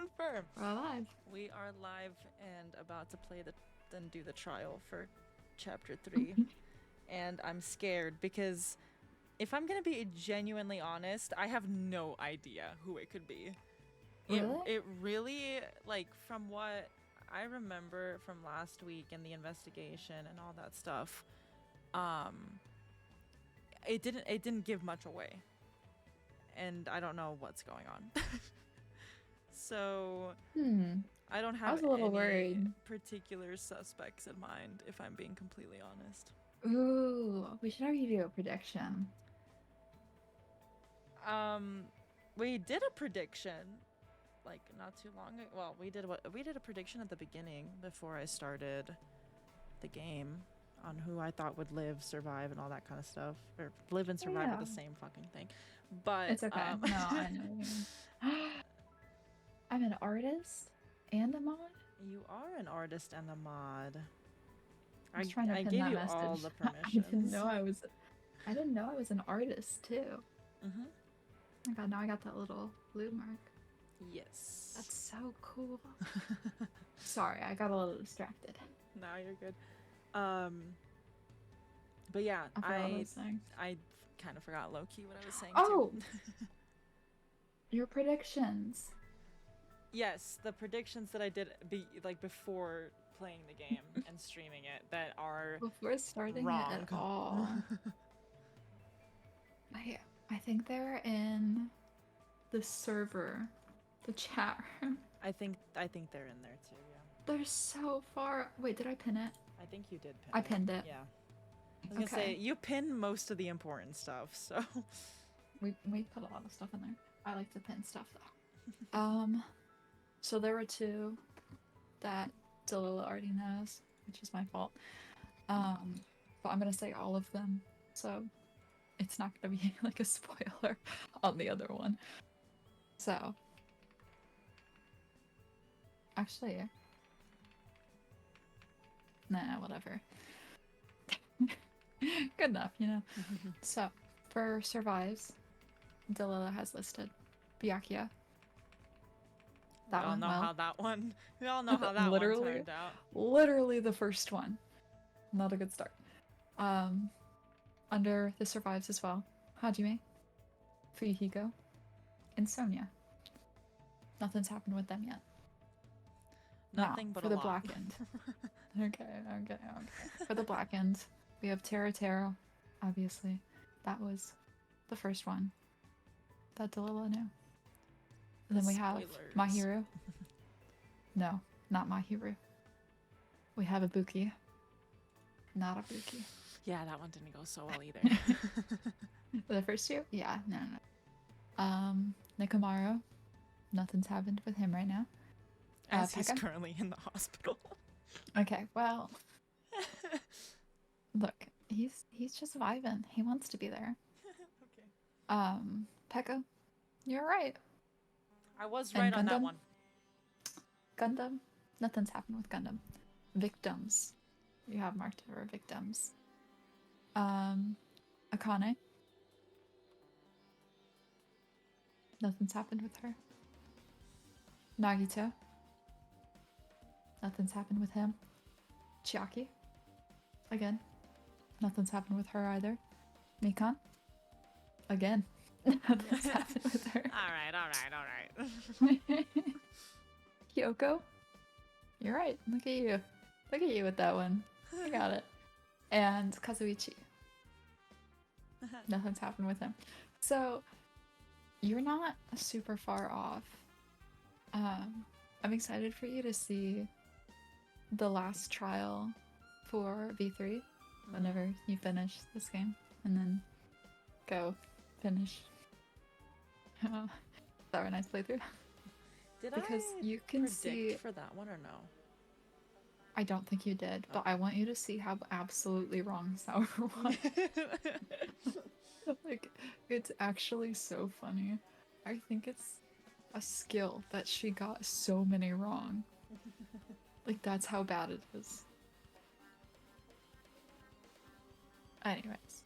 confirm. We're alive. We are live and about to play then do the trial for chapter 3. And I'm scared because if I'm gonna be genuinely honest, I have no idea who it could be. Really? It really, like, from what I remember from last week and the investigation and all that stuff, it didn't give much away. And I don't know what's going on. So I don't have was a little any worried. particular suspects in mind, if I'm being completely honest. Ooh, we should have you do a prediction. We did a prediction, like, not too long ago. Well, we did a prediction at the beginning before I started the game on who I thought would live, survive, and all that kind of stuff. Or live and survive are the same fucking thing. But it's okay. No, I know what you mean. I'm an artist and a mod? You are an artist and a mod. I was trying to pin gave that you message. all the permissions. I didn't know I was an artist too. Mm-hmm. Oh my god, now I got that little blue mark. Yes. That's so cool. Sorry, I got a little distracted. No, you're good. But yeah, I kind of forgot low-key what I was saying too. Your predictions. Yes, the predictions that I did before playing the game and streaming it that are before starting wrong. It at all. I think they're in the server, the chat room. I think they're in there too. Yeah. They're so far. Wait, did I pin it? I think you did pin it. I pinned it. Yeah. I was gonna say you pin most of the important stuff, so we put a lot of stuff in there. I like to pin stuff though. So there were 2 that Delila already knows, which is my fault. But I'm gonna say all of them, so it's not gonna be like a spoiler on the other one. So actually, nah, whatever. Good enough, you know. So for survives, Delila has listed Byakuya. We all know how that one turned out. Literally the first one. Not a good start. Under the survives as well, Hajime, Fuyuhiko, and Sonia. Nothing's happened with them yet. Nothing now, but for the blackened. Okay. For the blackened, we have Tero, obviously. That was the first one that Delila knew. And then we have Mahiru. No, not Mahiru. We have Ibuki. Not Ibuki. Yeah, that one didn't go so well either. The first 2? Yeah, no. Nekomaru. Nothing's happened with him right now. As he's currently in the hospital. Okay, well. Look, he's just vibing. He wants to be there. Okay. Pekka, you're right. I was right on that one. Gundam. Nothing's happened with Gundam. Victims. You have marked her victims. Akane. Nothing's happened with her. Nagito. Nothing's happened with him. Chiaki. Again. Nothing's happened with her either. Mikan. Again. Nothing's happened with her. Alright. Kyoko. You're right. Look at you. Look at you with that one. I got it. And Kazuichi. Nothing's happened with him. So, you're not super far off. I'm excited for you to see the last trial for V3 whenever you finish this game. And then go finish. Is that a nice playthrough? Because you can see for that one or no? I don't think you did, but I want you to see how absolutely wrong Sour was. Like, it's actually so funny. I think it's a skill that she got so many wrong. Like, that's how bad it is. Anyways.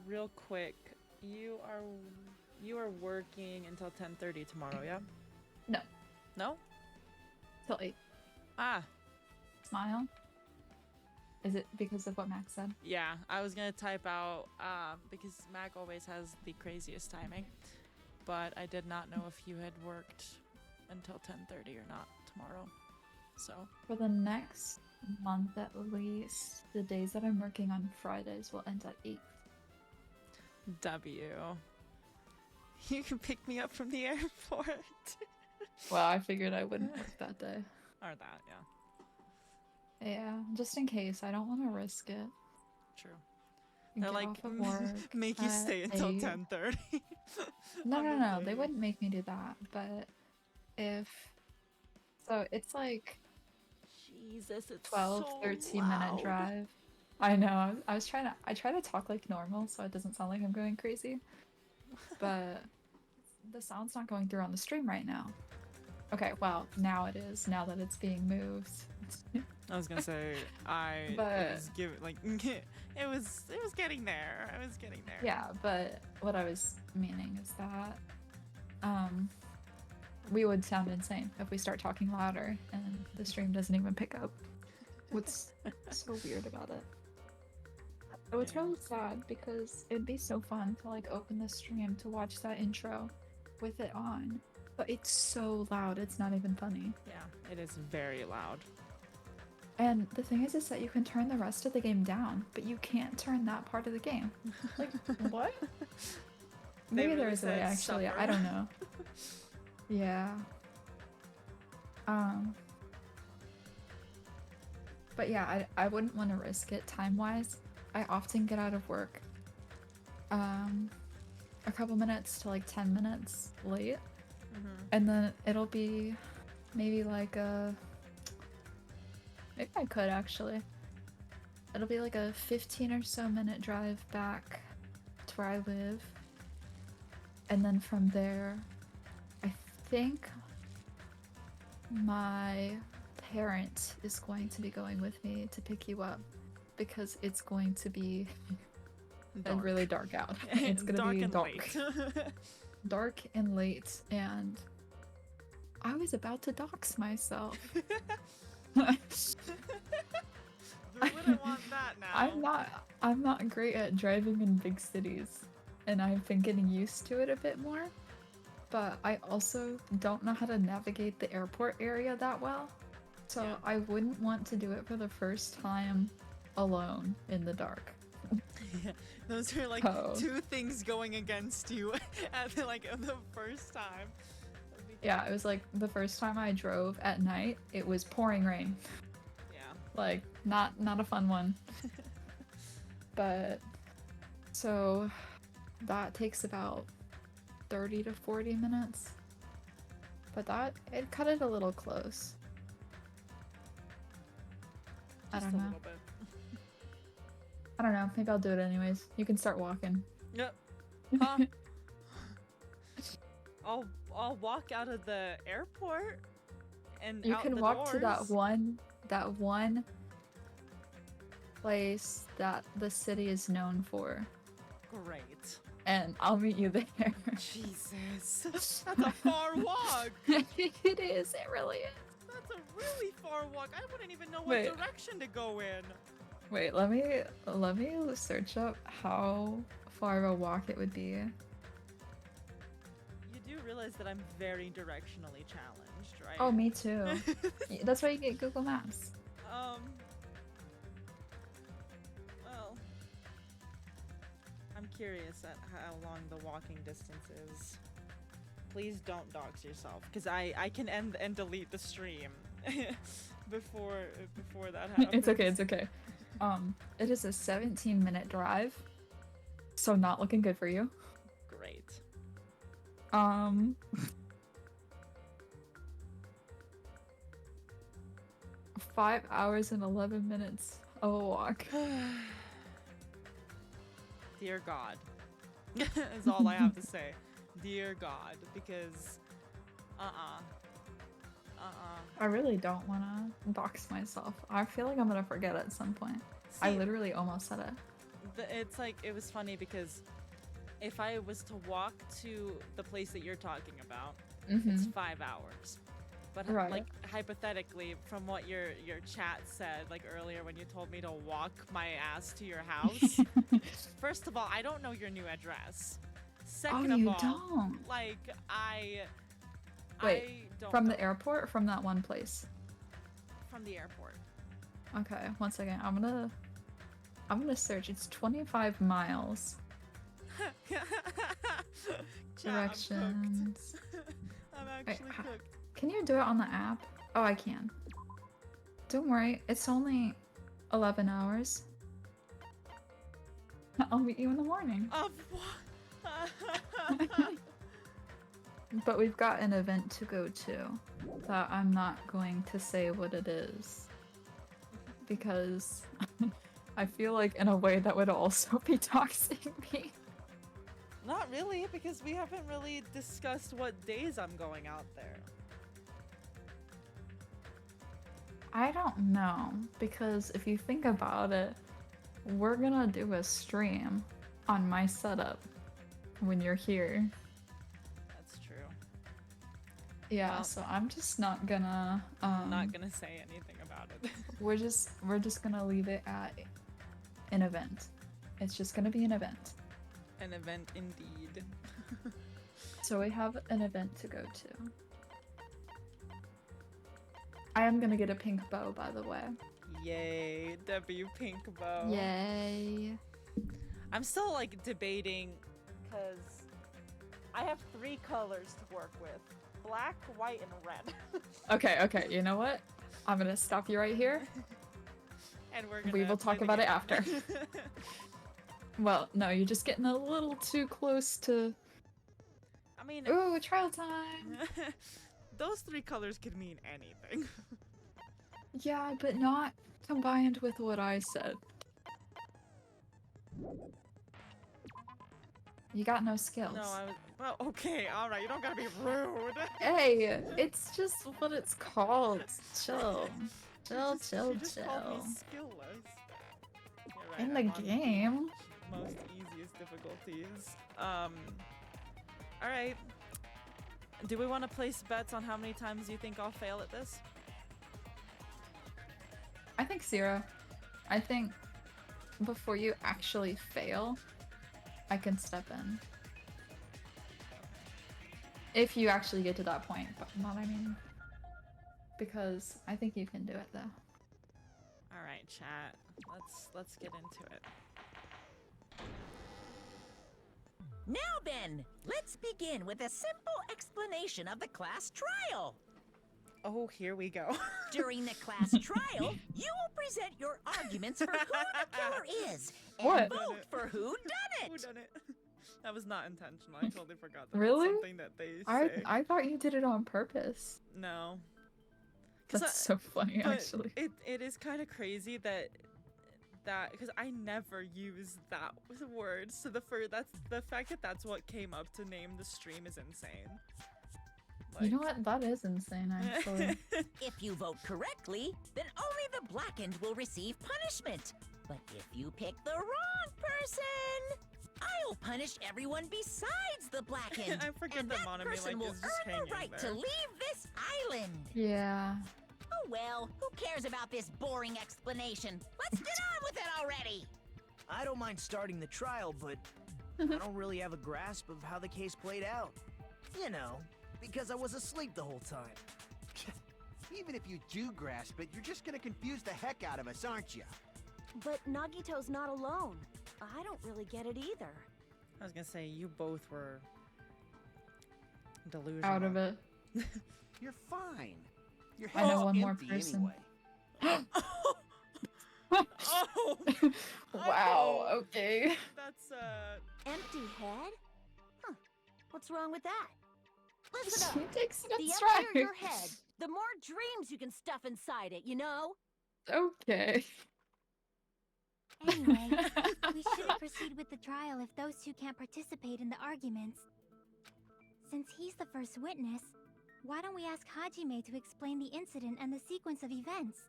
Real quick, you are You are working until 10:30 tomorrow, yeah? No, No? till 8. Ah, Smile. Is it because of what Max said? yeah. I was gonna type out because Mac always has the craziest timing, but I did not know if you had worked until 10:30 or not tomorrow. So For the next month at least, the days that I'm working on Fridays will end at 8. W. You can pick me up from the airport. Well, I figured I wouldn't work that day. Or that, yeah. Yeah, just in case. I don't want to risk it. True. And They're get like, off of work make you at stay until 8. 10:30. No. They wouldn't make me do that. But if... So it's like Jesus, it's 12, so 13-minute loud. drive. I know. I try to talk like normal so it doesn't sound like I'm going crazy. But the sound's not going through on the stream right now. Okay, well, now it is. Now that it's being moved. I was gonna say But- was giving like it was getting there. I was getting there. Yeah, but what I was meaning is that we would sound insane if we start talking louder and the stream doesn't even pick up. What's so weird about it? Oh, it's really sad because it'd be so fun to like open the stream to watch that intro with it on. But it's so loud, it's not even funny. Yeah, it is very loud. And the thing is that you can turn the rest of the game down, but you can't turn that part of the game. Like, what? They Maybe there really is a way, said actually. supper. I don't know. Yeah. But yeah, I wouldn't want to risk it time-wise. I often get out of work a couple minutes to like 10 minutes late. And then it'll be maybe like maybe I could actually. It'll be like a 15 or so minute drive back to where I live. And then from there, I think my parent is going to be going with me to pick you up because it's going to be really dark out. It's going to be and dark. late. Dark and late, and I was about to dox myself. Who wouldn't want that now? I'm not great at driving in big cities, and I've been getting used to it a bit more. But I also don't know how to navigate the airport area that well. So Yeah. I wouldn't want to do it for the first time alone in the dark. Yeah, those are like Oh. two things going against you at the first time. Yeah, it was like the first time I drove at night, it was pouring rain. Yeah. Like not a fun one. But so that takes about 30 to 40 minutes. But it cut it a little close. I Just don't a know. little bit. I don't know. Maybe I'll do it anyways. You can start walking. Yep. Huh? I'll walk out of the airport and You out can the walk to doors. that one place that the city is known for, Great. and I'll meet you there. Jesus. That's a far walk. It is. It really is. That's a really far walk. I wouldn't even know what Wait. direction to go in. Wait, let me search up how far of a walk it would be. You do realize that I'm very directionally challenged, right? Oh, me too. That's why you get Google Maps. Well, I'm curious at how long the walking distance is. Please don't dox yourself, because I can end and delete the stream before that happens. It's okay. It's okay. It is a 17-minute drive, so not looking good for you. Great. 5 hours and 11 minutes of a walk. Dear God. Is all I have to say. Dear God, because I really don't want to dox myself. I feel like I'm gonna forget at some point. I See, literally almost said it. it's like, it was funny because if I was to walk to the place that you're talking about, Mm-hmm. it's 5 hours. But Right. like hypothetically, from what your chat said like earlier when you told me to walk my ass to your house, first of all, I don't know your new address. Second Oh, of you all, don't? like I Wait, don't from know. the airport or from that one place? From the airport. Okay, one second. I'm gonna search. It's 25 miles. Chat, Directions. I'm Wait, actually cooked. can you do it on the app? Oh, I can. Don't worry, it's only 11 hours. I'll meet you in the morning. Of what? But we've got an event to go to that I'm not going to say what it is. Because I feel like in a way that would also be doxing me. Not really, because we haven't really discussed what days I'm going out there. I don't know, because if you think about it, we're gonna do a stream on my setup when you're here. That's true. Yeah, Well, so I'm just not gonna I'm not gonna say anything about it. we're just gonna leave it at an event. It's just gonna be an event. An event indeed. So we have an event to go to. I am gonna get a pink bow, by the way. Yay, W pink bow. Yay. I'm still like debating because I have 3 colors to work with. Black, white, and red. Okay, you know what? I'm gonna stop you right here. And we're gonna We will play talk the about it game. after. Well, no, you're just getting a little too close to... I mean, Ooh, trial time! those 3 colors could mean anything. Yeah, but not combined with what I said. You got no skills. No, I was. Well, okay, alright, you don't gotta be rude. Hey, it's just what it's called. Chill. Chill, She chill, just called me chill. skillless. You're right, In the I'm on game. most easiest difficulties. Alright. Do we want to place bets on how many times you think I'll fail at this? I think 0. I think before you actually fail, I can step in. If you actually get to that point, but not I mean. Because I think you can do it though. Alright, chat. Let's get into it. Now then, let's begin with a simple explanation of the class trial. Oh, here we go. During the class trial, you will present your arguments for who the killer is and What? vote for who done Who it. done it? That was not intentional. I totally forgot that. Really? That's something that they say. I thought you did it on purpose. No. 'Cause That's so funny, but actually. it is kind of crazy that because I never use that word. So that's the fact that that's what came up to name the stream is insane. You know what? That is insane, actually. If you vote correctly, then only the blackened will receive punishment. But if you pick the wrong person, I'll punish everyone besides the blackened. I forget and that that Monomi, person like, will is just earn hanging the right there. to leave this island. Yeah. Oh well, who cares about this boring explanation? Let's get on with it already! I don't mind starting the trial, but I don't really have a grasp of how the case played out. You know, because I was asleep the whole time. Even if you do grasp it, you're just gonna confuse the heck out of us, aren't you? But Nagito's not alone. I don't really get it either. I was gonna say you both were delusional. Out of it. You're fine. Your I know head's one more empty person. anyway. Oh, Wow, Oh. okay. that's Empty head? Huh. What's wrong with that? Listen She up. takes it The in emptier stride. your head, the more dreams you can stuff inside it, you know? Okay. Anyway, we shouldn't proceed with the trial if those two can't participate in the arguments. Since he's the first witness, why don't we ask Hajime to explain the incident and the sequence of events?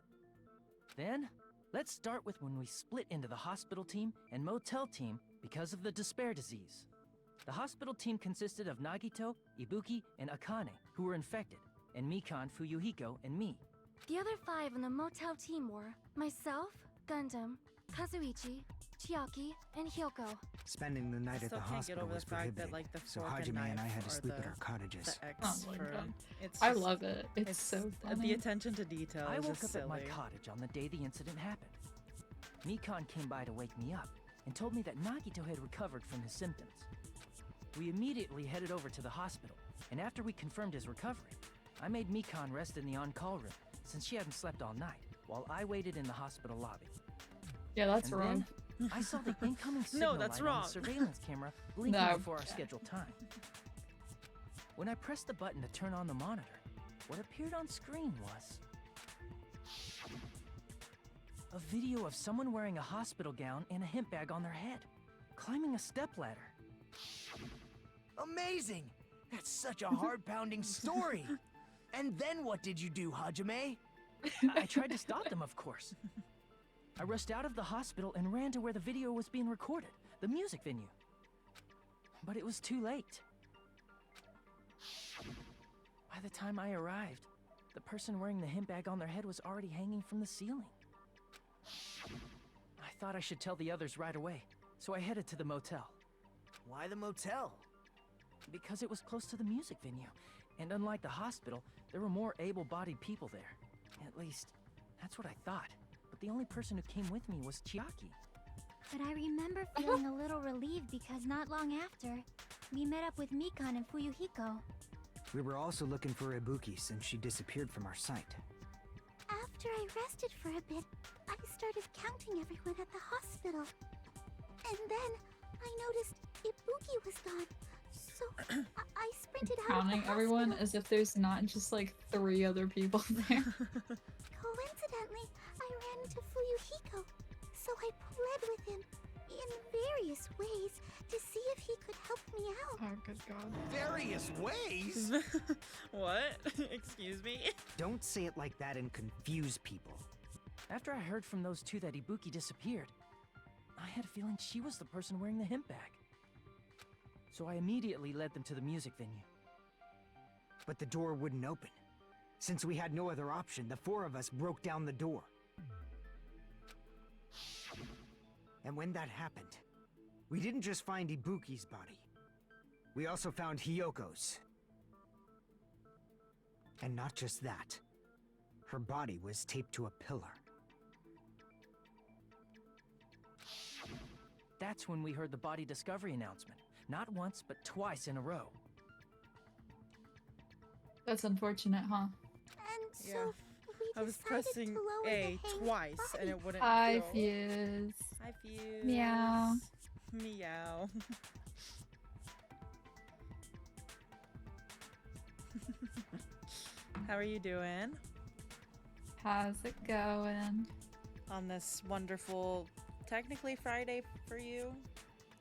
Then, let's start with when we split into the hospital team and motel team because of the despair disease. The hospital team consisted of Nagito, Ibuki, and Akane, who were infected, and Mikan, Fuyuhiko, and me. The other 5 on the motel team were myself, Gundam, Kazuichi, Chiaki, and Hyoko. Spending the night at Still the can't get hospital over was the fact that prohibited, like the so fork Hajime and and I knife had to are sleep at the- our cottages. The X Oh my for God. it's I just- love it. It's so funny. the attention to detail. I is woke just up at my silly. cottage on the day the incident happened. Mikan came by to wake me up and told me that Nagito had recovered from his symptoms. We immediately headed over to the hospital, and after we confirmed his recovery, I made Mikan rest in the on-call room since she hadn't slept all night, while I waited in the hospital lobby. Yeah, that's And wrong. then I saw the incoming signal that's light on wrong. the surveillance camera blinking No. before our scheduled time. When I pressed the button to turn on the monitor, what appeared on screen was a video of someone wearing a hospital gown and a hemp bag on their head, climbing a stepladder. Amazing! That's such a heart-pounding story. And then what did you do, Hajime? I tried to stop them, of course. I rushed out of the hospital and ran to where the video was being recorded, the music venue. But it was too late. By the time I arrived, the person wearing the hemp bag on their head was already hanging from the ceiling. I thought I should tell the others right away, so I headed to the motel. Why the motel? Because it was close to the music venue, and unlike the hospital, there were more able-bodied people there. At least, that's what I thought. But the only person who came with me was Chiaki. But I remember feeling a little relieved because not long after, we met up with Mikan and Fuyuhiko. We were also looking for Ibuki since she disappeared from our sight. After I rested for a bit, I started counting everyone at the hospital. And then I noticed Ibuki was gone. So I sprinted out of Counting the everyone hospital. as if there's not just like 3 other people there. Coincidentally, I ran into Fuyuhiko, so I pled with him in various ways to see if he could help me out. Oh, good God. Various ways? What? Excuse me? Don't say it like that and confuse people. After I heard from those 2 that Ibuki disappeared, I had a feeling she was the person wearing the hemp bag. So I immediately led them to the music venue. But the door wouldn't open. Since we had no other option, the 4 of us broke down the door. And when that happened, we didn't just find Ibuki's body. We also found Hyoko's. And not just that. Her body was taped to a pillar. That's when we heard the body discovery announcement. Not once, but twice in a row. That's unfortunate, huh? And so Yeah. we I was decided pressing to lower A the hanging twice and body. it wouldn't Hi, go. Fuse. Hi, Fuse. Meow. Meow. How are you doing How's it going? on this wonderful, technically Friday for you,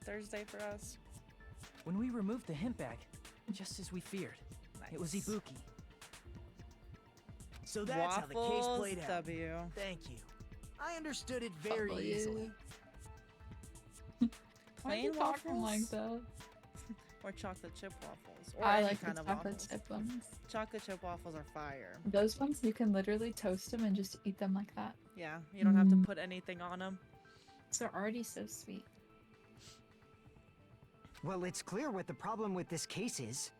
Thursday for us? When we removed the hemp bag, just as we feared, it was Nice. Ibuki. So that's how the case Waffles played out. W. Thank you. I understood it very W. easily. Why are Plain you talking like waffles? that? Or chocolate chip waffles. Or I any like the kind of chocolate waffles. chip ones. Chocolate chip waffles are fire. Those ones, you can literally toast them and just eat them like that. Yeah, you don't have to Mm. put anything on them. So they're already so sweet. Well, it's clear what the problem with this case is.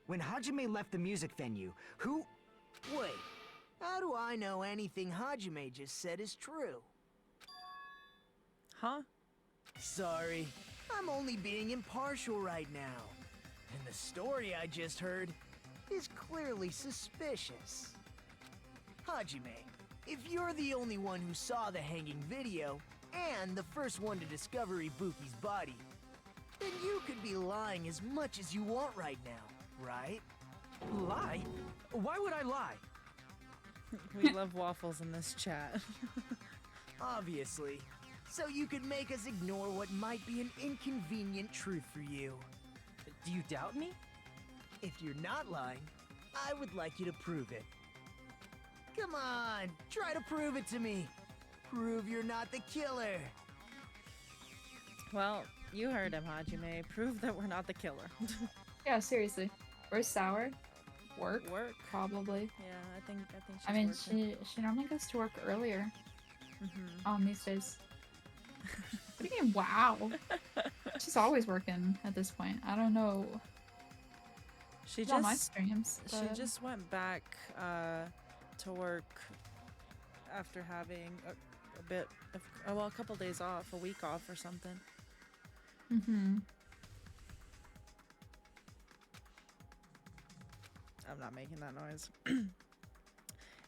When Hajime left the music venue, who... Wait, how do I know anything Hajime just said is true? Huh? Sorry, I'm only being impartial right now. And the story I just heard is clearly suspicious. Hajime, if you're the only one who saw the hanging video, and the first one to discover Ibuki's body, then you could be lying as much as you want right now, right? Lie? Why would I lie? We love waffles in this chat. Obviously. So you could make us ignore what might be an inconvenient truth for you. Do you doubt me? If you're not lying, I would like you to prove it. Come on, try to prove it to me. Prove you're not the killer. Well, You heard him, Hajime. Prove that we're not the killer. Yeah, seriously. Where's Sour? Work? Work. Probably. Yeah, I think she's I mean, working. she normally goes to work earlier these days. What do you mean, wow? She's always working at this point. I don't know. She She's on my just streams. she but- just went back to work after having a bit of a couple days off, a week off or something. I'm not making that noise.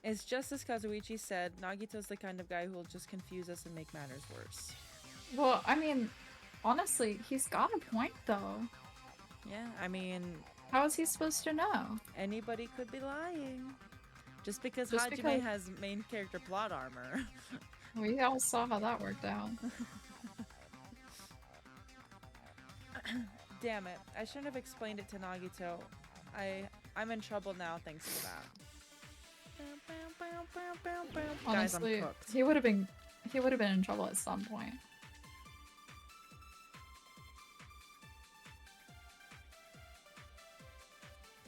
It's just as Kazuichi said, Nagito's the kind of guy who will just confuse us and make matters worse. Well, I mean, honestly, he's got a point though. Yeah, I mean, How is he supposed to know? anybody could be lying. Just because Just Hajime because- has main character plot armor. We all saw how that worked out. Damn it. I shouldn't have explained it to Nagito. I'm in trouble now thanks to that. Guys, I'm Honestly, cooked. he would have been in trouble at some point.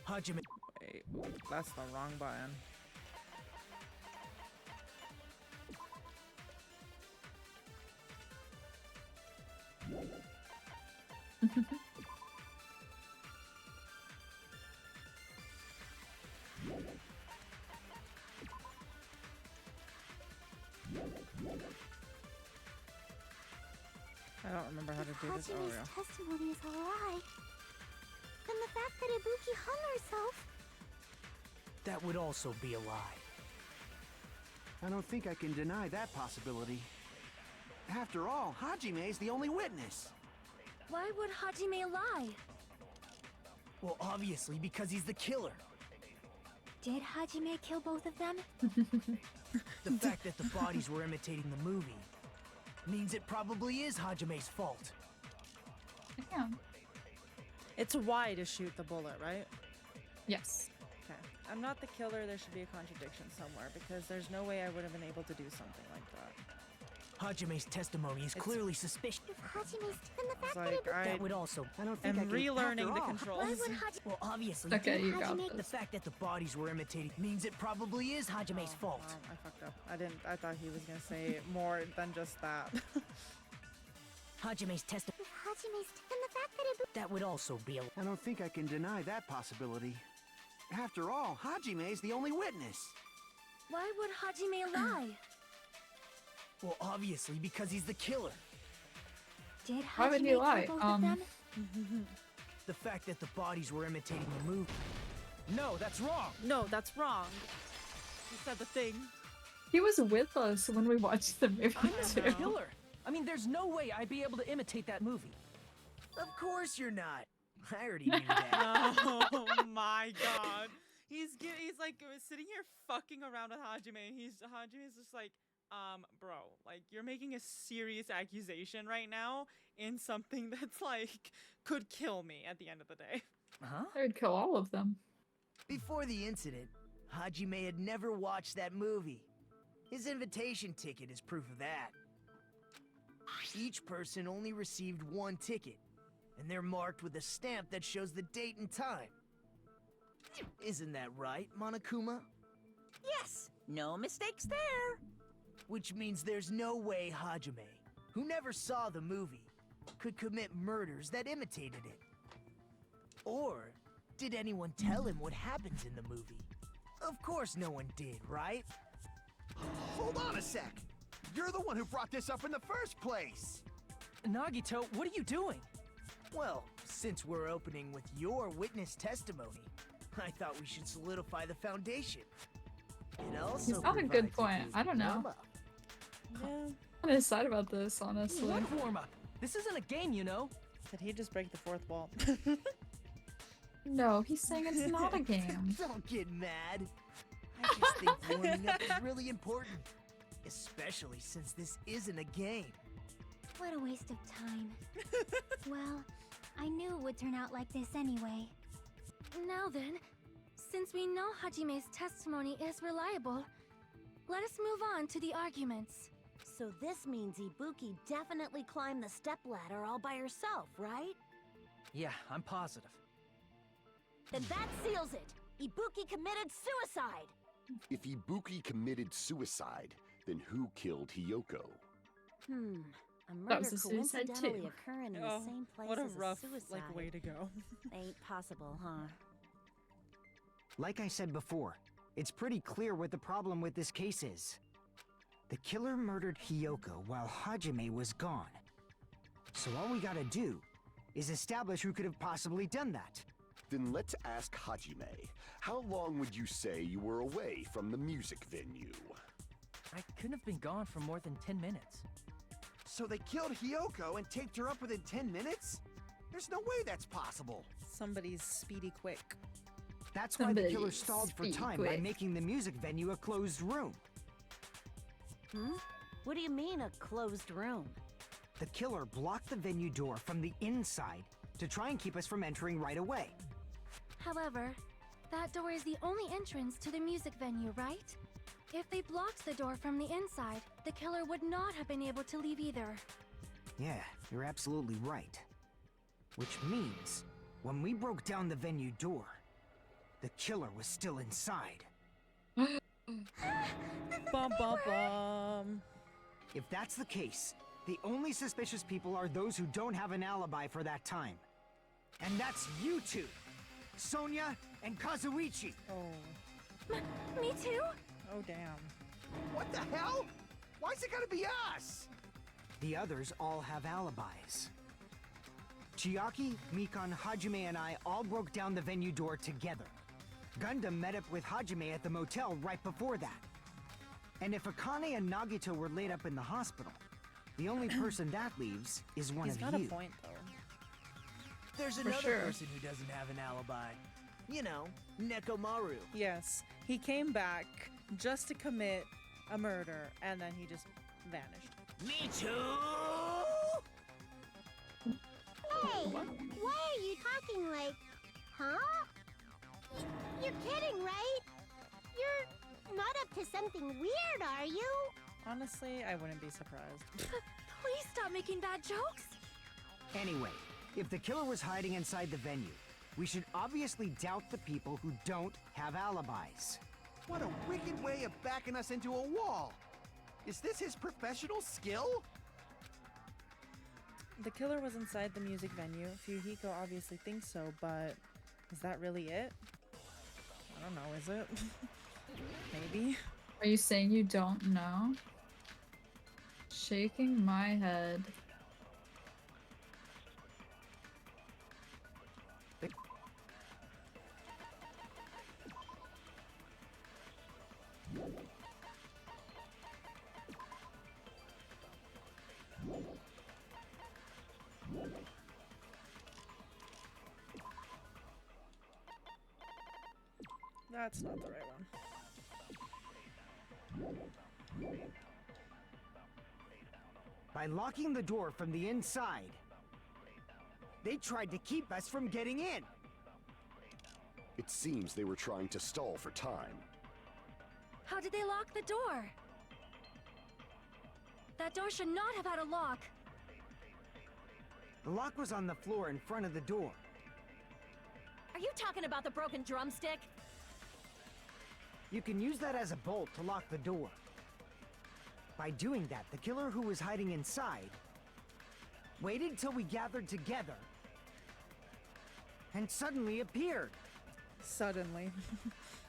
Hajime. Wait, that's the wrong button. I don't remember how to If do this. Oh, Hajime's yeah. testimony is a lie, then the fact that Ibuki hung herself. That would also be a lie. I don't think I can deny that possibility. After all, Hajime's the only witness. Why would Hajime lie? Well, obviously, because he's the killer. Did Hajime kill both of them? The fact that the bodies were imitating the movie means it probably is Hajime's fault. Damn. It's why to shoot the bullet, right? Yes. Okay. I'm not the killer. There should be a contradiction somewhere because there's no way I would have been able to do something like that. Hajime's testimony is It's- clearly suspicious. If Hajime's, then the It's fact like that I That would also. I don't think I am can. relearning after the all, controls. Why would Hajime? Well, obviously, Okay, you got Hajime- the this. fact that the bodies were imitating means it probably is Hajime's fault. Well, I fucked up. I thought he was gonna say more than just that. Hajime's testimony. If Hajime's, then the fact that Ibuki. That would also be a. I don't think I can deny that possibility. After all, Hajime's the only witness. Why would Hajime lie? Well, obviously, because he's the killer. Did Why would Hajime he kill lie? both of them? The fact that the bodies were imitating the movie. No, that's wrong. No, that's wrong. You said the thing. He was with us when we watched the movie I'm not the too. killer. I mean, there's no way I'd be able to imitate that movie. Of course you're not. I already knew that. Oh my god. He's like sitting here fucking around with Hajime and Hajime's just like, bro, like you're making a serious accusation right now in something that's like could kill me at the end of the day. Huh? I would kill all of them. Before the incident, Hajime had never watched that movie. His invitation ticket is proof of that. Each person only received one ticket, and they're marked with a stamp that shows the date and time. Isn't that right, Monokuma? Yes, no mistakes there. Which means there's no way Hajime, who never saw the movie, could commit murders that imitated it. Or did anyone tell him what happens in the movie? Of course no one did, right? Hold on a sec! You're the one who brought this up in the first place! Nagito, what are you doing? Well, since we're opening with your witness testimony, I thought we should solidify the foundation. It also He's got a good provides point. a I don't know. warm-up. Yeah. I'm excited about this, honestly. What warm-up? This isn't a game, you know. Did he just break the fourth wall? No, he's saying it's not a game. Don't get mad. I just think warming up is really important. Especially since this isn't a game. What a waste of time. Well, I knew it would turn out like this anyway. Now then, since we know Hajime's testimony is reliable, let us move on to the arguments. So this means Ibuki definitely climbed the stepladder all by herself, right? Yeah, I'm positive. Then that seals it! Ibuki committed suicide! If Ibuki committed suicide, then who killed Hiyoko? A That murder was a suicide coincidentally too. occurring in Oh, the same place what a as rough a suicide. like way to go. Ain't possible, huh? Like I said before, it's pretty clear what the problem with this case is. The killer murdered Hiyoko while Hajime was gone. So all we gotta do is establish who could have possibly done that. Then let's ask Hajime. How long would you say you were away from the music venue? I couldn't have been gone for more than 10 minutes. So they killed Hiyoko and taped her up within 10 minutes? There's no way that's possible. Somebody's speedy quick. That's why the killer Somebody's stalled for speed time by quick. making the music venue a closed room. What do you mean, a closed room? The killer blocked the venue door from the inside to try and keep us from entering right away. However, that door is the only entrance to the music venue, right? If they blocked the door from the inside, the killer would not have been able to leave either. Yeah, you're absolutely right. Which means, when we broke down the venue door, the killer was still inside. Bum bum bum. If that's the case, the only suspicious people are those who don't have an alibi for that time. And that's you two! Sonia and Kazuichi! Oh. Me too? Oh damn. What the hell? Why's it gotta be us? The others all have alibis. Chiaki, Mikan, Hajime, and I all broke down the venue door together. Gundam met up with Hajime at the motel right before that. And if Akane and Nagito were laid up in the hospital, the only person that leaves is one He's of got you. a point though. There's For another sure. person who doesn't have an alibi. You know, Nekomaru. Yes, he came back just to commit a murder, and then he just vanished. Me too! Hey, why are you talking like, huh? You're kidding, right? You're not up to something weird, are you? Honestly, I wouldn't be surprised. Please stop making bad jokes. Anyway, if the killer was hiding inside the venue, we should obviously doubt the people who don't have alibis. What a wicked way of backing us into a wall. Is this his professional skill? The killer was inside the music venue. Fuyuhiko obviously thinks so, but is that really it? I don't know, is it? Maybe. Are you saying you don't know? Shaking my head. That's not the right one. By locking the door from the inside, they tried to keep us from getting in. It seems they were trying to stall for time. How did they lock the door? That door should not have had a lock. The lock was on the floor in front of the door. Are you talking about the broken drumstick? You can use that as a bolt to lock the door. By doing that, the killer who was hiding inside waited till we gathered together and suddenly appeared. Suddenly.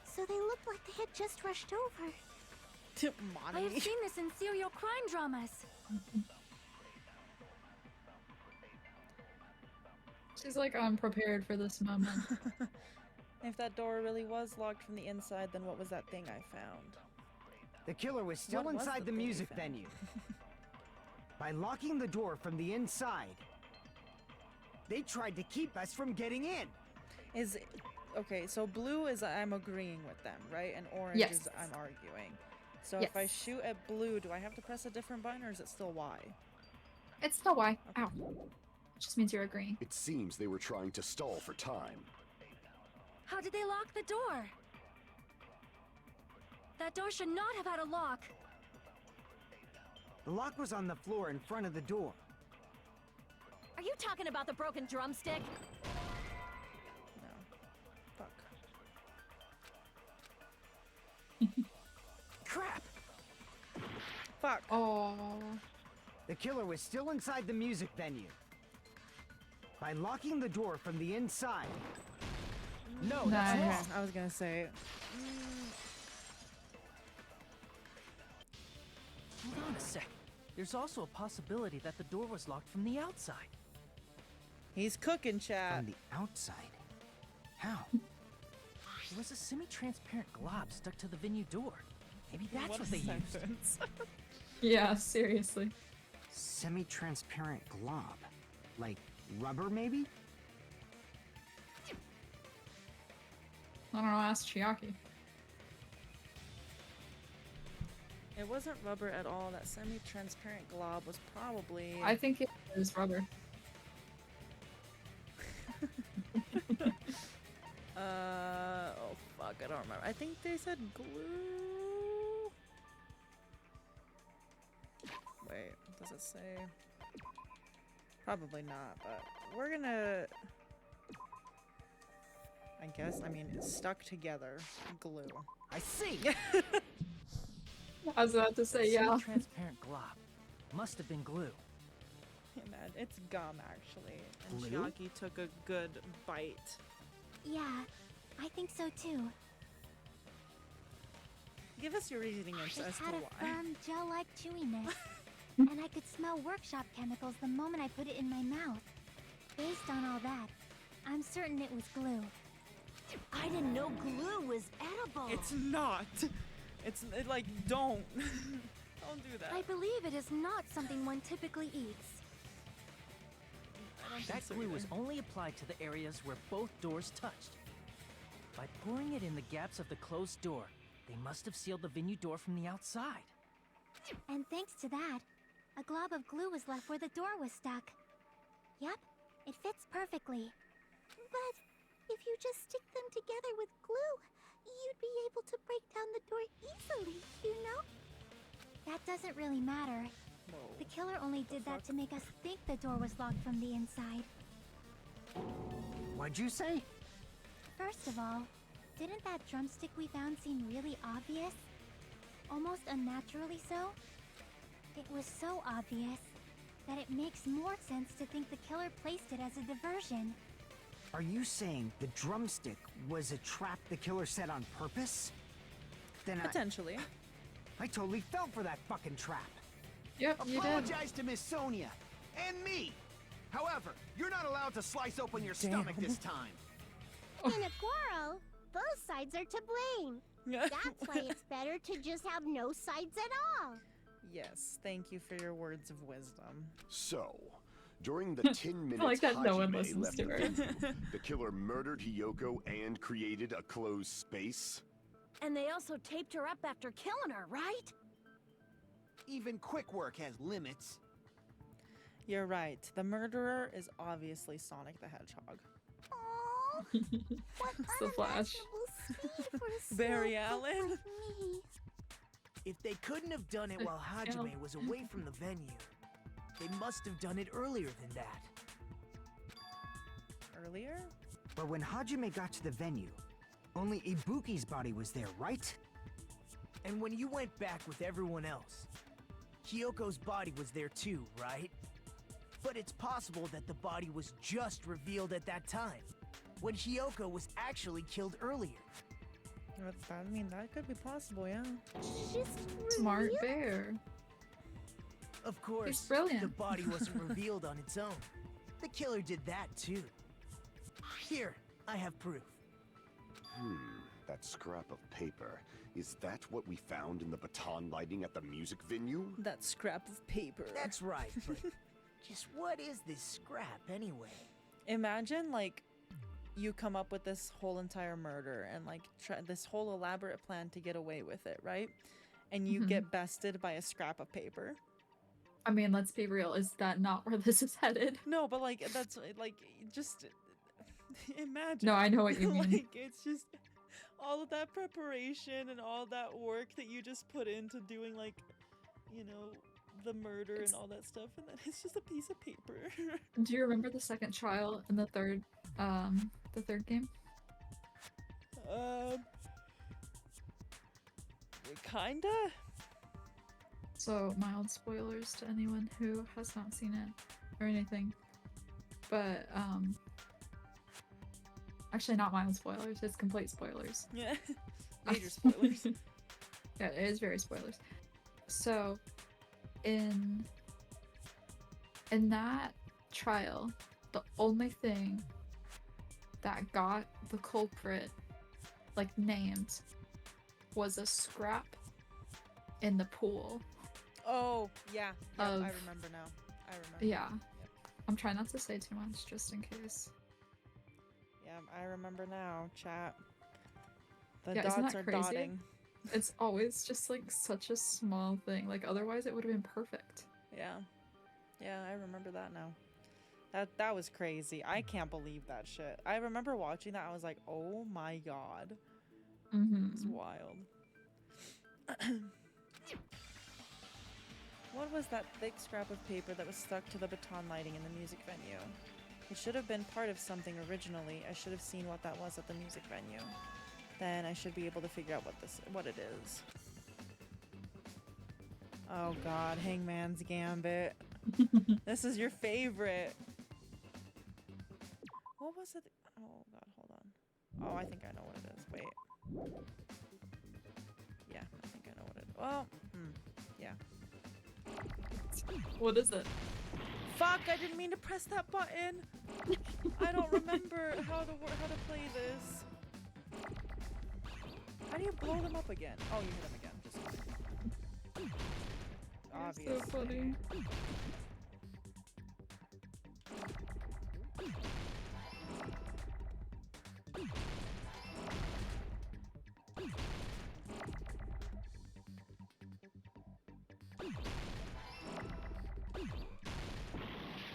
So they looked like they had just rushed over. I have Monty. seen this in serial crime dramas. She's like unprepared for this moment. If that door really was locked from the inside, then what was that thing I found? The killer was still What was inside the the thing you music found? venue. By locking the door from the inside, they tried to keep us from getting in. Is okay, so blue is I'm agreeing with them, right? And orange Yes. is I'm arguing. So if I Yes. shoot at blue, do I have to press a different button or is it still Y? It's still Y. Ow. Just means you're agreeing. It seems they were trying to stall for time. How did they lock the door? That door should not have had a lock. The lock was on the floor in front of the door. Are you talking about the broken drumstick? No. Fuck. Crap! Fuck. Oh. The killer was still inside the music venue. By locking the door from the inside. No, that's Nice. wrong. I was gonna say. Hold on a sec. There's also a possibility that the door was locked from the outside. He's cooking, chat. From the outside? How? There was a semi-transparent glob stuck to the venue door. Maybe that's What what a they used. sentence. Yeah, seriously. Semi-transparent glob. Like rubber, maybe? I don't know, ask Chiaki. It wasn't rubber at all. That semi-transparent glob was probably. I think it is rubber. Oh fuck, I don't remember. I think they said glue. Wait, does it say? Probably not, but we're gonna. I guess. I mean, it's stuck together. Glue. I see. I was about to say, yeah. Semi-transparent glob. Must have been glue. Man, it's gum actually. And Glue? Chiaki took a good bite. Yeah, I think so too. Give us your reasoning as It to had a why. firm, gel-like chewiness, and I could smell workshop chemicals the moment I put it in my mouth. Based on all that, I'm certain it was glue. I didn't know glue was edible. It's not. Like, don't. Don't do that. I believe it is not something one typically eats. I don't think That so glue either. was only applied to the areas where both doors touched. By pouring it in the gaps of the closed door, they must have sealed the venue door from the outside. And thanks to that, a glob of glue was left where the door was stuck. Yep, it fits perfectly. But if you just stick them together with glue, you'd be able to break down the door easily, you know? That doesn't really matter. Whoa. The killer only did that to make us think the door was locked from the inside. What'd you say? First of all, didn't that drumstick we found seem really obvious? Almost unnaturally so? It was so obvious that it makes more sense to think the killer placed it as a diversion. Are you saying the drumstick was a trap the killer set on purpose? Then Potentially. I totally fell for that fucking trap. Yep, you did. Apologize to Miss Sonia and me. However, you're not allowed to slice open your stomach this time. In a quarrel, both sides are to blame. That's why it's better to just have no sides at all. Yes, thank you for your words of wisdom. So, during the 10 minutes like that no one Hajime listens left to the her. venue, the killer murdered Hiyoko and created a closed space? And they also taped her up after killing her, right? Even quick work has limits. You're right. The murderer is obviously Sonic the Hedgehog. Aww, what It's the Flash. unimaginable speed for a Barry slowpoke Allen. like me. If they couldn't have done it while Hajime was away from the venue, they must have done it earlier than that. Earlier? But when Hajime got to the venue, only Ibuki's body was there, right? And when you went back with everyone else, Hyoko's body was there too, right? But it's possible that the body was just revealed at that time, when Hyoko was actually killed earlier. I mean, that could be possible, yeah. Just Smart reveal- bear. Of course, brilliant. the body wasn't revealed on its own. The killer did that too. Here, I have proof. That scrap of paper. Is that what we found in the baton lighting at the music venue? That scrap of paper. That's right, but just what is this scrap anyway? Imagine, like, you come up with this whole entire murder and, like, this whole elaborate plan to get away with it, right? And you get bested by a scrap of paper. I mean, let's be real. Is that not where this is headed? No, but, like, that's, like, just imagine. No, I know what you mean. Like, it's just all of that preparation and all that work that you just put into doing, like, you know, the murder and all that stuff, and then it's just a piece of paper. Do you remember the second trial in the third game? Kinda. So mild spoilers to anyone who has not seen it or anything. But actually not mild spoilers, it's complete spoilers. Yeah. Major spoilers. Yeah, it is very spoilers. So in that trial, the only thing that got the culprit like named was a scrap in the pool. Oh, yeah. Yep, Of- I remember now. I remember. Yeah. Yep. I'm trying not to say too much just in case. Yeah, I remember now, chat. The Yeah, isn't dots that are crazy? dotting. It's always just like such a small thing. Like otherwise it would have been perfect. Yeah. Yeah, I remember that now. That was crazy. I can't believe that shit. I remember watching that. I was like, oh my god. It's Mm-hmm. wild. What was that thick scrap of paper that was stuck to the baton lighting in the music venue? It should have been part of something originally. I should have seen what that was at the music venue. Then I should be able to figure out what it is. Oh god, Hangman's Gambit. This is your favorite. What was it? Oh god, hold on. Oh, I think I know what it is. Wait. Yeah, I think I know what it is. Well, yeah. What is it? Fuck, I didn't mean to press that button. I don't remember how to play this. How do you blow them up again? Oh, you hit them again. Just kidding. Obviously. You're so funny.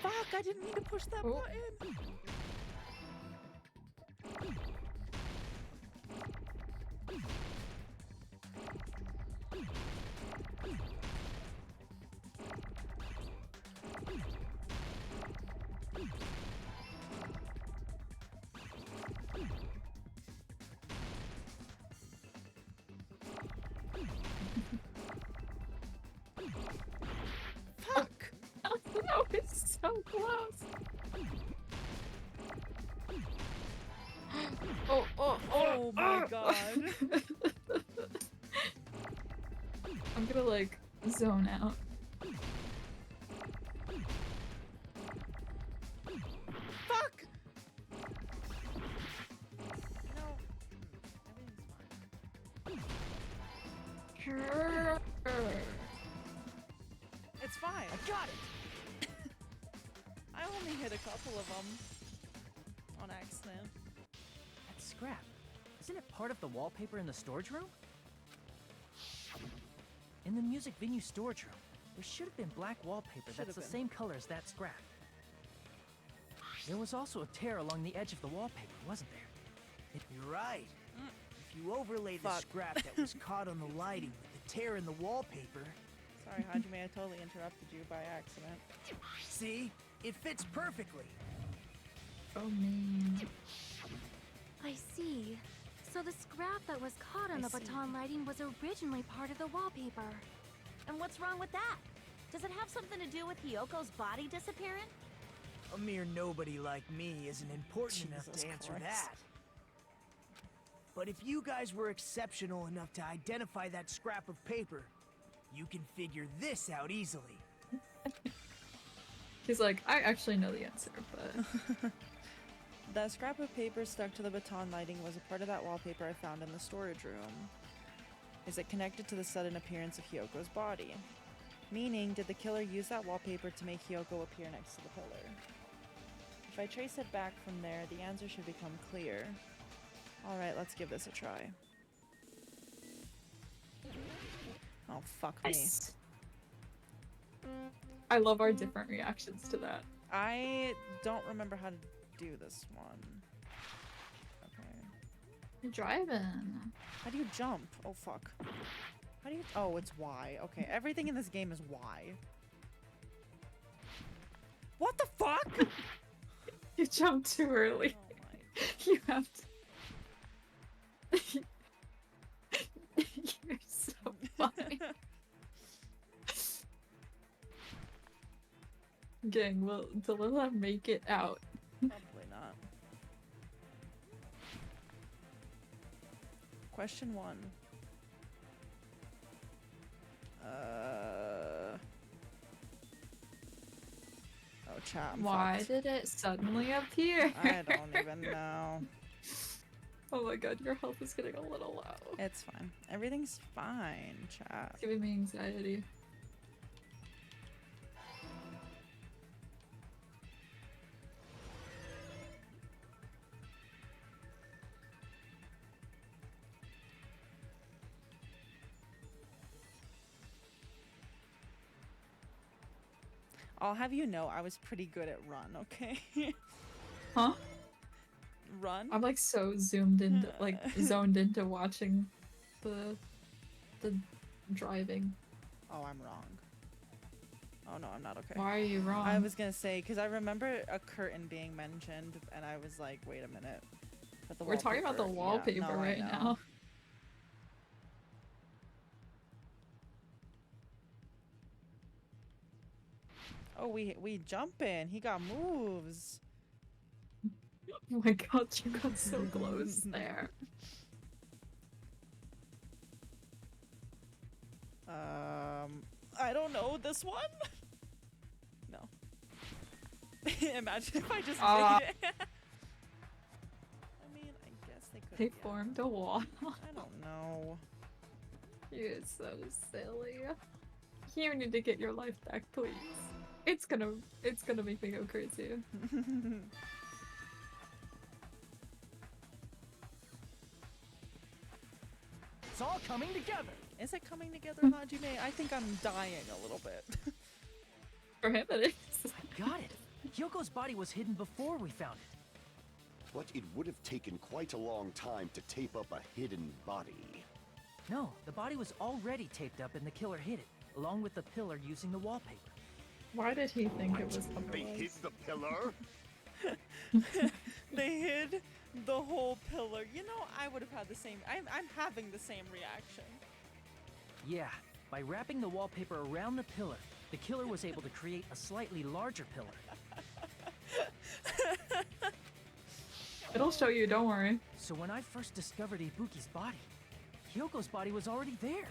Fuck, I didn't mean to push that button. Fuck. No, it's so close. Oh my god. I'm gonna like zone out. Fuck. No. Everything's fine. It's fine. I got it. I only hit a couple of them on accident. That scrap. Isn't it part of the wallpaper in the storage room? In the music venue storage room, there should have been black wallpaper that's the same color as that scrap. There was also a tear along the edge of the wallpaper, wasn't there? You're right. If you overlay the scrap that was caught on the lighting with the tear in the wallpaper... Sorry, Hajime, I totally interrupted you by accident. See? It fits perfectly. Oh man. I see. So the scrap that was caught on the baton lighting was originally part of the wallpaper. And what's wrong with that? Does it have something to do with Hyoko's body disappearing? A mere nobody like me isn't important enough to answer that. But if you guys were exceptional enough to identify that scrap of paper, you can figure this out easily. He's like, I actually know the answer, but... The scrap of paper stuck to the baton lighting was a part of that wallpaper I found in the storage room. Is it connected to the sudden appearance of Hyoko's body? Meaning, did the killer use that wallpaper to make Hyoko appear next to the pillar? If I trace it back from there, the answer should become clear. Alright, let's give this a try. Oh, fuck me. Nice. I love our different reactions to that. I don't remember how to do this one. Okay. You're driving. How do you jump? Oh, fuck. How do you? Oh, it's Y. Okay, everything in this game is Y. What the fuck? You jumped too early. Oh my. You have to. You're so funny. Gang, will Delilah make it out? Probably not. Question 1. Oh, chat. I'm Why fucked. did it suddenly appear? I don't even know. Oh my god, your health is getting a little low. It's fine. Everything's fine, chat. It's giving me anxiety. I'll have you know I was pretty good at Run, okay? Huh? Run? I'm like so zoomed into, like zoned into watching the driving. Oh, I'm wrong. Oh no, I'm not okay. Why are you wrong? I was gonna say, because I remember a curtain being mentioned, and I was like, wait a minute. But the We're talking about the wallpaper- yeah, wallpaper no, I right know. now. Oh, we jumping. He got moves. Oh my god, you got so close there. I don't know this one. No. Imagine if I just made it. I mean, I guess they could. They formed a wall. I don't know. You're so silly. You need to get your life back, please. It's gonna make me go crazy. It's all coming together. Is it coming together, Hajime? I think I'm dying a little bit. For him it is. I got it. Hyoko's body was hidden before we found it. But it would have taken quite a long time to tape up a hidden body. No, the body was already taped up and the killer hid it, along with the pillar using the wallpaper. Why did he think it was They hid the pillar? They hid the whole pillar. You know, I would have had the same. I'm having the same reaction. Yeah, by wrapping the wallpaper around the pillar, the killer was able to create a slightly larger pillar. It'll show you, don't worry. So when I first discovered Ibuki's body, Hyoko's body was already there.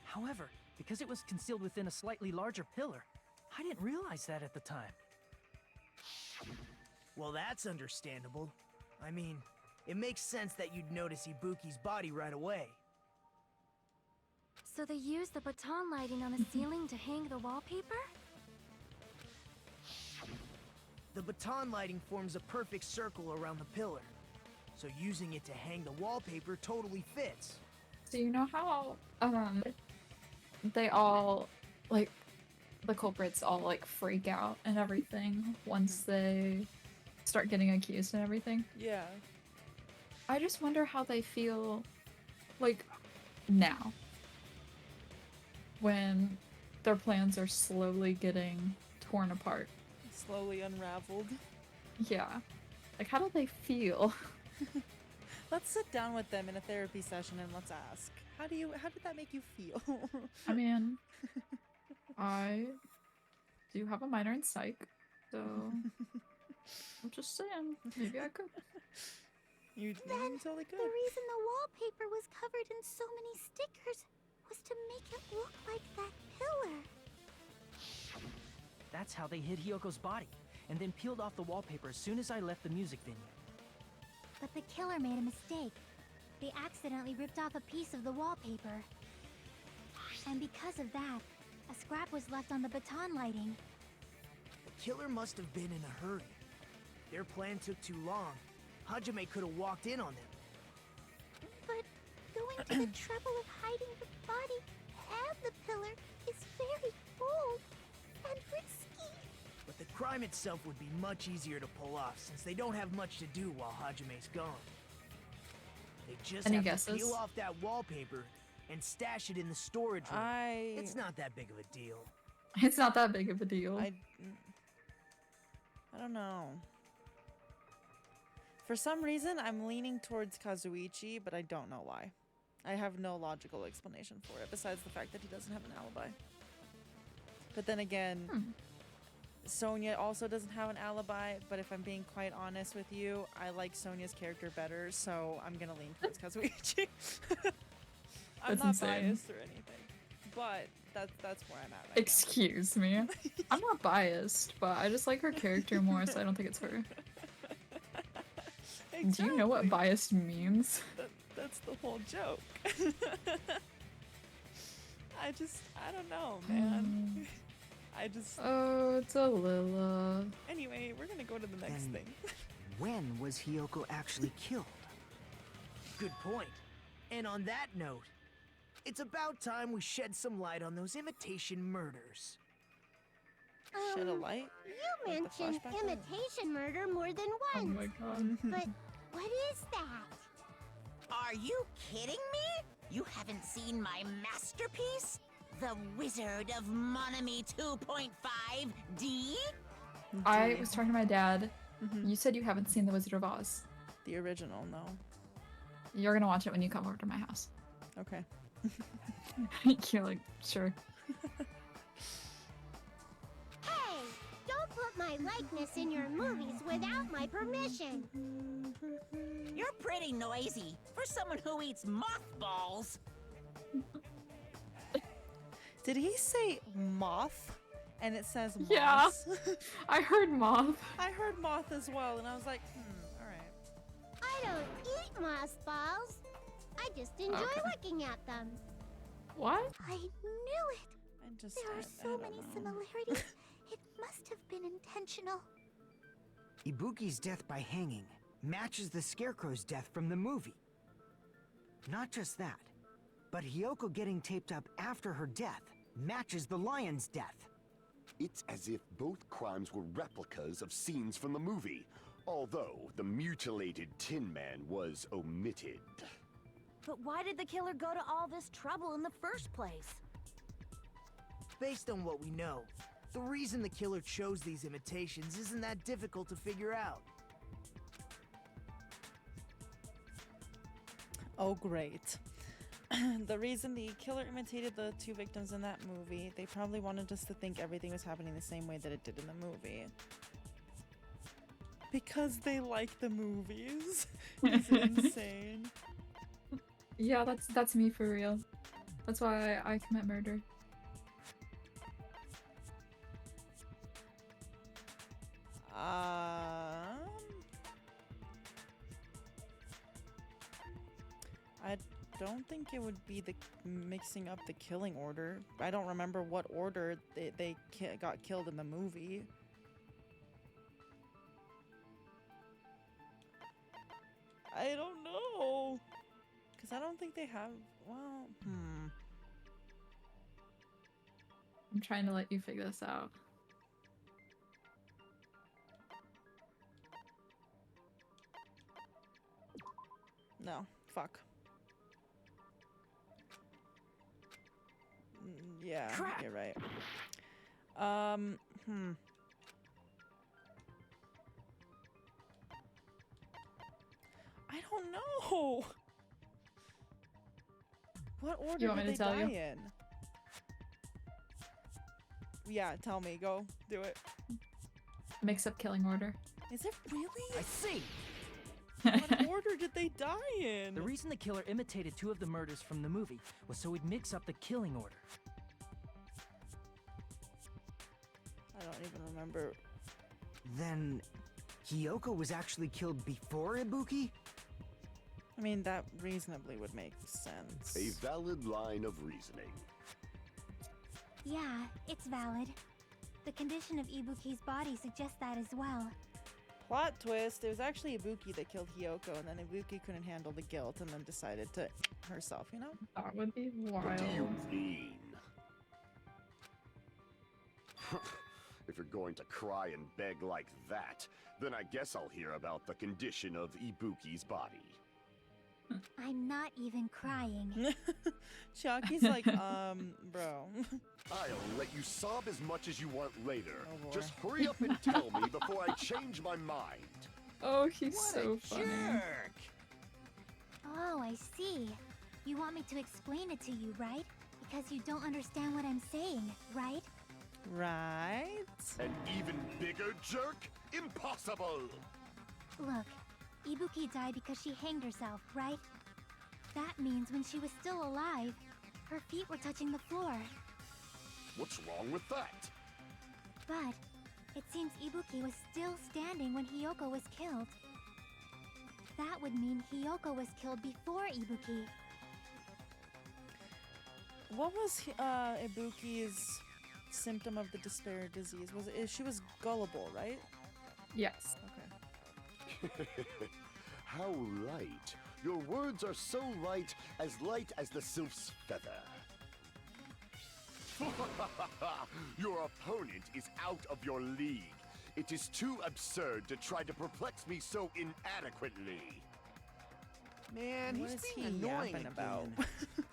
However, because it was concealed within a slightly larger pillar, I didn't realize that at the time. Well, that's understandable. I mean, it makes sense that you'd notice Ibuki's body right away. So they used the baton lighting on the ceiling to hang the wallpaper? The baton lighting forms a perfect circle around the pillar, so using it to hang the wallpaper totally fits. So you know how they all, like, the culprits all like freak out and everything once they start getting accused and everything? Yeah. I just wonder how they feel, like, now. When their plans are slowly getting torn apart. Slowly unraveled. Yeah. Like, how do they feel? Let's sit down with them in a therapy session and let's ask. How did that make you feel? I mean, I do have a minor in psych, so I'm just saying, maybe I could. You Then, totally could. the reason the wallpaper was covered in so many stickers was to make it look like that pillar. That's how they hid Hyoko's body, and then peeled off the wallpaper as soon as I left the music venue. But the killer made a mistake. They accidentally ripped off a piece of the wallpaper. And because of that, a scrap was left on the baton lighting. The killer must have been in a hurry. Their plan took too long. Hajime could have walked in on them. But going to the trouble of hiding the body and the pillar is very bold and risky. But the crime itself would be much easier to pull off since they don't have much to do while Hajime's gone. They just Any have to guesses? peel off that wallpaper and stash it in the storage room. It's not that big of a deal. It's not that big of a deal. I don't know. For some reason, I'm leaning towards Kazuichi, but I don't know why. I have no logical explanation for it, besides the fact that he doesn't have an alibi. But then again, Sonia also doesn't have an alibi, but if I'm being quite honest with you, I like Sonia's character better, so I'm gonna lean towards Kazuichi. I'm That's not insane. biased or anything, but that's where I'm at right Excuse me. I'm not biased, but I just like her character more, so I don't think it's her. now. Do you know what biased means? That's the whole joke. I don't know, man. Oh, Delilla. Anyway, we're gonna go to the next Then thing. When was Hiyoko actually killed? Good point. And on that note, it's about time we shed some light on those imitation murders. Shed a light? You Like the mentioned flashback? imitation murder more than Oh once. my god. But what is that? Are you kidding me? You haven't seen my masterpiece? The Wizard of Monami 2.5D? I was talking to my dad. You said you haven't seen The Wizard of Oz. The original, no. You're gonna watch it when you come over to my house. Okay. You're like, sure. Hey, don't put my likeness in your movies without my permission. You're pretty noisy for someone who eats mothballs. Did he say moth? And it says moth? Yeah. I heard moth. I heard moth as well, and I was like, alright. I don't eat mothballs. I just enjoy looking at them. What? I knew it. There are so many similarities. It must have been intentional. Ibuki's death by hanging matches the Scarecrow's death from the movie. Not just that, but Hiyoko getting taped up after her death matches the lion's death. It's as if both crimes were replicas of scenes from the movie, although the mutilated Tin Man was omitted. But why did the killer go to all this trouble in the first place? Based on what we know, the reason the killer chose these imitations isn't that difficult to figure out. Oh, great. The reason the killer imitated the two victims in that movie, they probably wanted us to think everything was happening the same way that it did in the movie. Because they like the movies. It's insane. Yeah, that's me for real. That's why I commit murder. I don't think it would be the mixing up the killing order. I don't remember what order they got killed in the movie. I don't know. Because I don't think they have... Well, I'm trying to let you figure this out. No. Fuck. Yeah, Crap. you're right. I don't know. What order You want did me they to tell die you? in? Yeah, tell me. Go. Do it. Mix up killing order. Is it really? I see! What order did they die in? The reason the killer imitated two of the murders from the movie was so he'd mix up the killing order. I don't even remember. Then Hiyoko was actually killed before Ibuki? I mean, that reasonably would make sense. A valid line of reasoning. Yeah, it's valid. The condition of Ibuki's body suggests that as well. Plot twist, it was actually Ibuki that killed Hiyoko, and then Ibuki couldn't handle the guilt and then decided to herself, you know? That would be wild. What do you mean? If you're going to cry and beg like that, then I guess I'll hear about the condition of Ibuki's body. I'm not even crying. Chiaki's like, bro. I'll let you sob as much as you want later. Oh, boy. Just hurry up and tell me before I change my mind. Oh, he's What so a funny. jerk! Oh, I see. You want me to explain it to you, right? Because you don't understand what I'm saying, right? Right? An even bigger jerk? Impossible! Look, Ibuki died because she hanged herself, right? That means when she was still alive, her feet were touching the floor. What's wrong with that? But it seems Ibuki was still standing when Hiyoko was killed. That would mean Hiyoko was killed before Ibuki. What was Ibuki's symptom of the despair disease? Was it she was gullible, right? Yes. Okay. How light. Your words are so light as the sylph's feather. Your opponent is out of your league. It is too absurd to try to perplex me so inadequately. Man, What he's is being he annoying yapping about? again.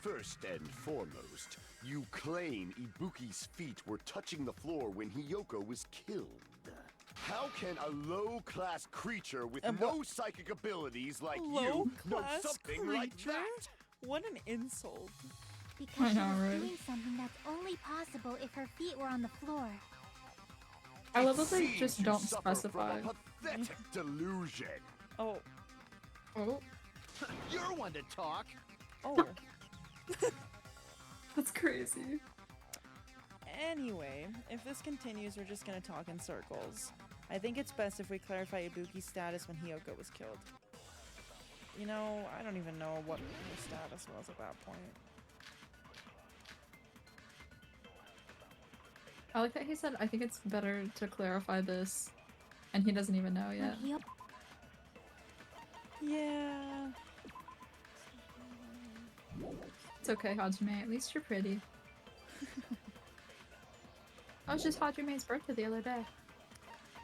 First and foremost, you claim Ibuki's feet were touching the floor when Hiyoko was killed. How can a low-class creature with no psychic abilities like you know Low-class something like creature? that? What an insult. Because I she know, was right? doing something that's only possible if her feet were on the floor. I love It that they seems just you don't suffer specify. From a pathetic delusion. Oh. Oh, You're one to talk. Oh. that's crazy. Anyway, if this continues, we're just gonna talk in circles. I think it's best if we clarify Ibuki's status when Hiyoko was killed. You know, I don't even know what her status was at that point. I like that he said, I think it's better to clarify this, and he doesn't even know yet. When Yeah. It's okay, Hajime, at least you're pretty. That was just Hajime's birthday the other day.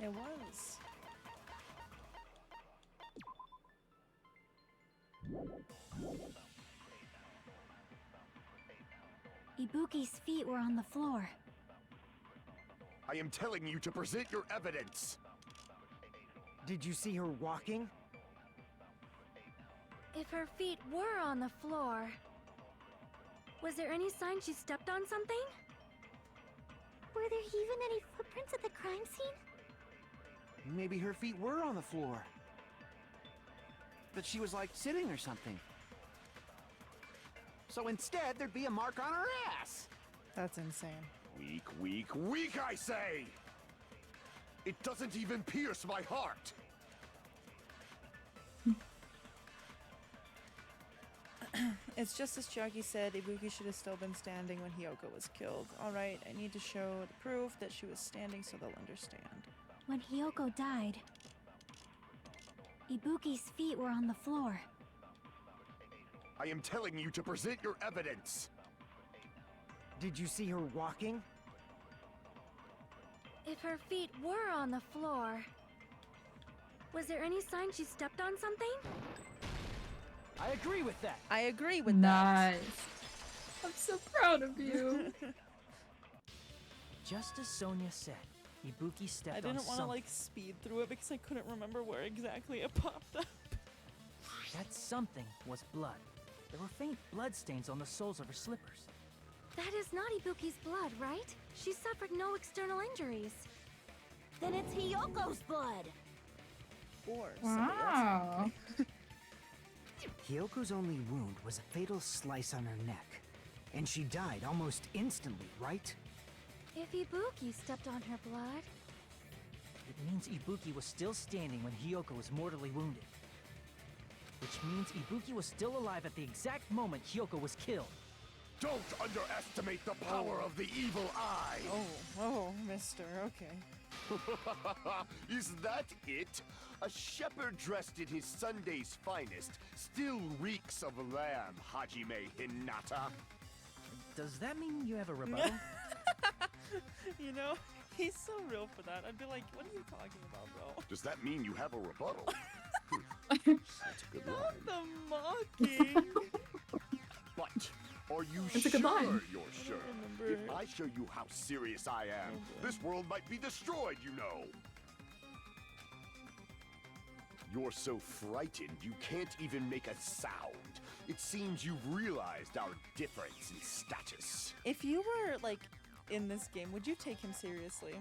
It was. Ibuki's feet were on the floor. I am telling you to present your evidence. Did you see her walking? If her feet were on the floor, was there any sign she stepped on something? Were there even any footprints at the crime scene? Maybe her feet were on the floor. That she was like sitting or something. So instead, there'd be a mark on her ass. That's insane. Weak, weak, weak, I say! It doesn't even pierce my heart. It's just as Chiaki said, Ibuki should have still been standing when Hiyoko was killed. Alright, I need to show the proof that she was standing so they'll understand. When Hiyoko died, Ibuki's feet were on the floor. I am telling you to present your evidence. Did you see her walking? If her feet were on the floor, was there any sign she stepped on something? I agree with that. I agree with Nice. I'm so proud of you. Just as Sonia said, Ibuki that. stepped I on didn't want to something. like speed through it because I couldn't remember where exactly it popped up. That something was blood. There were faint blood stains on the soles of her slippers. That is not Ibuki's blood, right? She suffered no external injuries. Then it's Hiyoko's blood. Or somebody else. Wow. Hyoko's only wound was a fatal slice on her neck. And she died almost instantly, right? If Ibuki stepped on her blood, It means Ibuki was still standing when Hiyoko was mortally wounded. Which means Ibuki was still alive at the exact moment Hiyoko was killed. Don't underestimate the power of the evil eye. Oh, mister, okay. Is that it? A shepherd dressed in his Sunday's finest still reeks of lamb, Hajime Hinata. Does that mean you have a rebuttal? You know, he's so real for that. I'd be like, what are you talking about, bro? Does that mean you have a rebuttal? That's a good Not line. the mocking. But are you It's a sure good line. you're sure? remember. If I show you how serious I am, this world might be destroyed, you know. You're so frightened you can't even make a sound. It seems you've realized our difference in status. If you were, like, in this game, would you take him seriously?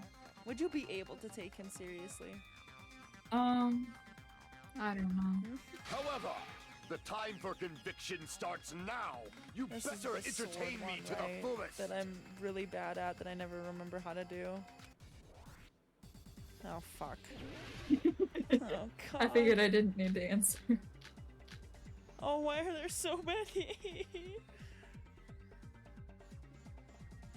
Would you be able to take him seriously? I don't know. However, the time for conviction starts now. You This is better the sword entertain me one, to right? the fullest. That I'm really bad at, that I never remember how to do. Oh, fuck. Oh, God. I figured I didn't need to answer. Oh, why are there so many?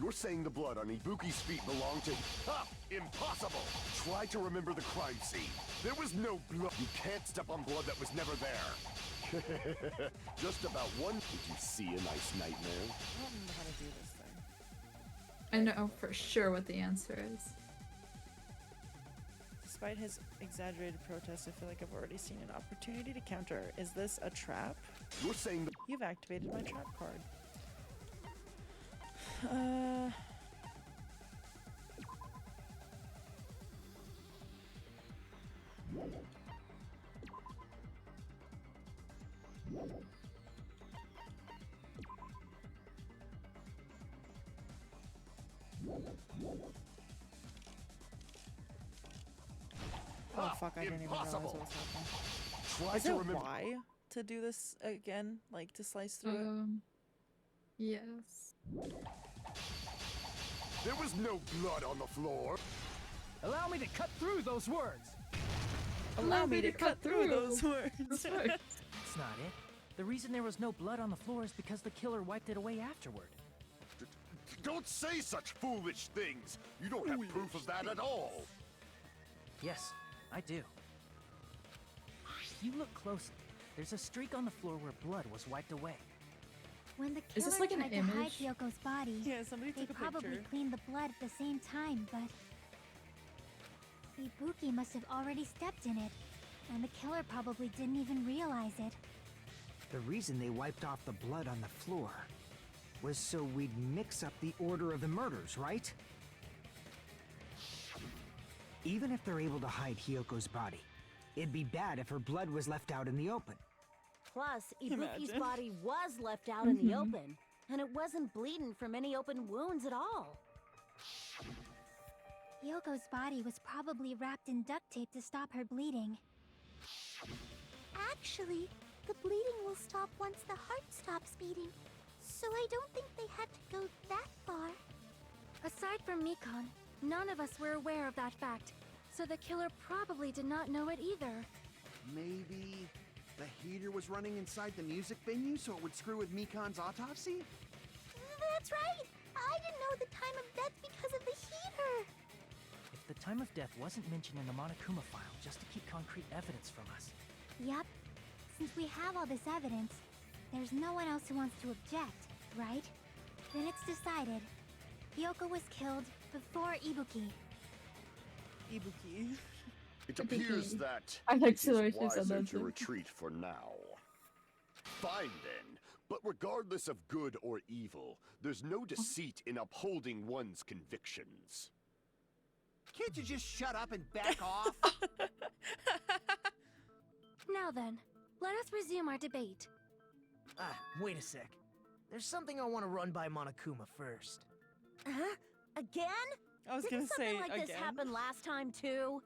You're saying the blood on Ibuki's feet belonged to... Ha! Impossible! Try to remember the crime scene. There was no blood. You can't step on blood that was never there. Just about one... Did you see a nice nightmare? I don't remember how to do this thing. I know for sure what the answer is. Despite his exaggerated protests, I feel like I've already seen an opportunity to counter. Is this a trap? You're saying the... You've activated my trap card. Oh fuck, I didn't even realize what was happening. Try Is to it remember... Y to do this again? Like, to slice through it? Yes. There was no blood on the floor. Allow me to cut through those words. Allow me to cut through those words. That's right. That's not it. The reason there was no blood on the floor is because the killer wiped it away afterward. Don't say such foolish things. You don't have proof of that at all. Yes, I do. You look closely. There's a streak on the floor where blood was wiped away. When the Is killer this like an tried to hide image? Kyoko's body, Yeah, somebody they took a probably picture. cleaned the blood at the same time, but Ibuki must have already stepped in it, and the killer probably didn't even realize it. The reason they wiped off the blood on the floor was so we'd mix up the order of the murders, right? Even if they're able to hide Hyoko's body, it'd be bad if her blood was left out in the open. Plus, Ibuki's Imagine. body was left out in the open, and it wasn't bleeding from any open wounds at all. Kyoko's body was probably wrapped in duct tape to stop her bleeding. Actually, the bleeding will stop once the heart stops beating. So I don't think they had to go that far. Aside from Mikon, none of us were aware of that fact, so the killer probably did not know it either. Maybe the heater was running inside the music venue so it would screw with Mikon's autopsy? That's right! I didn't know the time of death because of the heater! If the time of death wasn't mentioned in the Monokuma file just to keep concrete evidence from us. Yup. Since we have all this evidence, there's no one else who wants to object, right? Then it's decided. Hyoko was killed before Ibuki. Ibuki. It appears that I like it's the way she said wiser that to too. retreat for now. Fine then, but regardless of good or evil, there's no deceit in upholding one's convictions. Can't you just shut up and back off? Now then, let us resume our debate. Wait a sec. There's something I want to run by Monokuma first. Huh? Again? I was Didn't gonna say something like this again. happen last time too?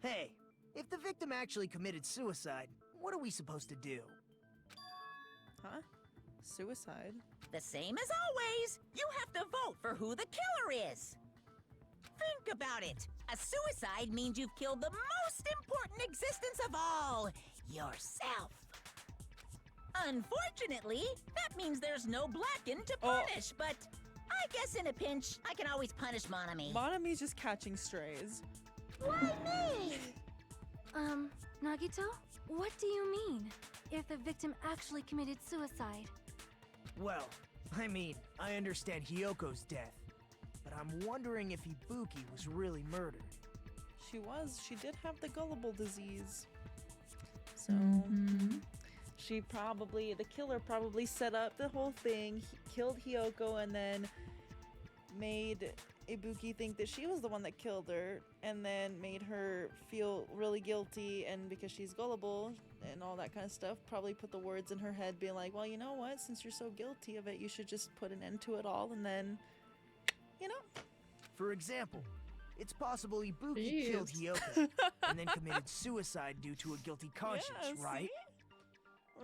Hey, if the victim actually committed suicide, what are we supposed to do? Huh? Suicide? The same as always. You have to vote for who the killer is. Think about it. A suicide means you've killed the most important existence of all, yourself. Unfortunately, that means there's no Blackened to punish, but I guess in a pinch, I can always punish Monami. Monami's just catching strays. Why me? Nagito? What do you mean? If the victim actually committed suicide? Well, I mean, I understand Hyoko's death, but I'm wondering if Ibuki was really murdered. She was. She did have the gullible disease. So, the killer probably set up the whole thing, killed Hiyoko, and then made Ibuki think that she was the one that killed her, and then made her feel really guilty, and because she's gullible and all that kind of stuff, probably put the words in her head being like, well, you know what, since you're so guilty of it, you should just put an end to it all, and then, you know. For example, it's possible Ibuki killed Hiyoko and then committed suicide due to a guilty conscience, Yeah, right?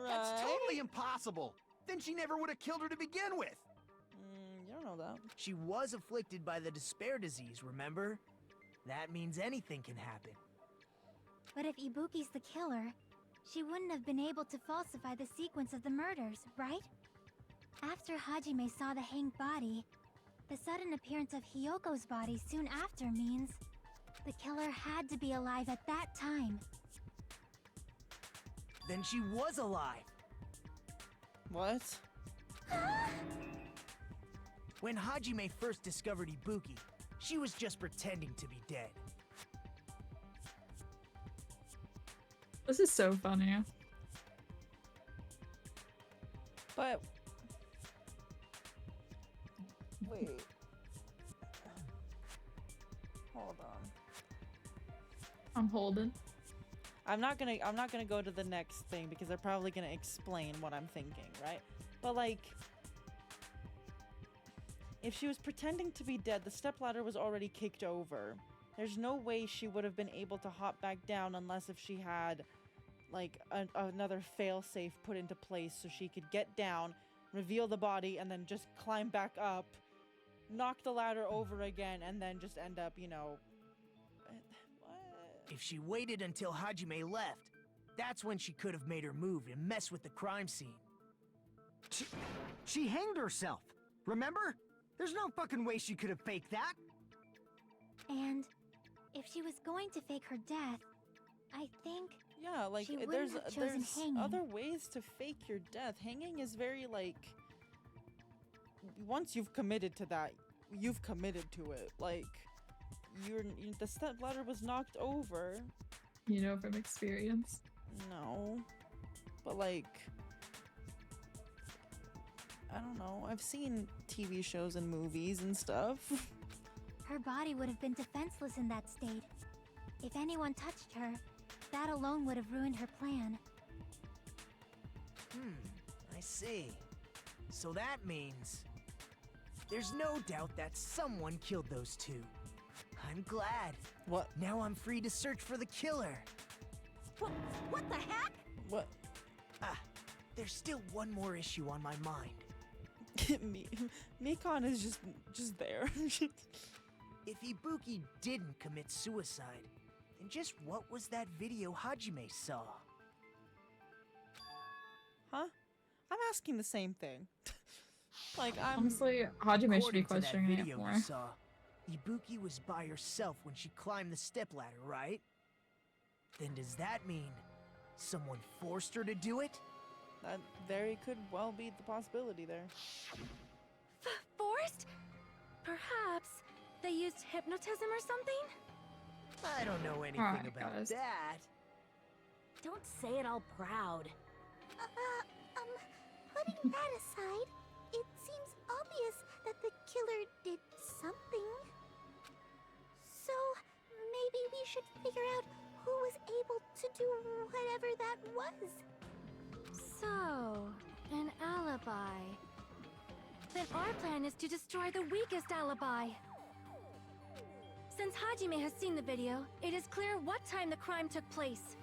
That's totally impossible. Then she never would have killed her to begin with. You don't know that. She was afflicted by the despair disease, remember? That means anything can happen. But if Ibuki's the killer, she wouldn't have been able to falsify the sequence of the murders, right? After Hajime saw the hanged body, the sudden appearance of Hiyoko's body soon after means the killer had to be alive at that time. Then she was alive. What? When Hajime first discovered Ibuki, she was just pretending to be dead. This is so funny. But wait. Hold on. I'm holding. I'm not gonna go to the next thing because they're probably gonna explain what I'm thinking, right? But like, if she was pretending to be dead, the stepladder was already kicked over. There's no way she would have been able to hop back down unless if she had like another failsafe put into place so she could get down, reveal the body, and then just climb back up, knock the ladder over again, and then just end up, you know. If she waited until Hajime left, that's when she could have made her move and mess with the crime scene. She hanged herself, remember? There's no fucking way she could have faked that. And if she was going to fake her death, I think yeah, like she wouldn't there's have chosen hanging. other ways to fake your death. Hanging is very like, once you've committed to that, you've committed to it. Like the stepladder was knocked over. You know from experience. No, but like, I don't know. I've seen TV shows and movies and stuff. Her body would have been defenseless in that state. If anyone touched her, that alone would have ruined her plan. I see. So that means there's no doubt that someone killed those two. I'm glad. What? Now I'm free to search for the killer. What the heck? What? There's still one more issue on my mind. Mikan is just there. If Ibuki didn't commit suicide, then just what was that video Hajime saw? Huh? I'm asking the same thing. Like, I'm Honestly, Hajime should be According to that questioning it video more. you saw, Ibuki was by herself when she climbed the stepladder, right? Then does that mean someone forced her to do it? that very could well be the possibility there. Forced? Perhaps they used hypnotism or something? I don't know anything Alright, about guys. that. Don't say it all proud. Putting that aside, it seems obvious that the killer did something. So, maybe we should figure out who was able to do whatever that was. So, an alibi. Then our plan is to destroy the weakest alibi. Since Hajime has seen the video, it is clear what time the crime took place.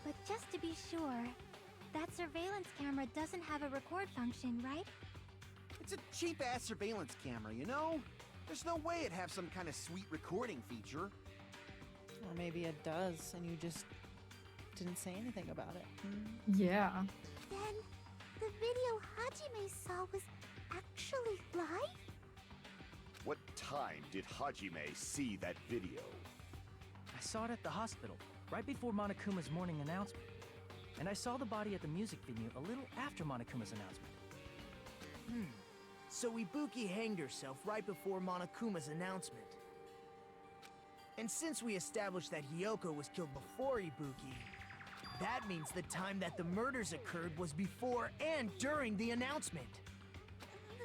But just to be sure, that surveillance camera doesn't have a record function, right? It's a cheap-ass surveillance camera, you know? There's no way it'd have some kind of sweet recording feature. Or maybe it does, and you just didn't say anything about it. Yeah. Then, the video Hajime saw was actually live? What time did Hajime see that video? I saw it at the hospital, right before Monokuma's morning announcement. And I saw the body at the music venue a little after Monokuma's announcement. So Ibuki hanged herself right before Monokuma's announcement. And since we established that Hiyoko was killed before Ibuki, That means the time that the murders occurred was before and during the announcement.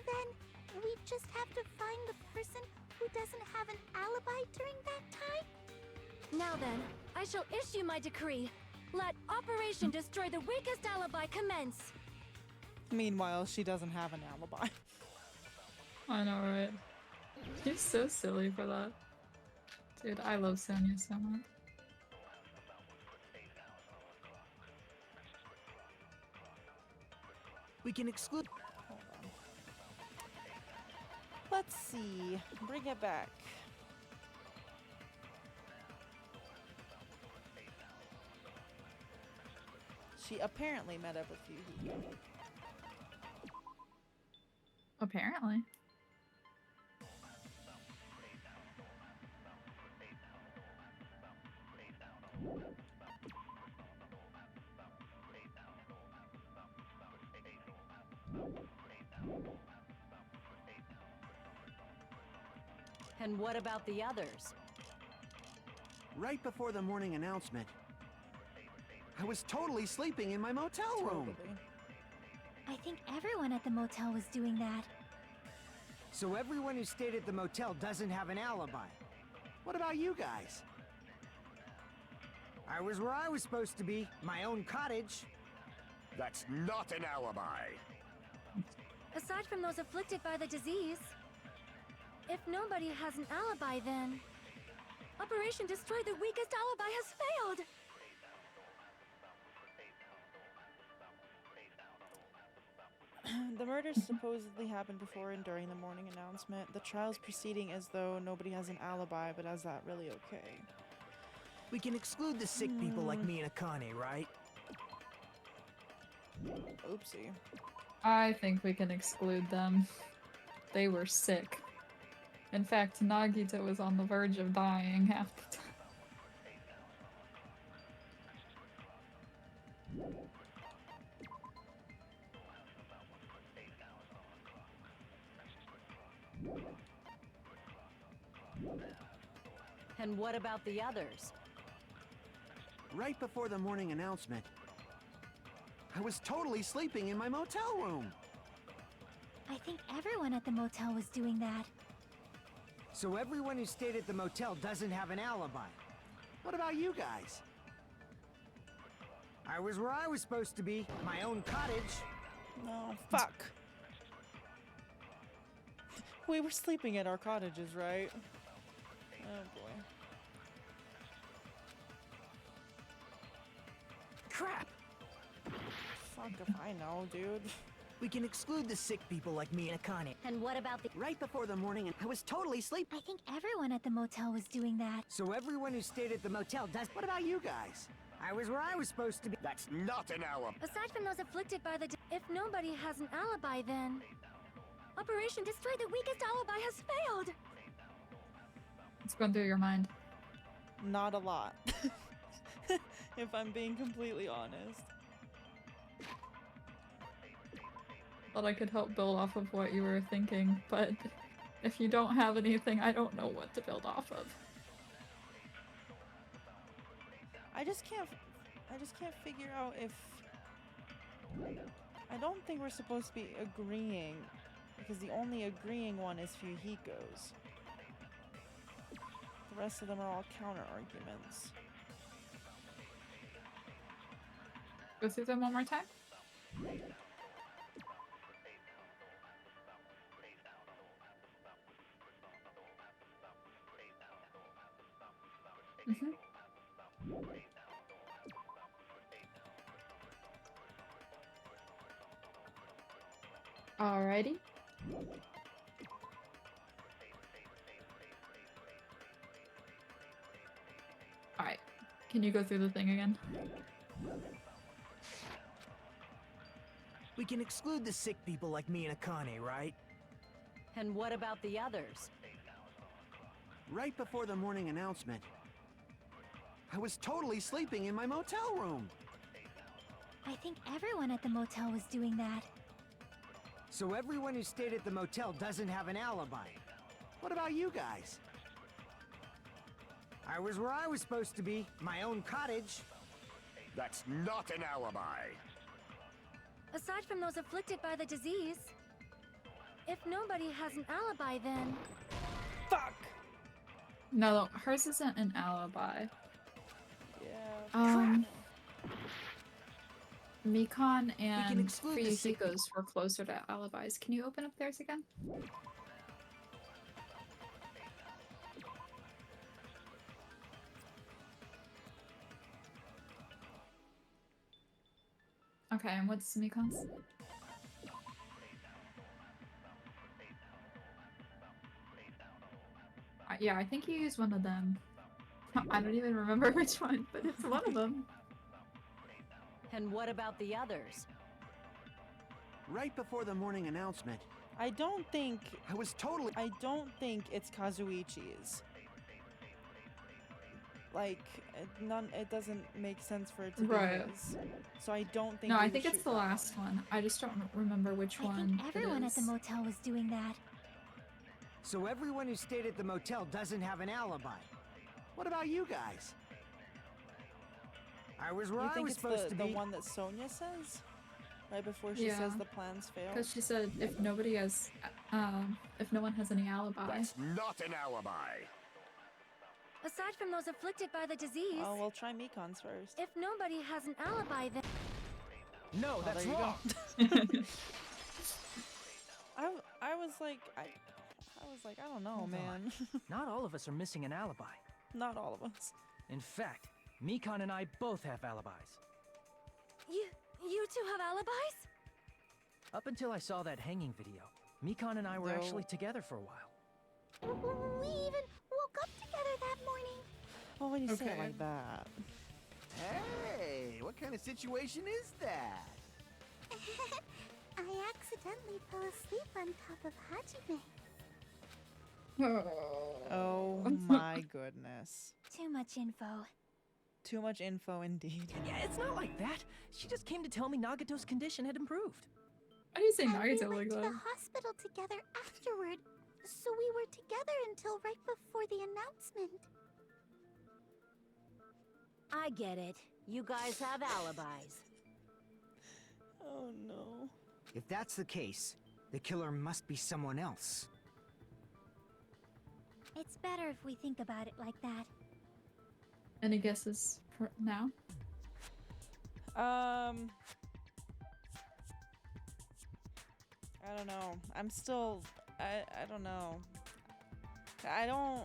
Then we just have to find the person who doesn't have an alibi during that time? Now then, I shall issue my decree. Let Operation Destroy the Weakest Alibi commence. Meanwhile, she doesn't have an alibi. I know, right? She's so silly for that. Dude, I love Sonya so much. We can exclude. Hold on. Let's see. Bring it back. She apparently met up with you. Apparently. And what about the others? Right before the morning announcement, I was totally sleeping in my motel room. Totally. I think everyone at the motel was doing that. So everyone who stayed at the motel doesn't have an alibi. What about you guys? I was where I was supposed to be, my own cottage. That's not an alibi. Aside from those afflicted by the disease, if nobody has an alibi, then Operation Destroy the Weakest Alibi has failed. The murders supposedly happened before and during the morning announcement. The trial's proceeding as though nobody has an alibi, but is that really okay? We can exclude the sick people like me and Akane, right? Oopsie. I think we can exclude them. They were sick. In fact, Nagita was on the verge of dying half the time. And what about the others? Right before the morning announcement, I was totally sleeping in my motel room. I think everyone at the motel was doing that. So everyone who stayed at the motel doesn't have an alibi. What about you guys? I was where I was supposed to be, my own cottage. No, fuck. We were sleeping at our cottages, right? Oh boy. Crap! Fuck if I know, dude. We can exclude the sick people like me and Akane. And what about the... Right before the morning, I was totally sleeping. I think everyone at the motel was doing that. So everyone who stayed at the motel does. What about you guys? I was where I was supposed to be. That's not an alibi. Aside from those afflicted by the if nobody has an alibi, then Operation Destroy the Weakest Alibi has failed. What's going through your mind? Not a lot. If I'm being completely honest. Thought I could help build off of what you were thinking, but if you don't have anything, I don't know what to build off of. I just can't figure out if... I don't think we're supposed to be agreeing, because the only agreeing one is Fujiko's. The rest of them are all counter-arguments. Go through them one more time? Alrighty. Alright. Can you go through the thing again? We can exclude the sick people like me and Akane, right? And what about the others? Right before the morning announcement, I was totally sleeping in my motel room. I think everyone at the motel was doing that. So everyone who stayed at the motel doesn't have an alibi. What about you guys? I was where I was supposed to be, my own cottage. That's not an alibi. Aside from those afflicted by the disease, if nobody has an alibi, then... Fuck! No, hers isn't an alibi. Yeah. Mikon and exclude the Fuyuhiko's were closer to alibis. Can you open up theirs again? Okay, and what's Mikon's? Yeah, I think you used one of them. I don't even remember which one, but it's one of them. And what about the others? Right before the morning announcement, I don't think it's Kazuichi's. Like, it doesn't make sense for it to be his. So I don't think. No, we I would think it's shoot the that last one. I just don't remember which I one. think everyone at the motel was doing that. So everyone who stayed at the motel doesn't have an alibi. what about you guys? I was where You I think was it's supposed to the be. one that Sonia says? Right before she Yeah. says the plans fail? Because she said if nobody has, if no one has any alibi. That's not an alibi. Aside from those afflicted by the disease, Oh, we'll try Mikon's first. if nobody has an alibi, then... No, Oh, that's there you go. wrong. I was like, I don't know, Hold man. Not all of us are missing an alibi. Not all of us. In fact, Mikon and I both have alibis. You two have alibis? Up until I saw that hanging video, Mikon and I were No. actually together for a while. We even woke up together that morning. Well, when you say it Okay. like that. Hey, what kind of situation is that? I accidentally fell asleep on top of Hajime. Oh my goodness. Too much info. Too much info indeed. Yeah, it's not like that. She just came to tell me Nagato's condition had improved. Why do you say And we Nagito went like to that? the hospital together afterward, so we were together until right before the announcement. I get it. You guys have alibis. Oh no. If that's the case, the killer must be someone else. It's better if we think about it like that. Any guesses for now? I don't know. I'm still. I don't know. I don't.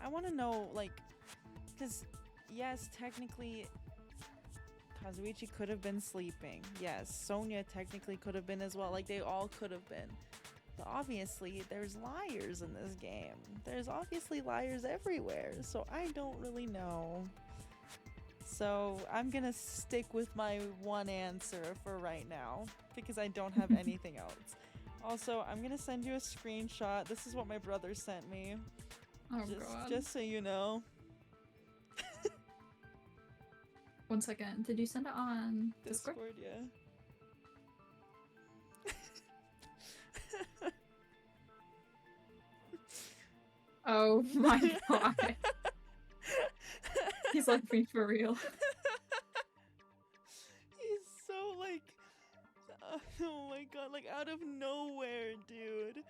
I want to know, like, because yes, technically, Kazuichi could have been sleeping. Yes, Sonia technically could have been as well. Like, they all could have been. But obviously, there's liars in this game. There's obviously liars everywhere. So I don't really know. So I'm gonna stick with my one answer for right now because I don't have anything else. Also, I'm gonna send you a screenshot. This is what my brother sent me. Oh god. Just so you know. 1 second. Did you send it on Discord? Yeah. Oh my god. He's like me for real. He's so like, oh my god, like out of nowhere, dude.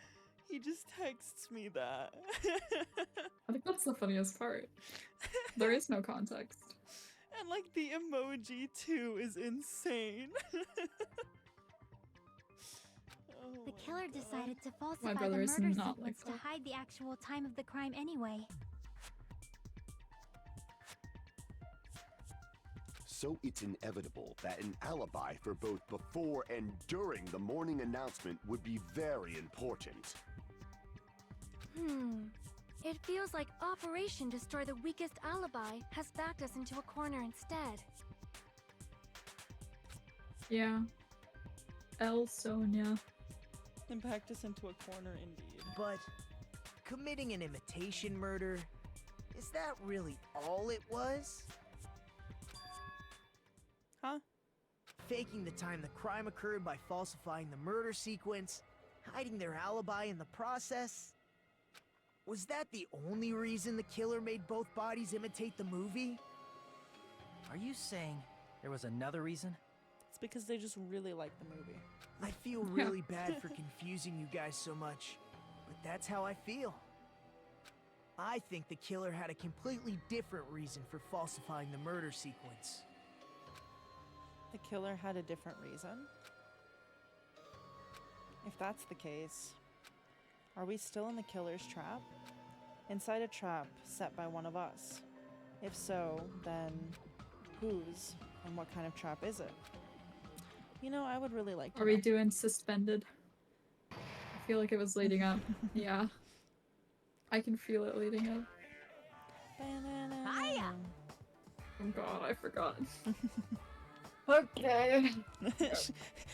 He just texts me that. I think that's the funniest part. There is no context. And like the emoji too is insane. Oh The my killer God. decided to falsify My the brother is murder not like sequence to that. hide the actual time of the crime anyway. So it's inevitable that an alibi for both before and during the morning announcement would be very important. It feels like Operation Destroy the Weakest Alibi has backed us into a corner instead. Yeah. El Sonia. And packed us into a corner indeed. But committing an imitation murder, is that really all it was? Huh? Faking the time the crime occurred by falsifying the murder sequence, hiding their alibi in the process? Was that the only reason the killer made both bodies imitate the movie? Are you saying there was another reason? It's because they just really like the movie. I feel really bad for confusing you guys so much, but that's how I feel. I think the killer had a completely different reason for falsifying the murder sequence. The killer had a different reason? If that's the case, are we still in the killer's trap? Inside a trap set by one of us? If so, then whose and what kind of trap is it? You know, I would really like to Are we know. doing suspended? I feel like it was leading up. Yeah. I can feel it leading up. Hiya! Oh god, I forgot. Okay.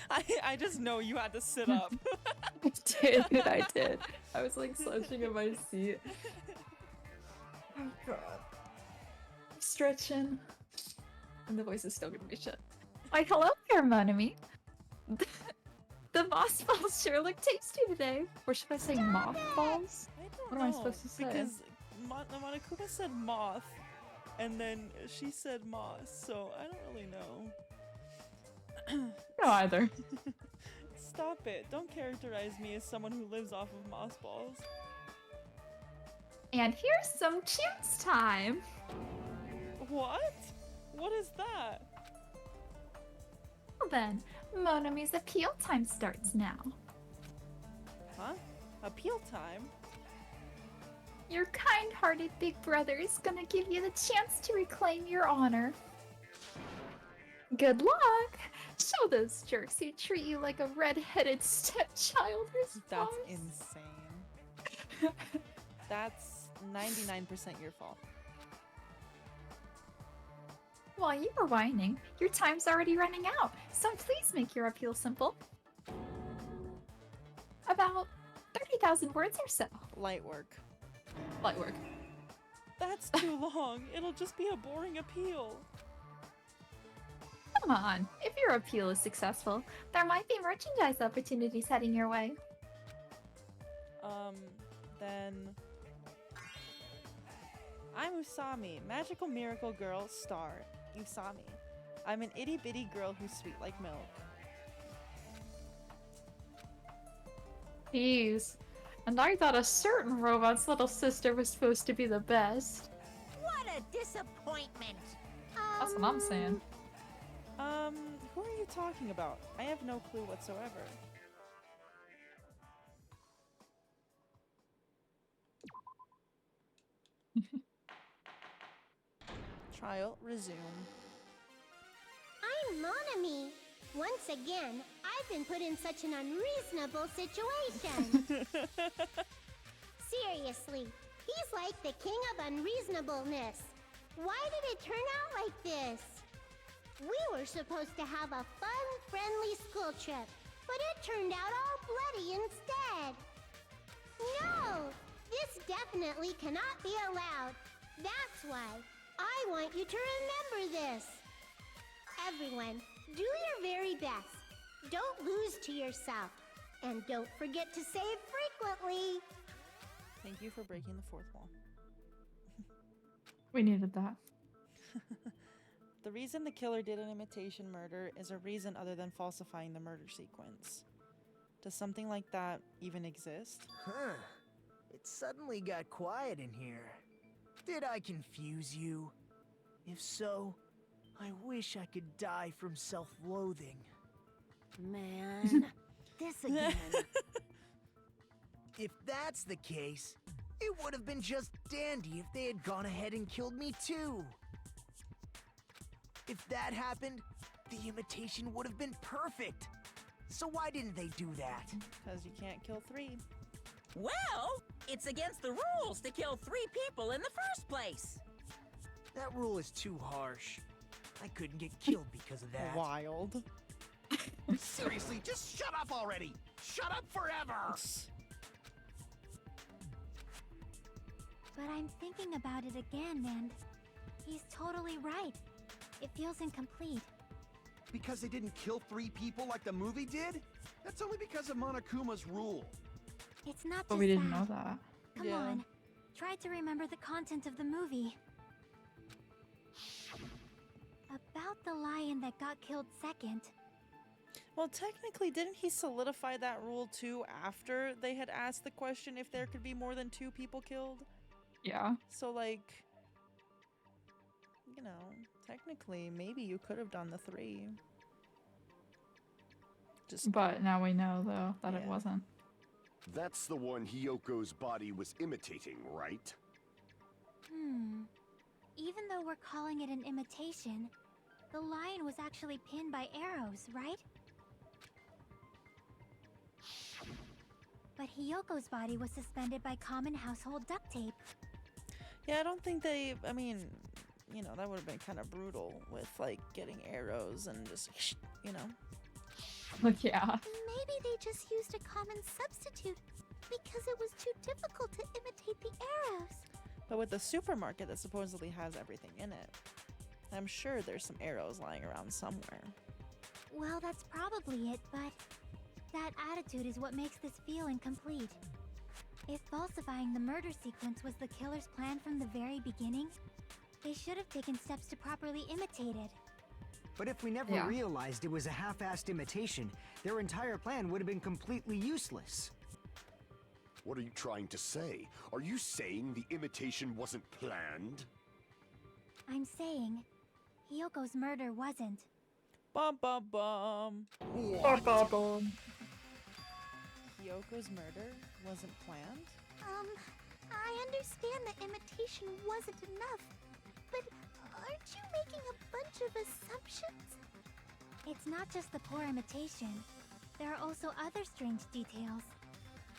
I just know you had to sit up. I did. I was like slouching in my seat. Oh god. Stretching. And the voice is still gonna be shut. Why, hello there, Monami. The mothballs sure look tasty today. Or should I say mothballs? I don't What know, am I supposed to say? because Monokuma said moth, and then she said moss, so I don't really know. No, either. Stop it. Don't characterize me as someone who lives off of moss balls. And here's some tunes time. What? What is that? Well then, Monami's appeal time starts now. Huh? Appeal time? Your kind-hearted big brother is gonna give you the chance to reclaim your honor. Good luck! Show those jerks who treat you like a red-headed stepchild That's response. insane. That's 99% your fault. While you were whining, your time's already running out, so please make your appeal simple. About 30,000 words or so. Light work. Light work. That's too long. It'll just be a boring appeal. Come on, if your appeal is successful, there might be merchandise opportunities heading your way. Then... I'm Usami, magical miracle girl, star. Usami. I'm an itty-bitty girl who's sweet like milk. Jeez. And I thought a certain robot's little sister was supposed to be the best. What a disappointment! That's what I'm saying. Who are you talking about? I have no clue whatsoever. Trial resume. I'm Monami. Once again, I've been put in such an unreasonable situation. Seriously, he's like the king of unreasonableness. Why did it turn out like this? We were supposed to have a fun, friendly school trip, but it turned out all bloody instead. No! This definitely cannot be allowed. That's why I want you to remember this. Everyone, do your very best. Don't lose to yourself. And don't forget to save frequently. Thank you for breaking the fourth wall. We needed that. The reason the killer did an imitation murder is a reason other than falsifying the murder sequence. Does something like that even exist? Huh. It suddenly got quiet in here. Did I confuse you? If so, I wish I could die from self-loathing. Man, this again. If that's the case, it would have been just dandy if they had gone ahead and killed me too. If that happened, the imitation would have been perfect. So why didn't they do that? Because you can't kill 3. Well, it's against the rules to kill 3 people in the first place. That rule is too harsh. I couldn't get killed because of that. Wild. Seriously, just shut up already! Shut up forever! But I'm thinking about it again, and he's totally right. It feels incomplete. Because they didn't kill 3 people like the movie did? That's only because of Monokuma's rule. It's not But just we didn't that. know that. Come Yeah. on. tried to remember the content of the movie. About the lion that got killed second. Well, technically, didn't he solidify that rule too after they had asked the question if there could be more than 2 people killed? Yeah. So, like, you know, technically, maybe you could have done the 3. Just. But now we know, though, that it Yeah. wasn't. That's the one Hyoko's body was imitating, right? Even though we're calling it an imitation, the lion was actually pinned by arrows, right? But Hyoko's body was suspended by common household duct tape. Yeah, I don't think they. I mean, you know, that would have been kind of brutal with, like, getting arrows and just, you know. Yeah. Maybe they just used a common substitute because it was too difficult to imitate the arrows. But with the supermarket that supposedly has everything in it, I'm sure there's some arrows lying around somewhere. Well, that's probably it, but that attitude is what makes this feel incomplete. If falsifying the murder sequence was the killer's plan from the very beginning, they should have taken steps to properly imitate it. But if we never realized it was a half-assed imitation, their entire plan would have been completely useless. What are you trying to say? Are you saying the imitation wasn't planned? I'm saying, Hyoko's murder wasn't. Bum bum bum. Bum, bum, bum. Hyoko's murder wasn't planned? I understand that imitation wasn't enough, but aren't you making a bunch of assumptions? It's not just the poor imitation. There are also other strange details.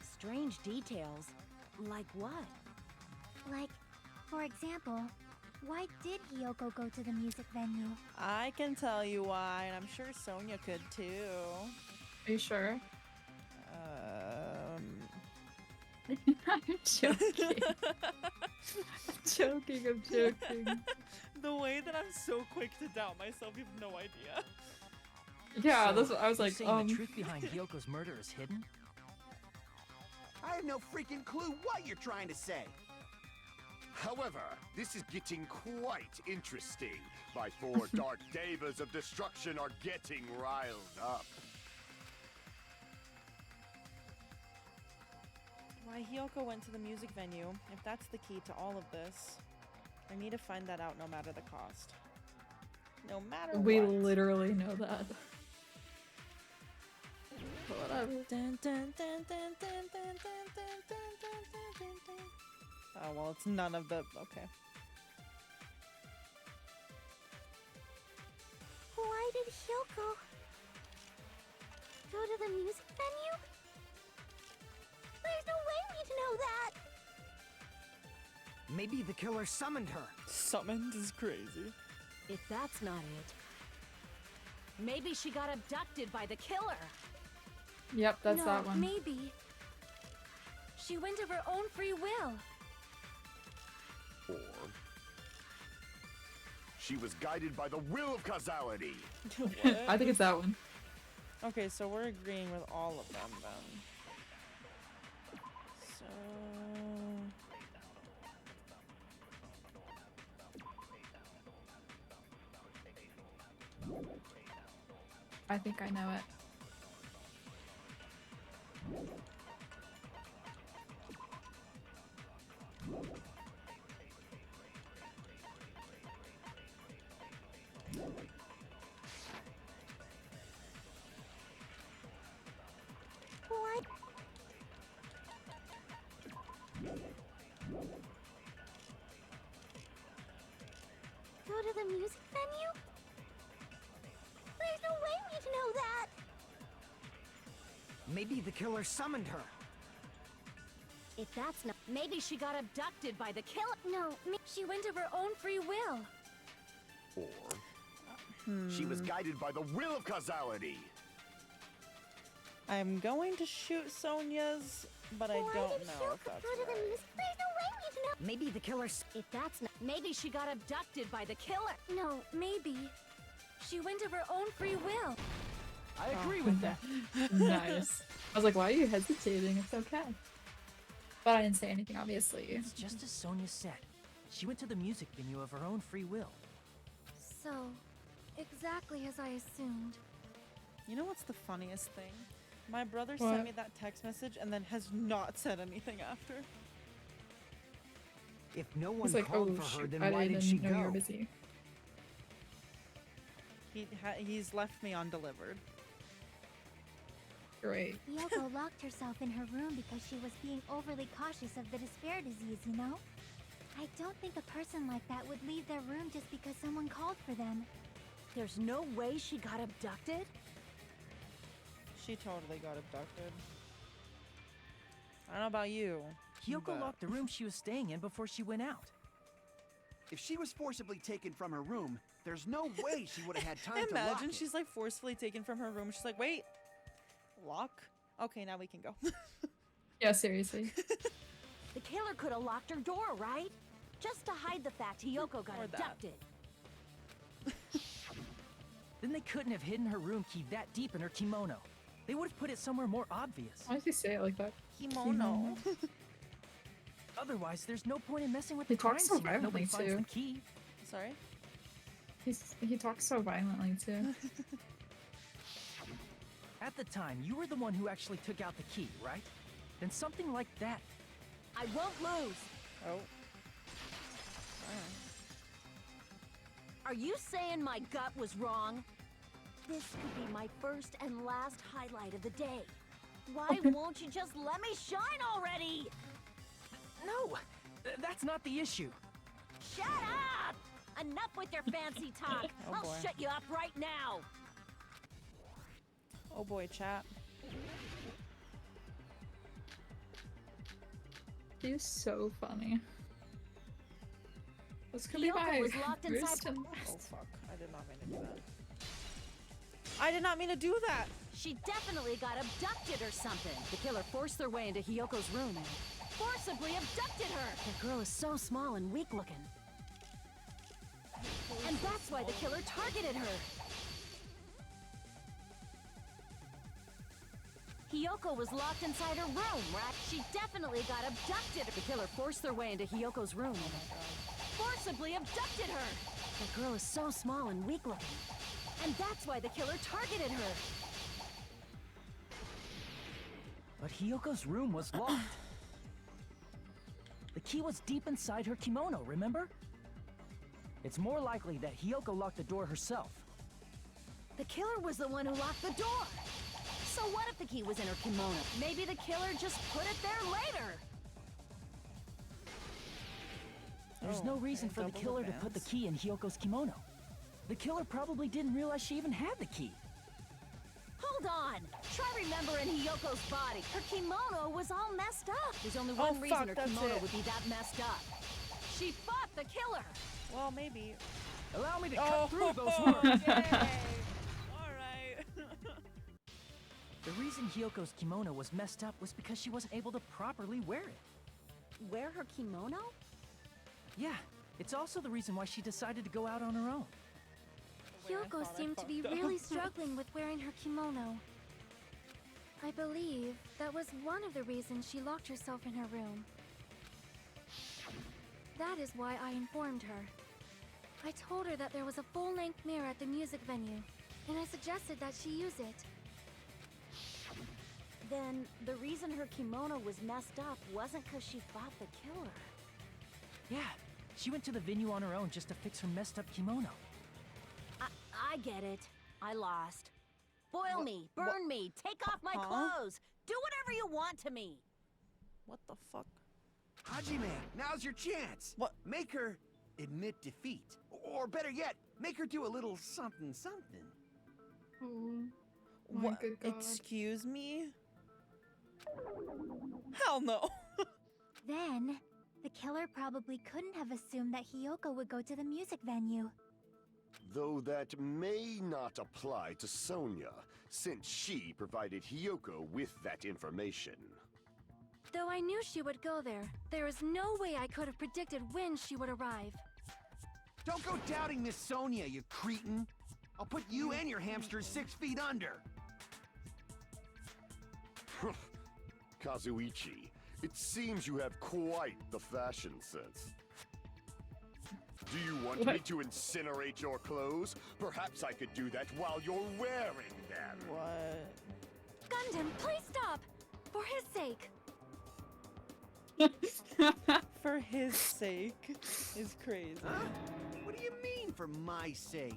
Strange details? Like what? Like, for example, why did Hyoko go to the music venue? I can tell you why, and I'm sure Sonia could too. Are you sure? I'm joking. I'm joking. The way that I'm so quick to doubt myself, you have no idea. Yeah, So, that's what I was you're like, saying the truth behind Hyoko's murder is hidden? I have no freaking clue what you're trying to say. However, this is getting quite interesting. My 4 dark devas of destruction are getting riled up. Why Hyoko went to the music venue, if that's the key to all of this, I need to find that out no matter the cost. No matter We what. literally know that. Pull it up. Oh, well, it's none of the... Okay. Why did Hyoko go to the music venue? There's no way we'd know that! Maybe the killer summoned her. Summoned is crazy. If that's not it, maybe she got abducted by the killer. Yep, that's no, that one. Maybe. She went of her own free will. Or she was guided by the will of causality. I think it's that one. Okay, so we're agreeing with all of them then. So... I think I know it. What? Go to the music venue? There's no way we'd know that! Maybe the killer summoned her. If that's not, maybe she got abducted by the killer. No, she went of her own free will. Or she was guided by the will of causality. I'm going to shoot Sonia's, but I Why don't did know Hyoko if that's go to the right. music? There's no way we'd know. Maybe the killer If that's not, maybe she got abducted by the killer. No, maybe. She went of her own free will. I agree with that. Nice. I was like, why are you hesitating? It's okay. But I didn't say anything, obviously. It's just as Sonia said. She went to the music venue of her own free will. So, exactly as I assumed. You know what's the funniest thing? My brother What? sent me that text message and then has not said anything after. If no one He's like, called oh for her, shoot, then I why didn't did she know you were go? busy. He's left me undelivered. Great. Yoko locked herself in her room because she was being overly cautious of the despair disease, you know? I don't think a person like that would leave their room just because someone called for them. There's no way she got abducted? She totally got abducted. I don't know about you. Kyoko but- locked the room she was staying in before she went out. If she was forcibly taken from her room, there's no way she would have had time to lock Imagine it. she's like forcefully taken from her room. She's like, wait, lock? Okay, now we can go. Yeah, seriously. The killer could have locked her door, right? Just to hide the fact Hiyoko got Or that. abducted. Then they couldn't have hidden her room key that deep in her kimono. They would have put it somewhere more obvious. Why does he say it like that? Kimono. Otherwise, there's no point in messing with He the crime talks so scene if nobody violently, finds too. the key. Sorry? He talks so violently too. At the time, you were the one who actually took out the key, right? Then something like that. I won't lose. Oh. Are you saying my gut was wrong? This could be my first and last highlight of the day. Why won't you just let me shine already? No, that's not the issue. Shut up! Enough with your fancy talk. Oh, I'll boy. shut you up right now. Oh boy, chat. He's so funny. This could be Hiyoko my was locked inside. boost and Oh fuck, I did not mean to do that. I did not mean to do that! She definitely got abducted or something. The killer forced their way into Hiyoko's room and forcibly abducted her. The girl is so small and weak looking. And that's why the killer targeted her. Hiyoko was locked inside her room, right? She definitely got abducted. The killer forced their way into Hiyoko's room and forcibly abducted her. The girl is so small and weak looking. And that's why the killer targeted her. But Hiyoko's room was locked. The key was deep inside her kimono, remember? It's more likely that Hiyoko locked the door herself. The killer was the one who locked the door. So what if the key was in her kimono? Maybe the killer just put it there later. There's Oh, no reason okay, for the double killer to put the advance. key in Hiyoko's kimono. The killer probably didn't realize she even had the key. Hold on. Try remembering Hiyoko's body. Her kimono was all messed up. There's only one Oh, reason fuck, her that's kimono it. would be that messed up. She fought the killer. Well, maybe. Allow me to Oh, cut through those words. okay. Alright. The reason Hiyoko's kimono was messed up was because she wasn't able to properly wear it. Wear her kimono? Yeah, it's also the reason why she decided to go out on her own. Wait, I Kyoko thought I seemed to be fucked up. really struggling with wearing her kimono. I believe that was one of the reasons she locked herself in her room. That is why I informed her. I told her that there was a full-length mirror at the music venue, and I suggested that she use it. Then the reason her kimono was messed up wasn't because she fought the killer. Yeah, she went to the venue on her own just to fix her messed up kimono. I get it. I lost. Boil me, burn me, take off my Huh? clothes. Do whatever you want to me. What the fuck? Hajime, now's your chance. What? Make her admit defeat. Or better yet, make her do a little something something. Oh my What? good god. Excuse me? Hell no. Then, the killer probably couldn't have assumed that Hiyoko would go to the music venue. Though that may not apply to Sonia, since she provided Hiyoko with that information. Though I knew she would go there, there is no way I could have predicted when she would arrive. Don't go doubting Miss Sonia, you cretin. I'll put you and your hamsters 6 feet under. Kazuichi, It seems you have quite the fashion sense. Do you want me to incinerate your clothes? Perhaps I could do that while you're wearing them. What? Gundam, please stop! For his sake. For his sake is crazy. Huh? What do you mean, for my sake?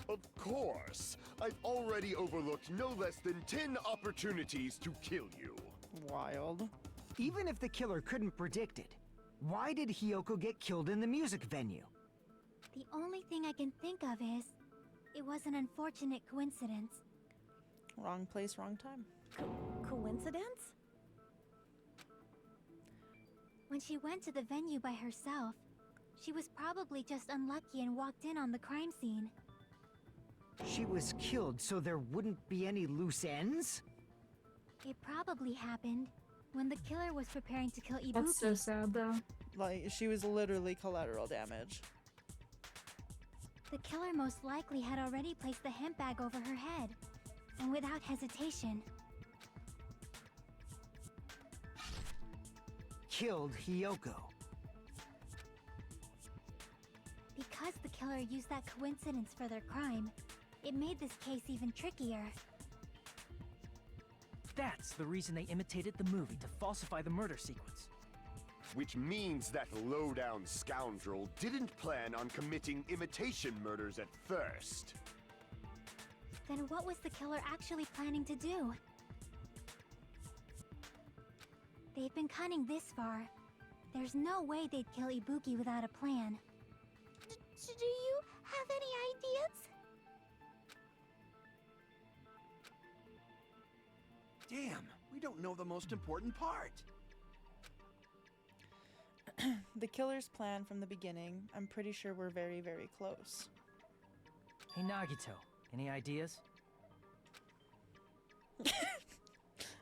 Of course. I've already overlooked no less than 10 opportunities to kill you. Wild. Even if the killer couldn't predict it, why did Hiyoko get killed in the music venue? The only thing I can think of is, it was an unfortunate coincidence. Wrong place, wrong time. Coincidence? When she went to the venue by herself, she was probably just unlucky and walked in on the crime scene. She was killed so there wouldn't be any loose ends? It probably happened when the killer was preparing to kill Ibuki. That's so sad, though. Like, she was literally collateral damage. The killer most likely had already placed the hemp bag over her head, and without hesitation. Killed Hiyoko. Because the killer used that coincidence for their crime, it made this case even trickier. That's the reason they imitated the movie to falsify the murder sequence. Which means that low-down scoundrel didn't plan on committing imitation murders at first. Then what was the killer actually planning to do? They've been cunning this far. There's no way they'd kill Ibuki without a plan. Do you have any ideas? Damn, we don't know the most important part. The killer's plan from the beginning, I'm pretty sure we're very, very close. Hey Nagito, any ideas?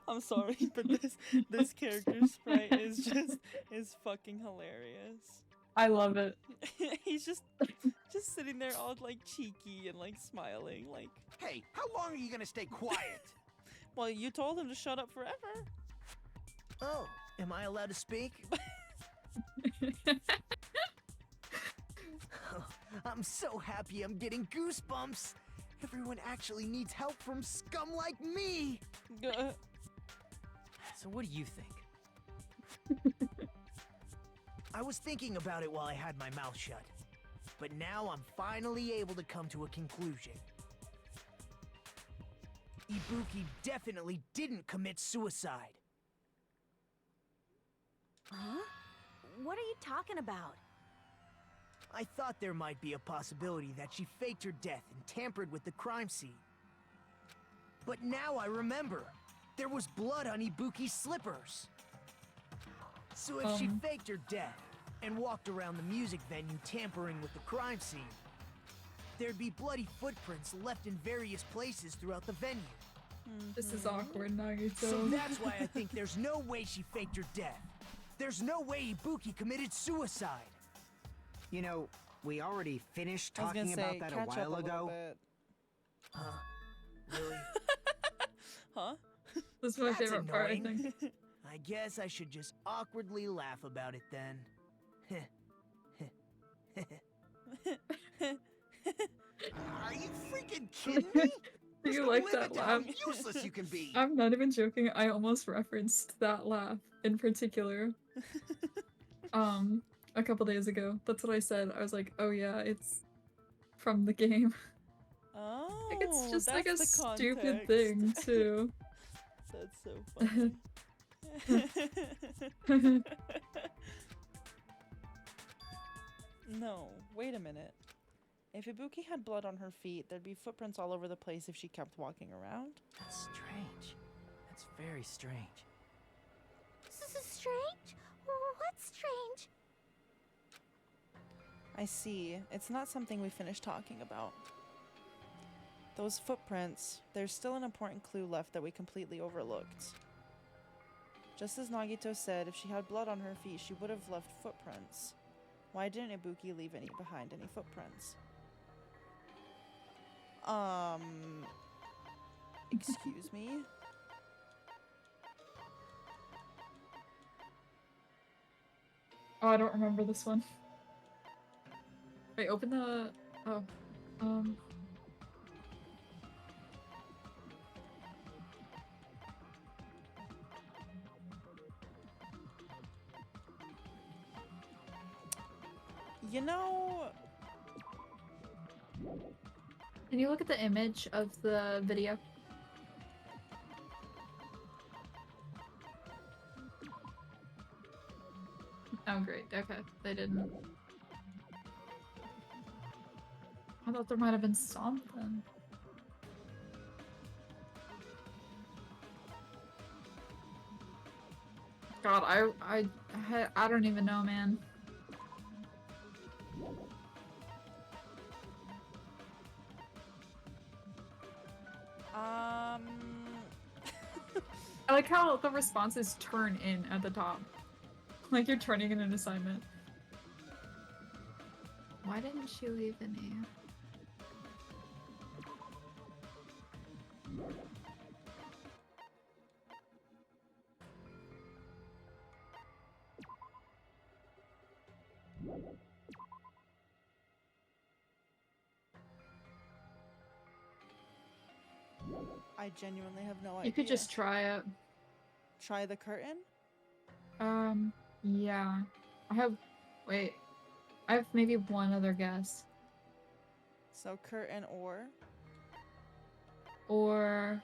I'm sorry, but this character sprite is fucking hilarious. I love it. He's just sitting there all like cheeky and like smiling, like. Hey, how long are you gonna stay quiet? Well, you told him to shut up forever. Oh, am I allowed to speak? I'm so happy I'm getting goosebumps. Everyone actually needs help from scum like me. So what do you think? I was thinking about it while I had my mouth shut. But now I'm finally able to come to a conclusion. Ibuki definitely didn't commit suicide. Huh? What are you talking about? I thought there might be a possibility that she faked her death and tampered with the crime scene. But now I remember. There was blood on Ibuki's slippers. So if she faked her death and walked around the music venue tampering with the crime scene, there'd be bloody footprints left in various places throughout the venue. This is awkward, Nagito. So that's why I think there's no way she faked her death. There's no way Ibuki committed suicide. You know, we already finished I was gonna talking about say, that a catch while up a little ago. bit. Huh? Really? Huh? This is my That's favorite part, I annoying. think. I guess I should just awkwardly laugh about it then. Are you freaking kidding me? Do Just you like live that it down laugh? how useless you can be. I'm not even joking. I almost referenced that laugh in particular. A couple days ago. That's what I said. I was like, oh yeah, it's from the game. Oh, Like it's just like a that's the stupid context. thing too. That's so funny. No, wait a minute. If Ibuki had blood on her feet, there'd be footprints all over the place if she kept walking around. That's strange. That's very strange. This is strange? What's strange? I see. It's not something we finished talking about. Those footprints, there's still an important clue left that we completely overlooked. Just as Nagito said, if she had blood on her feet, she would have left footprints. Why didn't Ibuki leave behind any footprints? Excuse me? Oh, I don't remember this one. Wait, open the... Oh. You know, Can you look at the image of the video? Oh, great. Okay, they didn't. I thought there might have been something. God, I don't even know, man. I like how the responses turn in at the top. Like you're turning in an assignment. Why didn't she leave any? I genuinely have no idea. You could just try it. Try the curtain? Yeah. Wait. I have maybe one other guess. So curtain Or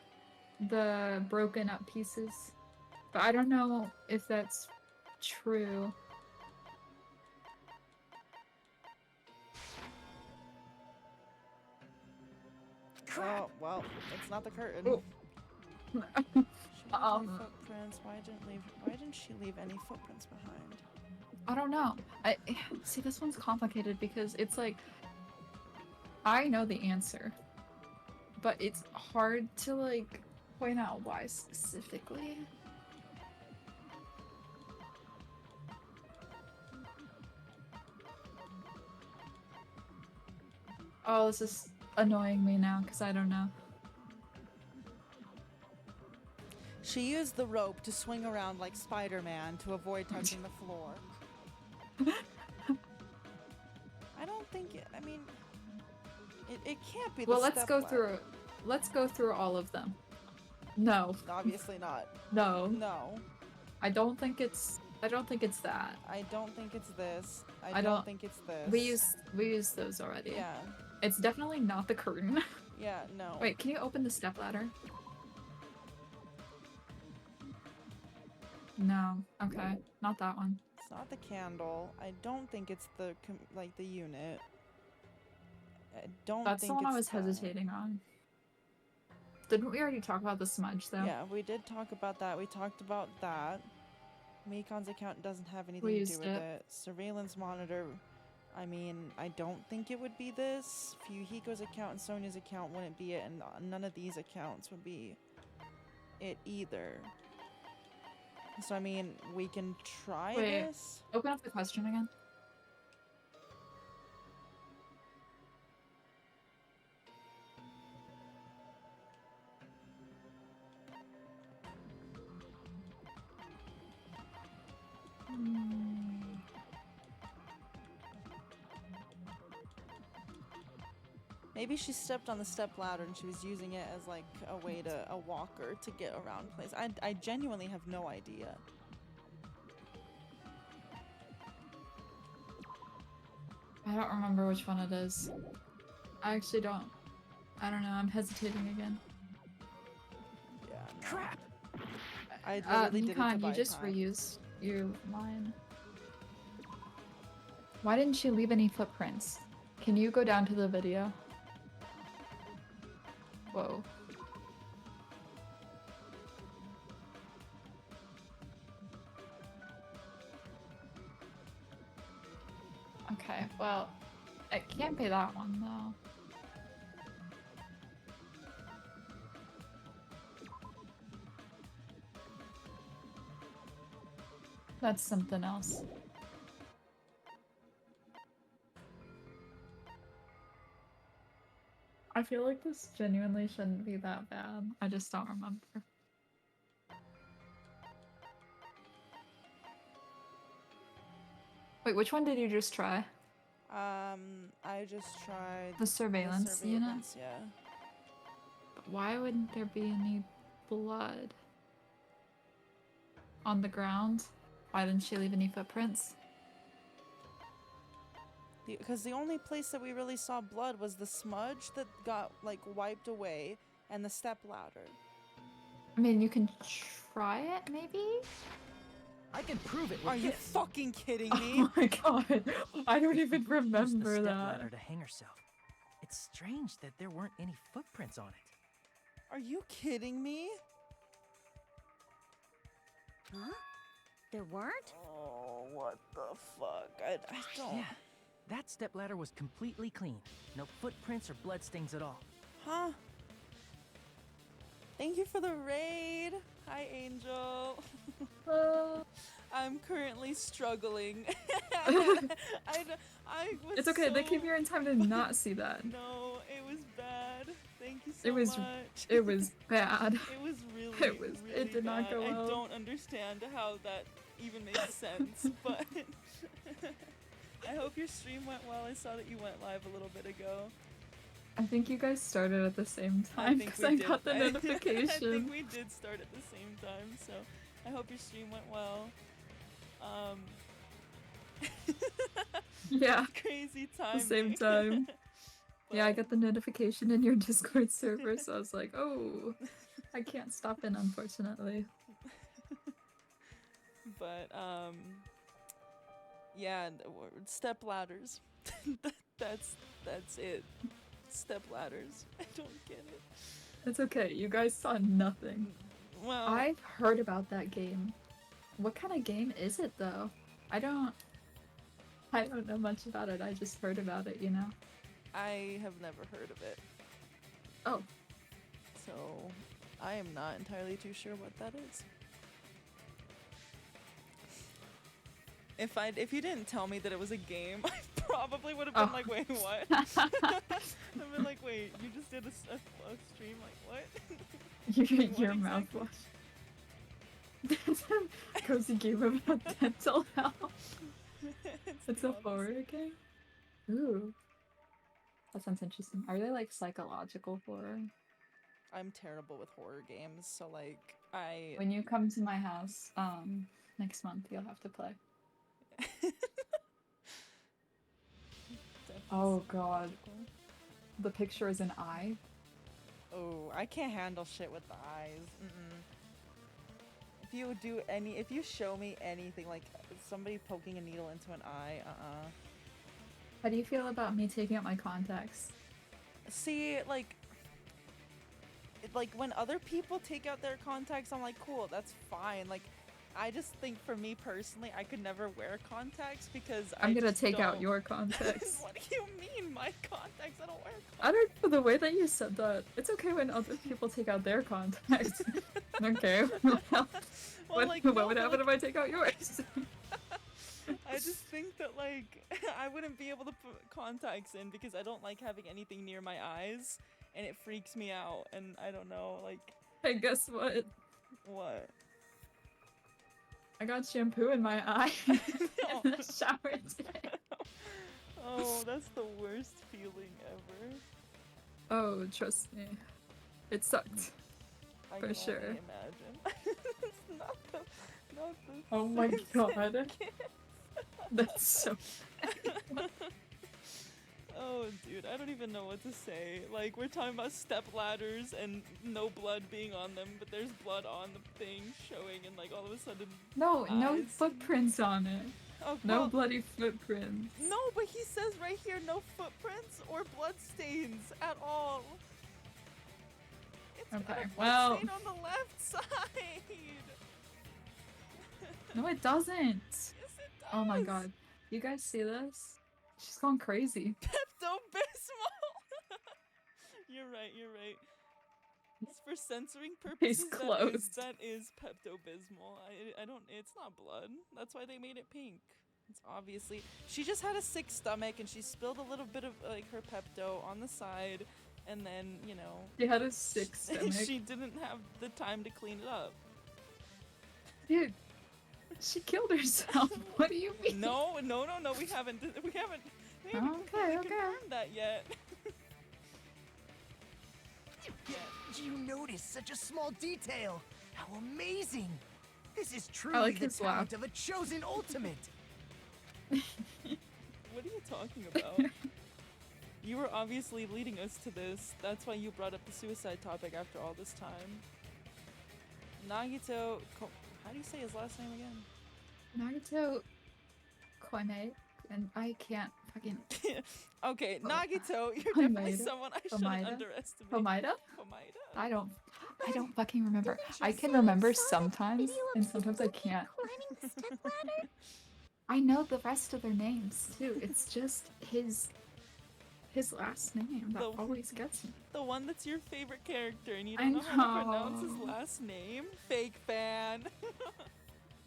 the broken up pieces. But I don't know if that's true. Oh, well, it's not the curtain. Oh. She left any footprints. Why didn't she leave any footprints behind? I don't know. See, this one's complicated because it's like I know the answer, but it's hard to like point out why specifically. Oh, this is annoying me now because I don't know. She used the rope to swing around like Spider-Man to avoid touching the floor. I don't think it, I mean, it can't be the Well, let's step go ladder. through all of them. No. Obviously not. No. No. I don't think it's that. I don't think it's this. I I don't don't- think it's this. We used those already. Yeah. It's definitely not the curtain. Yeah, no. Wait, can you open the stepladder? No. Okay. Not that one. It's not the candle. I don't think it's the the unit. I don't That's think the one I it's was that. hesitating on. Didn't we already talk about the smudge though? Yeah, we did talk about that. We talked about that. Mikon's account doesn't have anything to do used with it. it. Surveillance monitor. I mean, I don't think it would be this. Fuyuhiko's account and Sonia's account wouldn't be it, and none of these accounts would be it either. So, I mean, we can try Wait. this. Open up the question again. Maybe she stepped on the step ladder and she was using it as like a walker to get around place. I genuinely have no idea. I don't remember which one it is. I actually don't. I don't know. I'm hesitating again. Yeah. No. Crap! I literally did it to Mikan, buy you just time. reused your line. Why didn't she leave any footprints? Can you go down to the video? Whoa. Okay, well, it can't be that one though. That's something else. I feel like this genuinely shouldn't be that bad. I just don't remember. Wait, which one did you just try? I just tried The surveillance unit? surveillance, yeah. But why wouldn't there be any blood on the ground? Why didn't she leave any footprints? Because the only place that we really saw blood was the smudge that got, like, wiped away and the step ladder. I mean, you can try it, maybe? I can prove it with Are you this. fucking kidding me? Oh my god, I don't even Used the remember step that. ladder to hang herself. It's strange that there weren't any footprints on it. Are you kidding me? Huh? There weren't? Oh, what the fuck? I don't... Yeah, that step ladder was completely clean. No footprints or bloodstains at all. Huh? Thank you for the raid. Hi, Angel. I'm currently struggling. I was It's okay, they so- came here in time to not see that. No, it was bad. Thank you so much. It was bad. It was really, It really did not bad. go well. I don't understand how that even makes sense, but I hope your stream went well. I saw that you went live a little bit ago. I think you guys started at the same I time think because we I did. got the I notification. think we did start at the same time, so I hope your stream went well. Yeah, Crazy the time. same time. Yeah, I got the notification in your Discord server, so I was like, oh, I can't stop in, unfortunately. But yeah, step ladders. That's it. Step ladders. I don't get it. It's okay, you guys saw nothing. Well, I've heard about that game. What kind of game is it, though? I don't know much about it, I just heard about it, you know? I have never heard of it. Oh. So I am not entirely too sure what that is. If you didn't tell me that it was a game, I probably would have been like, wait, what? I've been like, wait, you just did a stream, like, what? Your mouthwash. Cozy game about dental health. It's a horror game? Ooh. That sounds interesting. Are they like psychological horror? I'm terrible with horror games, so like, When you come to my house, next month, you'll have to play. Oh god. The picture is an eye? Oh, I can't handle shit with the eyes. If you show me anything, like somebody poking a needle into an eye, How do you feel about me taking out my contacts? See, like when other people take out their contacts, I'm like, cool, that's fine. Like, I just think for me personally, I could never wear contacts because I'm gonna just take out don't- your contacts. What do you mean, my contacts? I don't wear contacts. I don't know the way that you said that. It's okay when other people take out their contacts. Okay. What would happen if I take out yours? I just think that, like, I wouldn't be able to put contacts in because I don't like having anything near my eyes, and it freaks me out, and I don't know, like... Hey, guess what? What? I got shampoo in my eye in the shower today. Oh, that's the worst feeling ever. Oh, trust me. It sucked. I For can sure. only imagine. It's not the Oh my sex god. kiss. That's so Oh, dude, I don't even know what to say. Like, we're talking about step ladders and no blood being on them, but there's blood on the thing showing, and like all of a sudden. No eyes. footprints on it. Oh, No well, bloody footprints. No, but he says right here, no footprints or blood stains at all. It's got Okay, a blood well- stain on the left side. No, it doesn't. Yes, it does. Oh my god. You guys see this? She's going crazy. Pepto-Bismol. You're right. It's for censoring Case purposes. closed. That is Pepto-Bismol. I don't. It's not blood. That's why they made it pink. It's obviously she just had a sick stomach and she spilled a little bit of like her Pepto on the side, and then She had a sick stomach. she didn't have the time to clean it up. Dude, She killed herself. What do you mean? No, we haven't Okay, okay. confirmed that yet. Do you notice such a small detail? How amazing! This is truly like the his talent laugh. of a chosen ultimate. What are you talking about? You were obviously leading us to this. That's why you brought up the suicide topic after all this time. Nagito, how do you say his last name again? Nagito Koine, and I can't fucking. Okay, Oh, Nagito, you're Homida? definitely someone I shouldn't Homida? underestimate. Homida? Homida? I don't fucking remember. Didn't you I can say you remember saw that sometimes, video of and sometimes I Ibuki can't. climbing the stepladder? I know the rest of their names too. It's just his last name that The- always gets me. The one that's your favorite character and you I don't know how to pronounce his know. last name? Fake fan.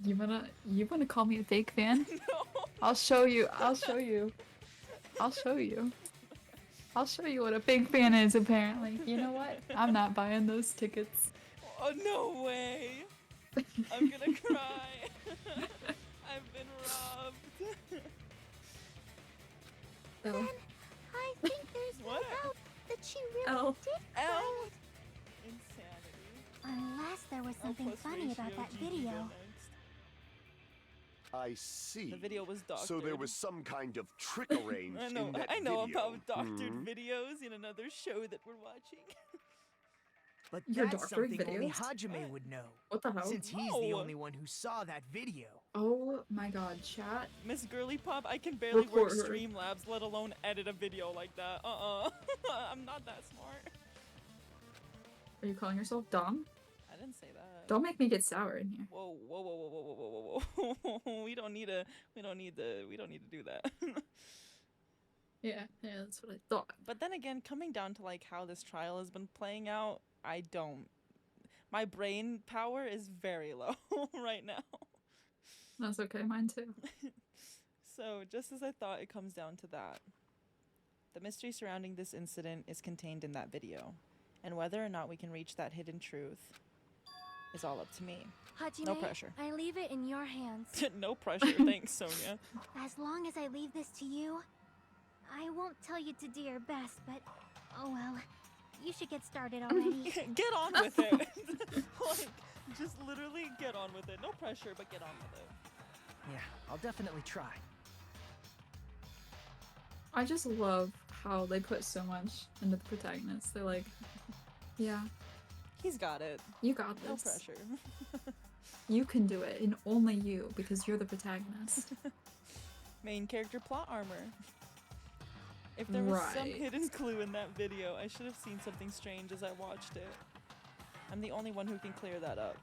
You wanna call me a fake fan? No. I'll show you. I'll show you. I'll show you. I'll show you what a fake fan is. Apparently, you know what? I'm not buying those tickets. Oh, no way. I'm gonna cry. I've been robbed. Oh, I think there's no What? doubt that she really L. did L. climb it. Insanity. Unless there was something L plus funny about ratio, that GG video. go next. I see. The video was doctored. So there was some kind of trick arranged I know, in that I know video. about doctored Hmm? videos in another show that we're watching. But You're that's doctoring something only videos? Hajime would know, what the hell? since he's the No. only one who saw that video. Oh my God, chat. Miss Girly Pop, I can barely work Report her. Streamlabs, let alone edit a video like that. I'm not that smart. Are you calling yourself dumb? I didn't say that. Don't make me get sour in here. Whoa, whoa, whoa, whoa, whoa, whoa, whoa, whoa, whoa. We don't need to do that. Yeah, that's what I thought. But then again, coming down to like how this trial has been playing out, my brain power is very low right now. That's okay, mine too. So, just as I thought, it comes down to that. The mystery surrounding this incident is contained in that video, and whether or not we can reach that hidden truth is all up to me. Hajime, No pressure. I leave it in your hands. No pressure, thanks, Sonia. As long as I leave this to you, I won't tell you to do your best, but oh well. You should get started already. Get on with it. Like, just literally get on with it. No pressure, but get on with it. Yeah, I'll definitely try. I just love how they put so much into the protagonist. They're like, yeah, He's got it. you got No this. pressure. You can do it, and only you, because you're the protagonist. Main character plot armor. If there was some Right. hidden clue in that video, I should have seen something strange as I watched it. I'm the only one who can clear that up.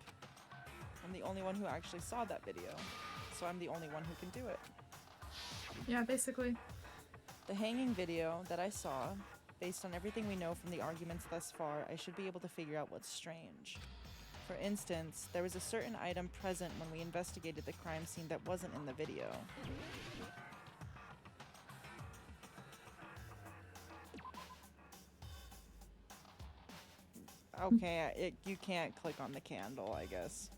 I'm the only one who actually saw that video. So I'm the only one who can do it. Yeah, basically. The hanging video that I saw, based on everything we know from the arguments thus far, I should be able to figure out what's strange. For instance, there was a certain item present when we investigated the crime scene that wasn't in the video. Okay, you can't click on the candle, I guess.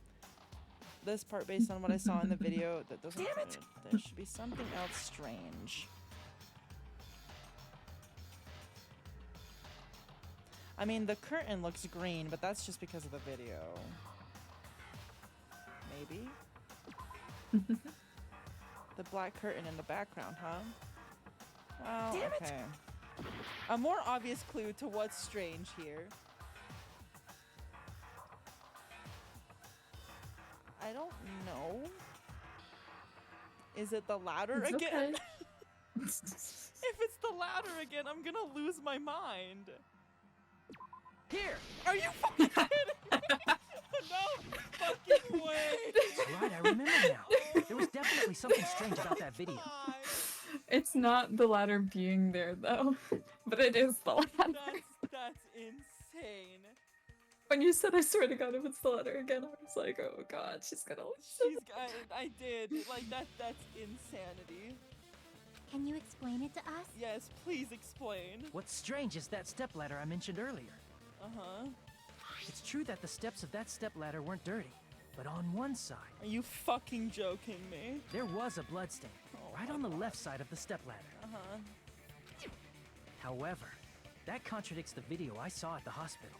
This part, based on what I saw in the video, that doesn't. Damn it! There should be something else strange. I mean, the curtain looks green, but that's just because of the video. Maybe? The black curtain in the background, huh? Well, Damn it! okay. A more obvious clue to what's strange here. I don't know. Is it the ladder It's again? okay. If it's the ladder again, I'm gonna lose my mind. Here! Are you fucking kidding me? No fucking way! Right, I remember now. There was definitely something strange about that video. God, It's not the ladder being there, though. But it is the ladder. that's insane. When you said, I swear to God, if it's the ladder again, I was like, oh God, she's gonna listen. I did. Like, that's insanity. Can you explain it to us? Yes, please explain. What's strange is that stepladder I mentioned earlier. Uh-huh. It's true that the steps of that stepladder weren't dirty. But on one side, Are you fucking joking me? there was a bloodstain, right on the left side of the stepladder. Uh-huh. However, that contradicts the video I saw at the hospital.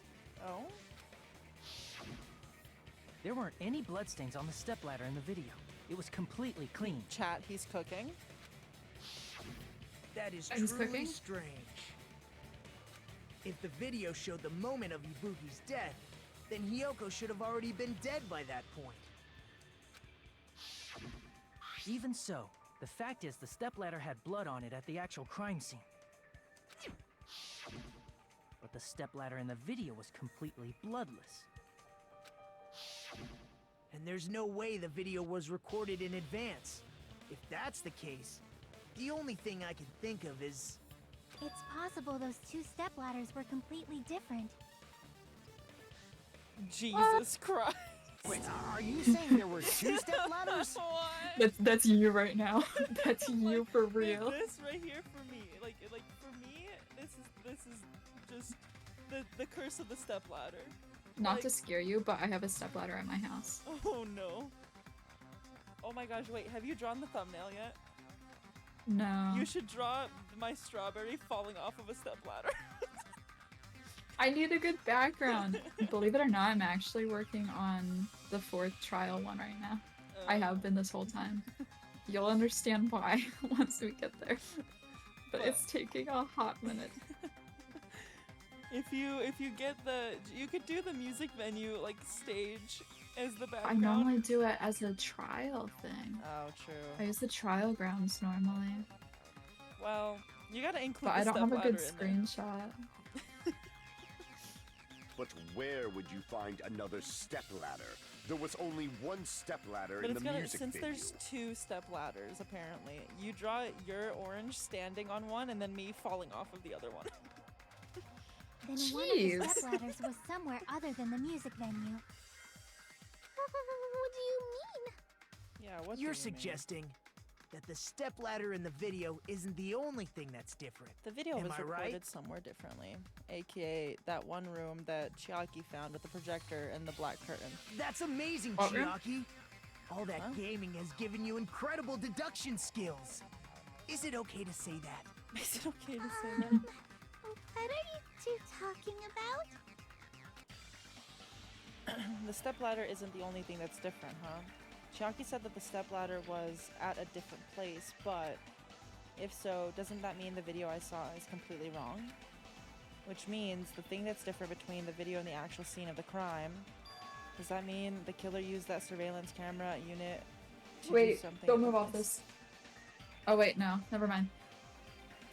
Oh? There weren't any bloodstains on the stepladder in the video. It was completely clean. Chat, he's cooking. That is He's truly cooking? strange. If the video showed the moment of Ibuki's death, then Hiyoko should have already been dead by that point. Even so, the fact is the stepladder had blood on it at the actual crime scene. But the stepladder in the video was completely bloodless. And there's no way the video was recorded in advance. If that's the case, the only thing I can think of is... It's possible those two stepladders were completely different. Jesus Christ. Wait, are you saying there were two stepladders? What? That's you right now. That's you Like, for real. This right here for me, like for me, this is just the curse of the stepladder. Not like- to scare you, but I have a stepladder at my house. Oh no. Oh my gosh, wait, have you drawn the thumbnail yet? No. You should draw my strawberry falling off of a stepladder. I need a good background. Believe it or not, I'm actually working on the 4th trial one right now. I have been this whole time. You'll understand why once we get there. But it's taking a hot minute. If you get you could do the music venue like stage as the I background. normally do it as a trial thing. Oh, true. I use the trial grounds normally. Well, you gotta include But I the don't have a good stepladder in there. screenshot. But where would you find another stepladder? There was only one stepladder But in it's the gotta, music since video. there's 2 stepladders apparently, you draw your orange standing on one and then me falling off of the other one. Then one of the Jeez. stepladders was somewhere other than the music venue. What do you mean? Yeah, what You're do you mean? suggesting that the stepladder in the video isn't the only thing that's different. The video Am was I recorded right? somewhere differently, aka that one room that Chiaki found with the projector and the black curtain. That's amazing, What room? Chiaki. All that Huh? gaming has given you incredible deduction skills. Is it okay to say that? Is it okay to say that? What are you two talking about? The stepladder isn't the only thing that's different, huh? Chiaki said that the stepladder was at a different place, but if so, doesn't that mean the video I saw is completely wrong? Which means the thing that's different between the video and the actual scene of the crime, does that mean the killer used that surveillance camera unit to do Wait, something? don't in the move off place? this. Oh wait, no, never mind.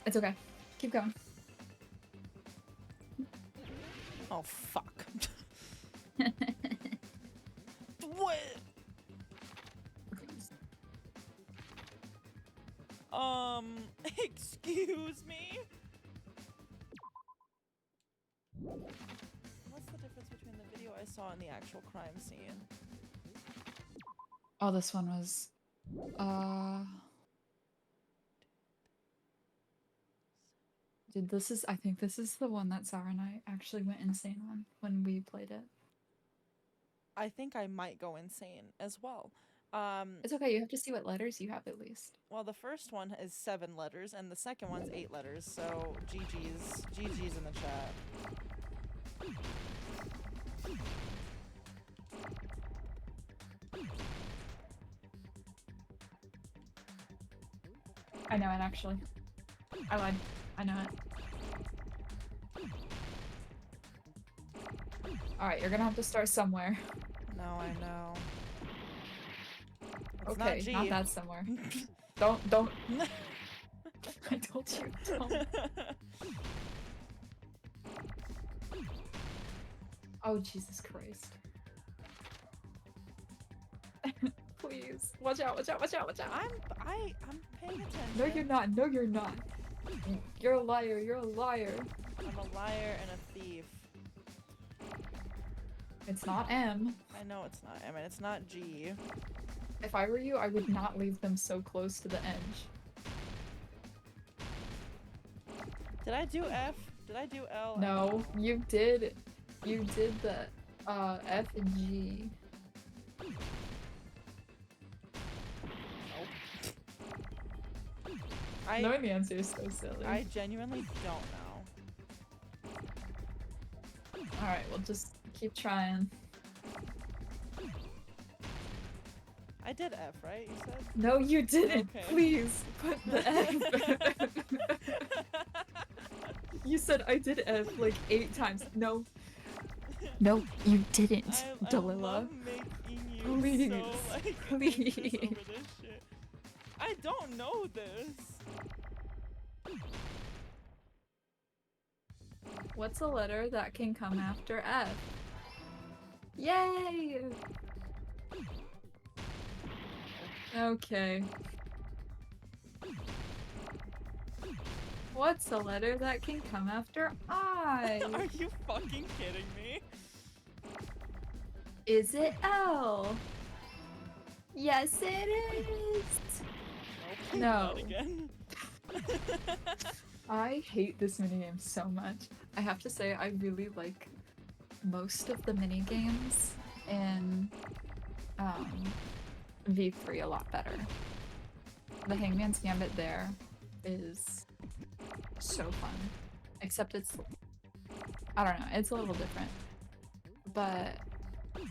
It's okay. Keep going. Oh, fuck. What? Excuse me? What's the difference between the video I saw and the actual crime scene? Oh, this one was dude, I think this is the one that Sarah and I actually went insane on when we played it. I think I might go insane as well. It's okay, you have to see what letters you have at least. Well, the first one is 7 letters, and the second one's 8 letters, so GG's in the chat. I know it actually. I lied. I know it. Alright, you're gonna have to start somewhere. No, I know. It's Okay, not G. not that somewhere. Don't. I told you, don't. Oh, Jesus Christ. Please. Watch out, watch out, watch out, watch out. I'm paying attention. No, you're not. No, you're not. You're a liar. You're a liar. I'm a liar and a thief. It's not M. I know it's not M and it's not G. If I were you, I would not leave them so close to the edge. Did I do F? Did I do L? No, you did. You did the F and G. Knowing the answer is so silly. I genuinely don't know. Alright, we'll just keep trying. I did F, right? You said? No, you didn't. Okay. Please put the F. You said I did F like 8 times. No. No, you didn't, Dalila. love making you Please. so, like, Please. anxious over this shit. I don't know this. What's a letter that can come after F? Yay! Okay. What's a letter that can come after I? Are you fucking kidding me? Is it L? Yes, it is! Nope, No. not again. I hate this minigame so much. I have to say, I really like most of the minigames in V3 a lot better. The Hangman's Gambit there is so fun. Except it's, I don't know, it's a little different. But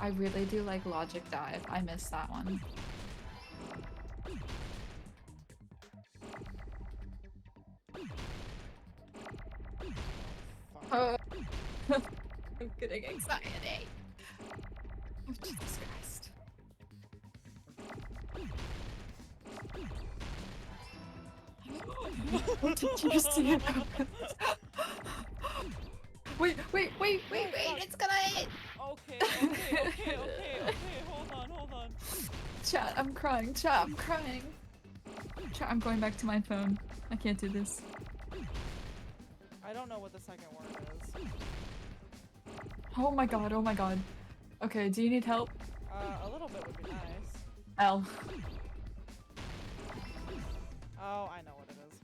I really do like Logic Dive. I miss that one. I'm getting anxiety. Oh, Jesus Christ. What did you see it happen? Wait, it's gonna hit! Okay, hold on. Chat, I'm crying, Chat, I'm going back to my phone. I can't do this. I don't know what the second word is. Oh my god. Okay, do you need help? A little bit would be nice. L. Oh, I know what it is.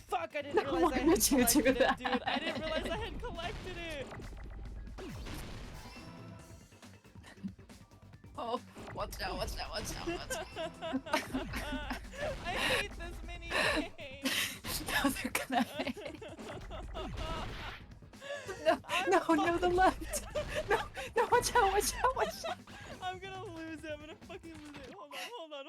Fuck, I didn't No, realize why I had would you do collected it, that? dude. I didn't realize I had collected it. Oh, watch out. I hate this mini game. No, they're gonna hit. No, the left. No, watch out. I'm gonna lose it. I'm gonna fucking lose it. Hold on.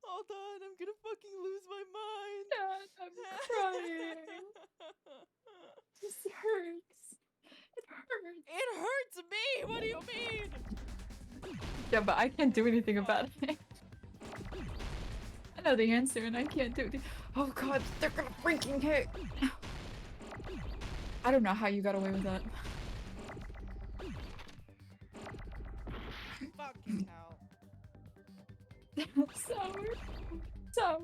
Hold on, I'm gonna fucking lose my mind. God, I'm crying. This hurts. It hurts me. What do you mean? Yeah, but I can't do anything about it. I know the answer and I can't do it. Oh god, they're gonna freaking hit. I don't know how you got away with that. Fucking hell. Sour,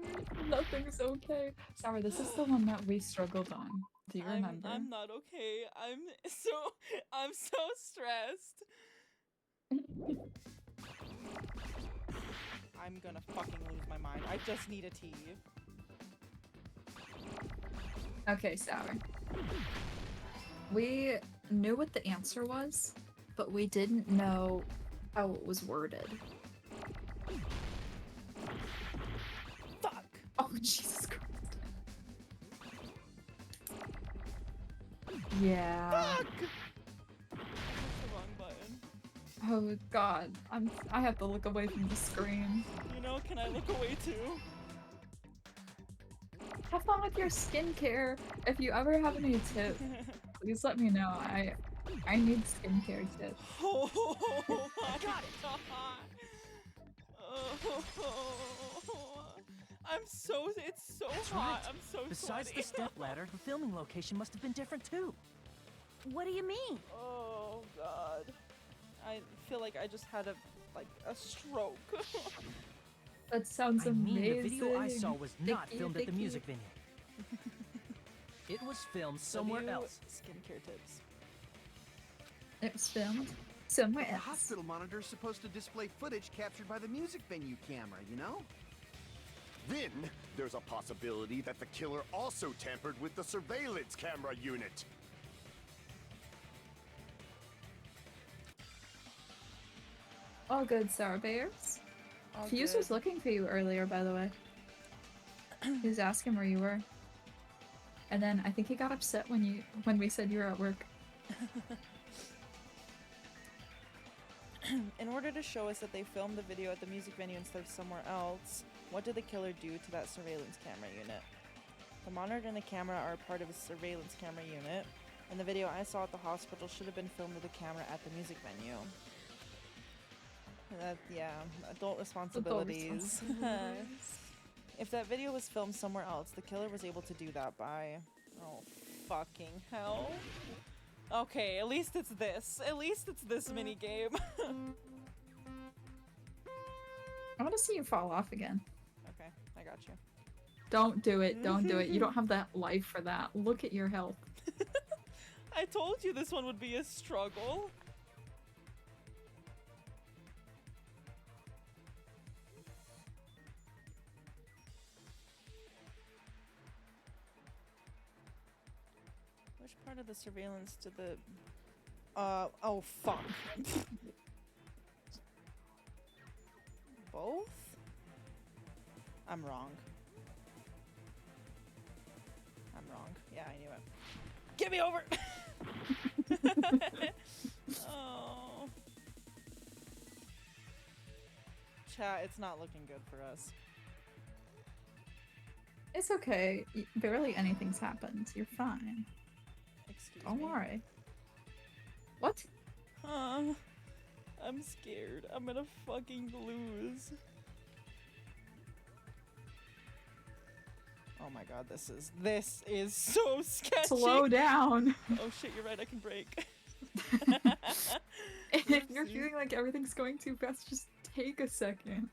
nothing's okay. Sour, this is the one that we struggled on. Do you remember? I'm not okay. I'm so stressed. I'm gonna fucking lose my mind. I just need a tea. Okay, Sour. We knew what the answer was, but we didn't know how it was worded. Fuck! Oh, Jesus Christ. Yeah. Fuck! I pushed the wrong button. Oh god, I have to look away from the screen. You know, can I look away too? Have fun with your skincare. If you ever have any tips, please let me know. I need skincare tips. Oh my god! It's so That's hot. right. I'm so Besides sweaty. the stepladder, the filming location must have been different too. What do you mean? Oh god. I feel like I just had a stroke. That sounds I amazing. mean, the video I saw was not Dicky, filmed at the Dicky. music venue. It was filmed somewhere W else. Skincare tips. It was filmed somewhere The else. hospital monitor is supposed to display footage captured by the music venue camera, you know? Then, there's a possibility that the killer also tampered with the surveillance camera unit. All good, Sour Bears. All Fuse good. was looking for you earlier, by the way. He was asking where you were. And then I think he got upset when we said you were at work. In order to show us that they filmed the video at the music venue instead of somewhere else, what did the killer do to that surveillance camera unit? The monitor and the camera are part of a surveillance camera unit, and the video I saw at the hospital should have been filmed with the camera at the music venue. Yeah, adult responsibilities. If that video was filmed somewhere else, the killer was able to do that by... Oh, fucking hell. Okay, at least it's this. At least it's this minigame. I want to see you fall off again. Okay, I got you. Don't do it. Don't do it. You don't have that life for that. Look at your health. I told you this one would be a struggle. Which part of the surveillance did the... oh fuck. Both? I'm wrong. I'm wrong. Yeah, I knew it. Get me over! Oh. Chat, it's not looking good for us. It's okay. Barely anything's happened. You're fine. Excuse Don't me. worry. What? I'm scared. I'm gonna fucking lose. Oh my god, this is so sketchy. Slow down. Oh shit, you're right, I can break. If you're feeling like everything's going too fast, just take a second.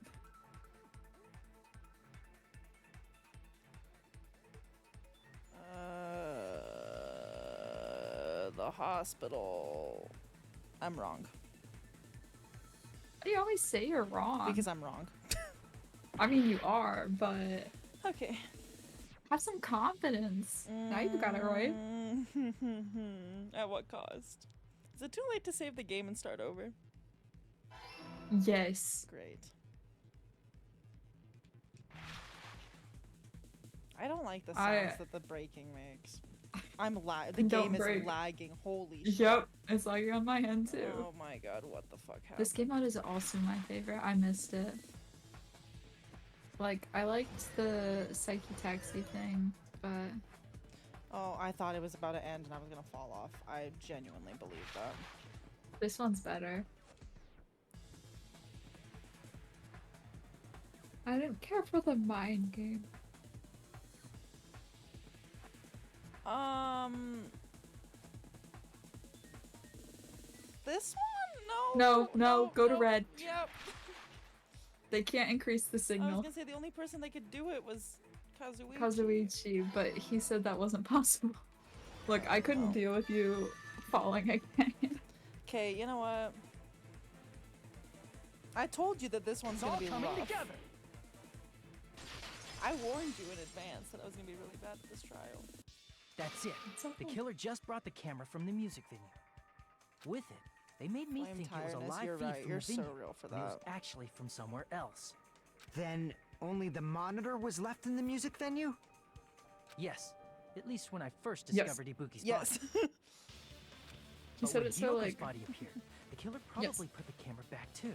The hospital. I'm wrong. Why do you always say you're wrong? Because I'm wrong. I mean, you are, but... Okay. Have some confidence. Now you got it right. At what cost? Is it too late to save the game and start over? Yes. Great. I don't like the sounds that the braking makes. The game is lagging. Holy shit. Yep, it's lagging on my end too. Oh my god, what the fuck happened? This game mode is also my favorite. I missed it. Like, I liked the Psyche Taxi thing, but... Oh, I thought it was about to end and I was gonna fall off. I genuinely believe that. This one's better. I didn't care for the mind game. This one? No, go to red. Yep. They can't increase the I was signal. gonna say the only person that could do it was Kazuichi. Kazuichi, but he said that wasn't possible. Look, I couldn't deal with you falling again. Okay, you know what? I told you that this one's gonna be rough. Together. I warned you in advance that I was gonna be really bad at this trial. That's it. The killer just brought the camera from the music venue. With it, they made me Flame think it was a tiredness, live you're feed right, from you're the venue. so real for but it was that. actually from somewhere else. Then only the monitor was left in the music venue? Yes, at least when I first Yes. discovered Ibuki's Yes. body. He said when it so, Hyoko's like- body appeared, the killer probably put the camera back too.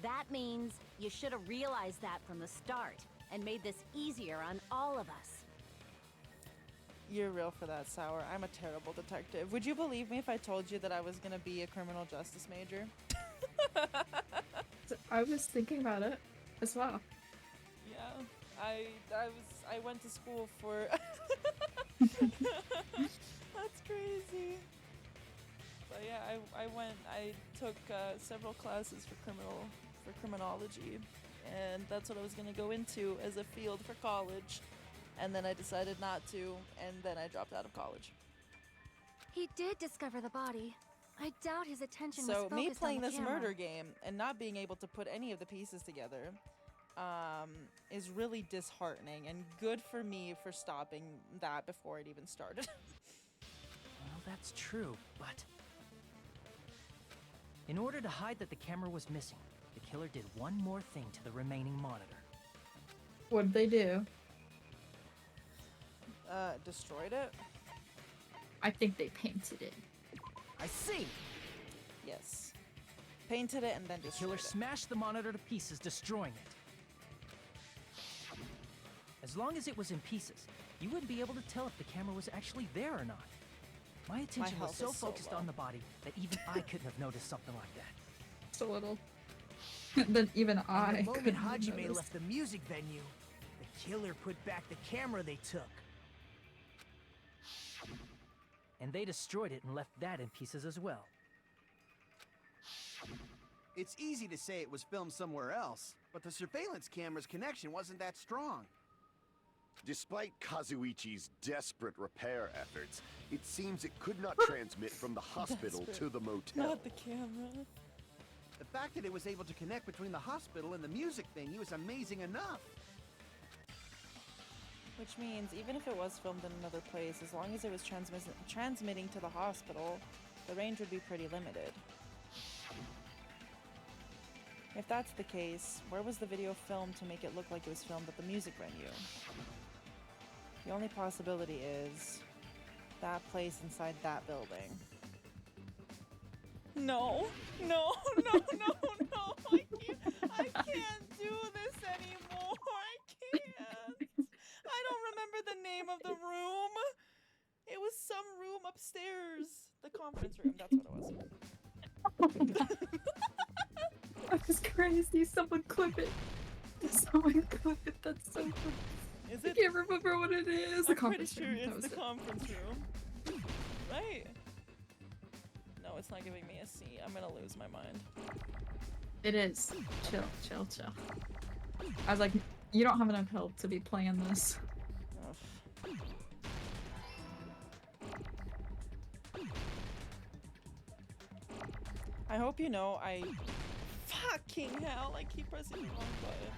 That means you should have realized that from the start and made this easier on all of us. You're real for that, Sour. I'm a terrible detective. Would you believe me if I told you that I was gonna be a criminal justice major? I was thinking about it as well. Yeah, I went to school for. That's crazy. But yeah, I took several classes for criminology, and that's what I was gonna go into as a field for college. And then I decided not to, and then I dropped out of college. He did discover the body. I doubt his attention was So focused me playing on the this camera. murder game and not being able to put any of the pieces together is really disheartening, and good for me for stopping that before it even started. Well, that's true, but... In order to hide that the camera was missing, the killer did one more thing to the remaining monitor. What'd they do? Destroyed it? I think they painted it. I see! Yes. Painted it and then The destroyed killer it. smashed the monitor to pieces, destroying it. As long as it was in pieces, you wouldn't be able to tell if the camera was actually there or not. My attention was health so is so focused low. on the body that even I couldn't have noticed something like that. Just a little. Then even And I the moment couldn't have Hajime noticed. left the music venue, the killer put back the camera they took. And they destroyed it and left that in pieces as well. It's easy to say it was filmed somewhere else, but the surveillance camera's connection wasn't that strong. Despite Kazuichi's desperate repair efforts, it seems it could not transmit from the hospital to the motel. Not the camera. The fact that it was able to connect between the hospital and the music venue is amazing enough. Which means even if it was filmed in another place, as long as it was transmitting to the hospital, the range would be pretty limited. If that's the case, where was the video filmed to make it look like it was filmed at the music venue? The only possibility is that place inside that building. No, no, no, no, no! I can't do this anymore. I can't. I don't remember the name of the room. It was some room upstairs. The conference room. That's what it was. That was crazy. Someone clip it. Someone clip it. That's so funny. Is I it? can't remember what it is. The I'm pretty conference sure room. That it's was the it. conference room. Right? No, it's not giving me a C. I'm gonna lose my mind. It is. Chill, chill, chill. I was like, you don't have enough help to be playing this. Ugh. I hope you know I fucking hell, I keep pressing the wrong button.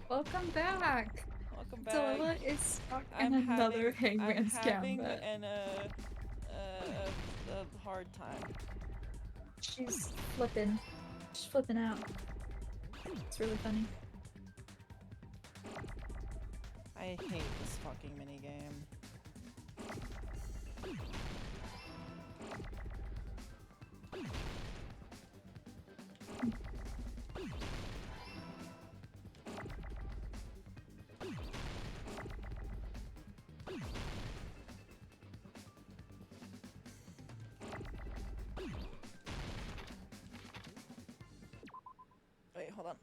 Welcome back. Welcome back. Delilah is stuck in I'm another having, Hangman's I'm having Gambit. a hard time. She's flipping. She's flipping out. It's really funny. I hate this fucking minigame. Wait, hold on.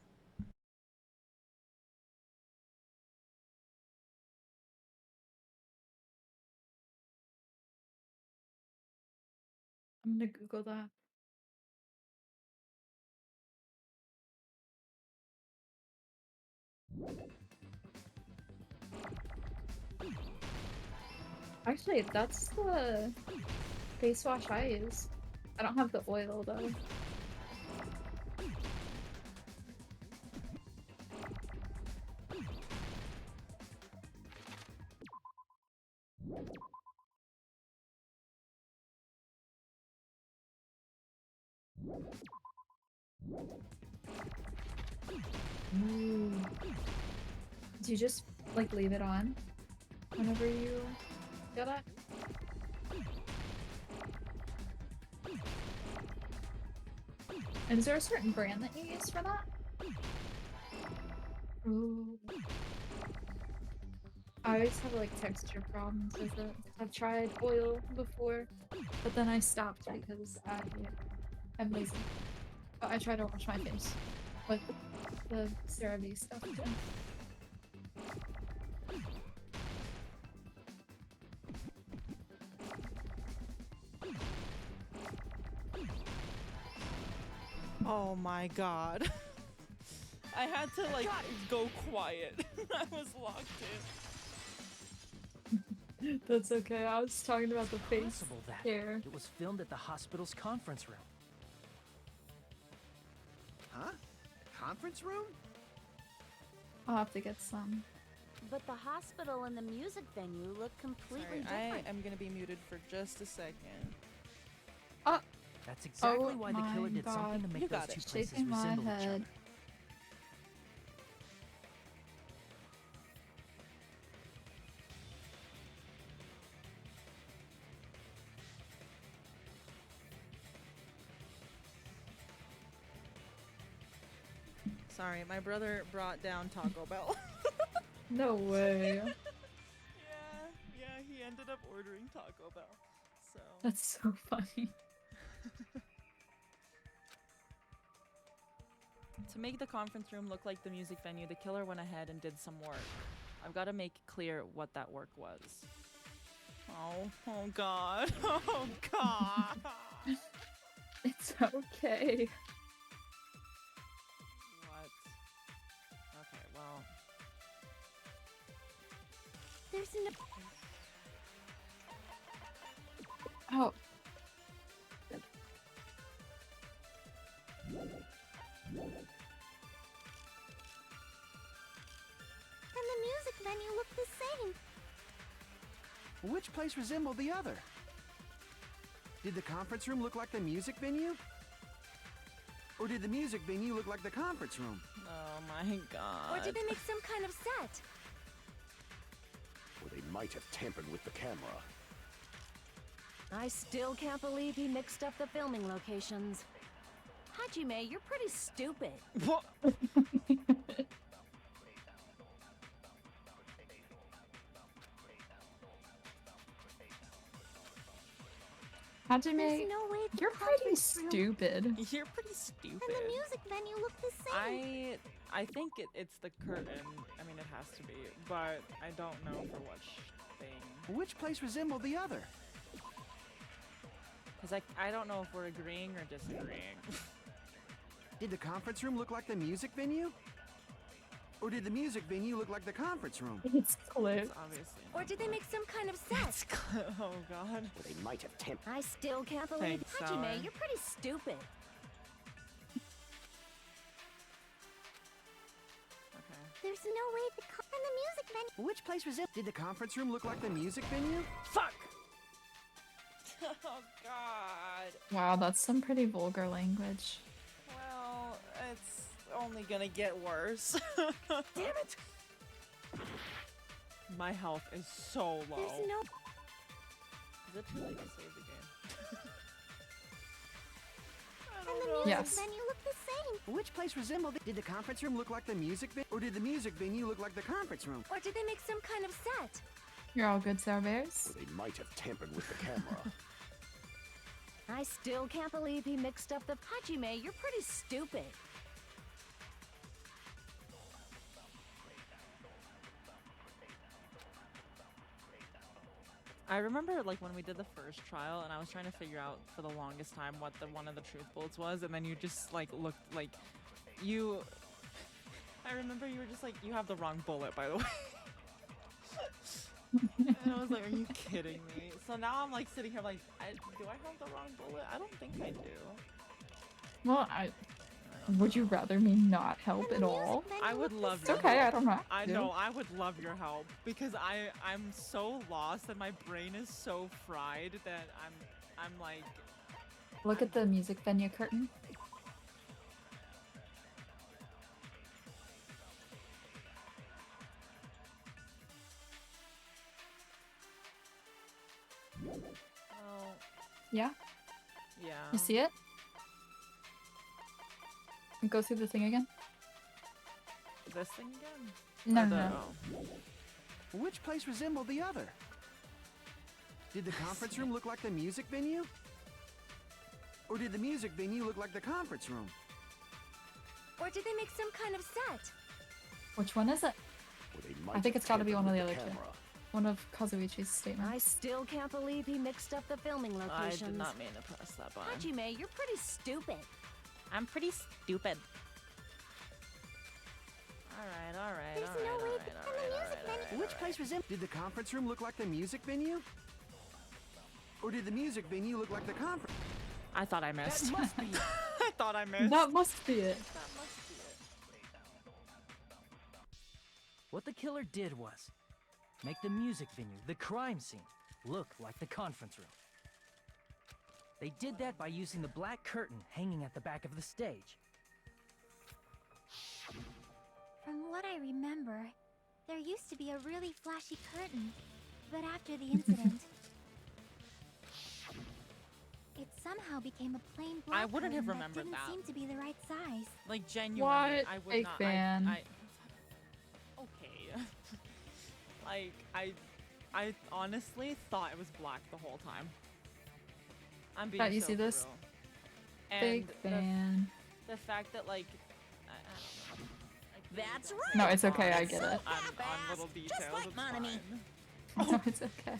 I'm gonna Google that. Actually, that's the face wash I use. I don't have the oil though. Ooh. Do you just like leave it on whenever you get it? And is there a certain brand that you use for that? Ooh. I always have like texture problems with it. I've tried oil before, but then I stopped because I'm lazy. But I try to wash my face with the CeraVe stuff too. Oh my god. I had to like go quiet. I was locked in. That's okay. I was talking about the face Possible that hair. it was filmed at the hospital's conference room. Huh? The conference room? I'll have to get some. But the hospital and the music venue look completely Sorry, different. I am gonna be muted for just a second. That's exactly Oh why the killer my did something to God. make You those got two it. places Shaking my resemble each head. other. Sorry, my brother brought down Taco Bell. No way. Yeah, he ended up ordering Taco Bell. So That's so funny. to make the conference room look like the music venue, the killer went ahead and did some work. I've got to make clear what that work was. Oh God. Oh God. It's okay. What? Okay, well. There's no. Oh, And the music venue looked the same. Which place resembled the other? Did the conference room look like the music venue? Or did the music venue look like the conference room? Oh my God. Or did they make some kind of set? Or they might have tampered with the camera. I still can't believe he mixed up the filming locations. Hajime, you're pretty stupid. What? Hajime, There's no way the you're pretty conference room stupid. You're pretty stupid. and the music venue looked the same. I think it's the curtain. I mean, it has to be, but I don't know for which thing. Which place resembled the other? Because I don't know if we're agreeing or disagreeing. Did the conference room look like the music venue? Or did the music venue look like the conference room? It's close. It's obviously. Or did they make some kind of set? Oh God. Or they might have tampered. I still can't believe Thanks, Sour. Hajime, you're pretty stupid. Okay. There's no way and the music venue. Which place resembled? Did the conference room look like the music venue? Fuck. Oh God. Wow, that's some pretty vulgar language. Well, it's only gonna get worse. Damn it! My health is so low. There's no. Is it too late to save the game? I And don't the know. music Yes. venue looked the same. Which place resembled it? Did the conference room look like the music venue? Or did the music venue look like the conference room? Or did they make some kind of set? You're all good, Sour Bears? Or they might have tampered with the camera. I still can't believe he mixed up the Hajime, you're pretty stupid. I remember like when we did the first trial and I was trying to figure out for the longest time what the one of the truth bullets was, and then you just like looked like you I remember you were just like, you have the wrong bullet, by the way. And I was like, are you kidding me? So now I'm like sitting here like, do I have the wrong bullet? I don't think I do. Well, would you rather me not help at all? I would love It's your okay, help. I don't have I to. know, I would love your help because I'm so lost and my brain is so fried that I'm like, Look at the music venue curtain. oh, Yeah? yeah. You see it? Go through the thing again? This thing again? No, Or no, the- no. oh. Which place resembled the other? Did the conference room look like the music venue? Or did the music venue look like the conference room? Or did they make some kind of set? Which one is it? Or they I might think have it's gotta be tampered one of with the other two. camera. One of Kazuichi's statements. I still can't believe he mixed up the filming I locations. did not mean to press that button. Hajime, you're pretty stupid. I'm pretty stupid. Alright, There's no way and the music venue. Which place resembled? Did the conference room look like the music venue? Or did the music venue look like the conference? I thought I missed. That must be. I thought I missed. That must be it. That must be it. What the killer did was make the music venue, the crime scene, look like the conference room. They did that by using the black curtain hanging at the back of the stage. From what I remember, there used to be a really flashy curtain, but after the incident, it somehow became a plain black I wouldn't have curtain remembered didn't that. seem to be the right size. Like genuinely, What? I would Fake not. fan. Okay. Like I honestly thought it was black the whole time. I'm being Pat, you so see for this? real. Fake And fan. the fact that like I don't know. I can't That's even right. No, say it's okay, I on- get it. On Half-assed, little just details, like it's Monami. fine. No, it's okay.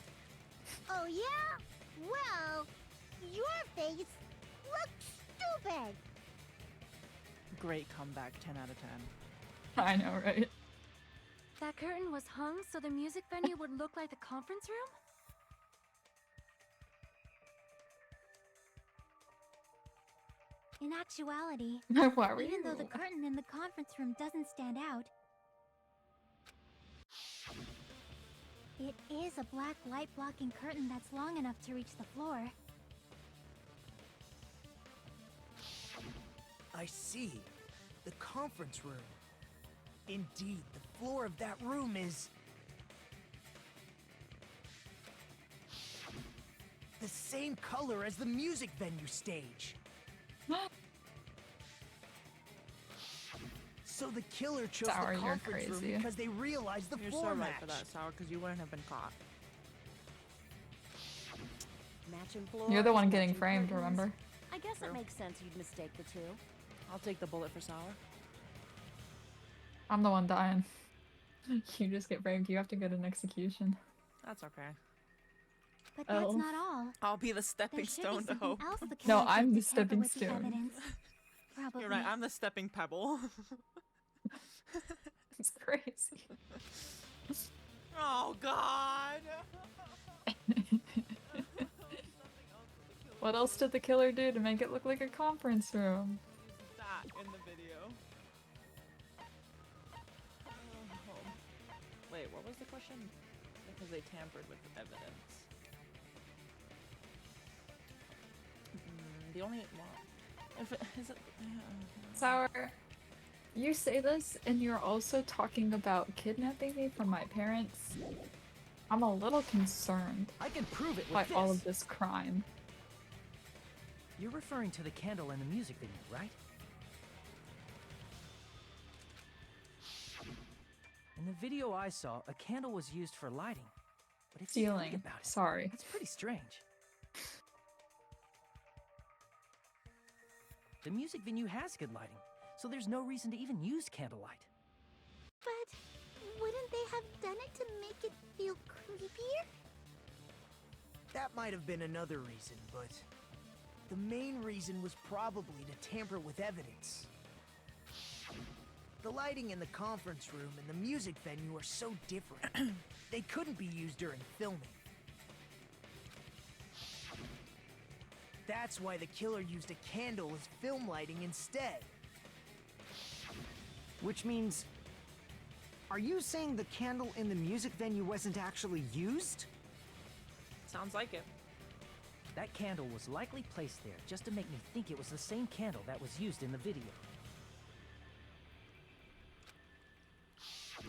Oh yeah? Well, your face looks stupid. Great comeback, 10 out of 10. I know, right? That curtain was hung so the music venue would look like the conference room? In actuality, Why were even you? though the curtain in the conference room doesn't stand out, it is a black light-blocking curtain that's long enough to reach the floor. I see. The conference room. Indeed, the floor of that room is... the same color as the music venue stage. So the killer chose Sour, the you're conference room crazy. because they realized the You're floor so right match. for that, Sour, because you wouldn't have been caught. Matching floor. You're the one getting matching framed, curtains. remember? I guess True. it makes sense you'd mistake the two. I'll take the bullet for Sour. I'm the one dying. You just get framed, you have to get an execution. That's okay. But that's Oh. not all. I'll be the There stepping should stone be to something hope. else the No, killer I'm did the to tamper stepping with the stone. evidence. Probably. You're right, I'm the stepping pebble. It's crazy. Oh god! What else did the killer do to make it look like a conference room? That in the video. Wait, what was the question? Because they tampered with the evidence. The only if it, is it Sour, you say this and you're also talking about kidnapping me from my parents. I'm a little concerned I can prove it by with all this. of this crime. You're referring to the candle in the music video, right? In the video I saw, a candle was used for lighting. But if you think Stealing. about it, Sorry. it's pretty strange. The music venue has good lighting, so there's no reason to even use candlelight. But wouldn't they have done it to make it feel creepier? That might have been another reason, but the main reason was probably to tamper with evidence. The lighting in the conference room and the music venue are so different. They couldn't be used during filming. That's why the killer used a candle as film lighting instead. Which means... Are you saying the candle in the music venue wasn't actually used? sounds like it. That candle was likely placed there just to make me think it was the same candle that was used in the video.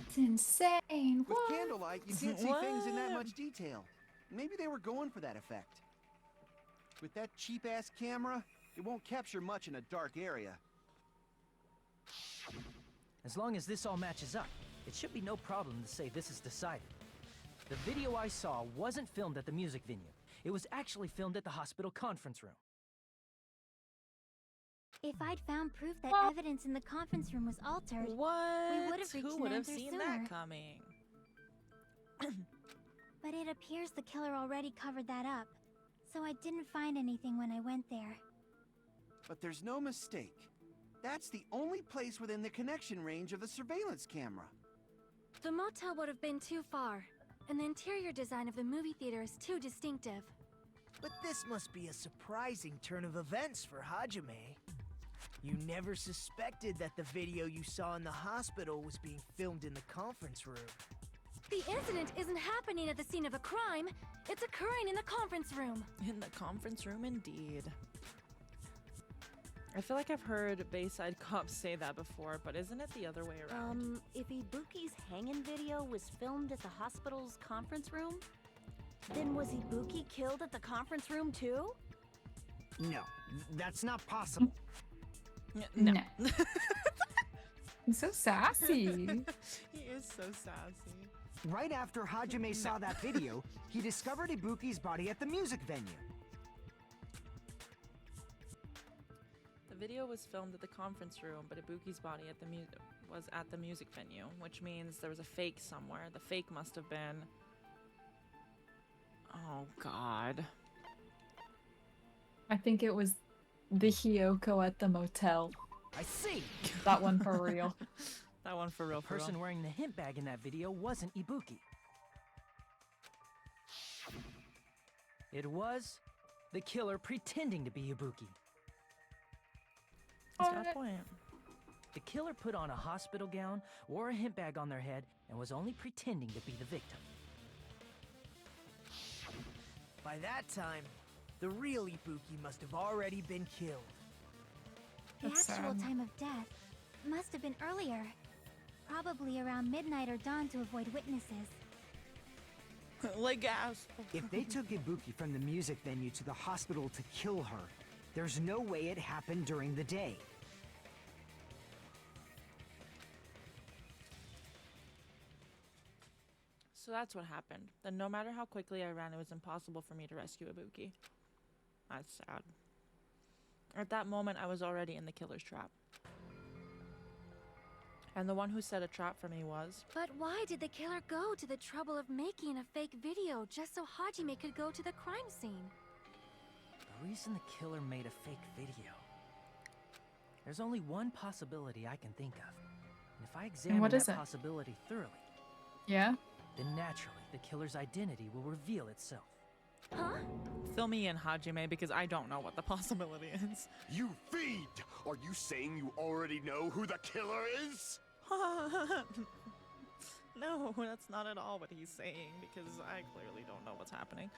It's insane. With What? candlelight, you can't see things in that much detail. Maybe they were going for that effect. With that cheap-ass camera, it won't capture much in a dark area. As long as this all matches up, it should be no problem to say this is decided. The video I saw wasn't filmed at the music venue. It was actually filmed at the hospital conference room. If I'd found proof that evidence in the conference room was altered, What? we would have reached Who an would have answer seen sooner. that coming? But it appears the killer already covered that up, so I didn't find anything when I went there. But there's no mistake. That's the only place within the connection range of the surveillance camera. The motel would have been too far, and the interior design of the movie theater is too distinctive. But this must be a surprising turn of events for Hajime. You never suspected that the video you saw in the hospital was being filmed in the conference room. The incident isn't happening at the scene of a crime. It's occurring in the conference room. In the conference room, indeed. I feel like I've heard Bayside Cops say that before, but isn't it the other way around? If Ibuki's hanging video was filmed at the hospital's conference room, then was Ibuki killed at the conference room too? No, that's not possible. No. He's so sassy. He is so sassy. Right after Hajime saw that video, he discovered Ibuki's body at the music venue. The video was filmed at the conference room, but Ibuki's body was at the music venue, which means there was a fake somewhere. The fake must have been... Oh, God. I think it was the Hiyoko at the motel. I see! That one for real. That one for real, The person wearing the hint bag in that video wasn't Ibuki. It was the killer pretending to be Ibuki. He's got a point. The killer put on a hospital gown, wore a hint bag on their head, and was only pretending to be the victim. By that time, the real Ibuki must have already been killed. The That's actual sad. time of death must have been earlier. Probably around midnight or dawn to avoid witnesses. Like gasp. If they took Ibuki from the music venue to the hospital to kill her, there's no way it happened during the day. So that's what happened. Then no matter how quickly I ran, it was impossible for me to rescue Ibuki. That's sad. At that moment, I was already in the killer's trap. And the one who set a trap for me was... But why did the killer go to the trouble of making a fake video just so Hajime could go to the crime scene? The reason the killer made a fake video. There's only one possibility I can think of. And if I examine what is that it? possibility thoroughly, Yeah? then naturally the killer's identity will reveal itself. Huh? Fill me in, Hajime, because I don't know what the possibility is. You fiend! Are you saying you already know who the killer is? No, that's not at all what he's saying, because I clearly don't know what's happening.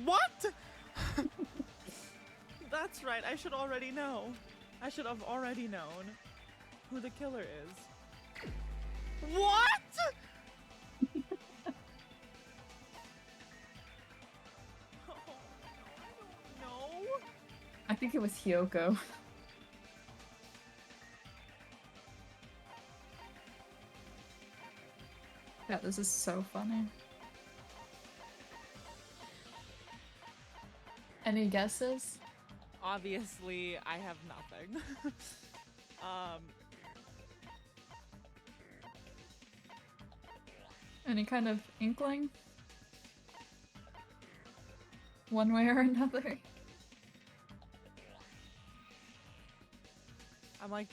What? That's right, I should already know. I should have already known who the killer is. What? No. I think it was Hiyoko. Yeah, this is so funny. Any guesses? Obviously, I have nothing. Any kind of inkling? One way or another? I'm like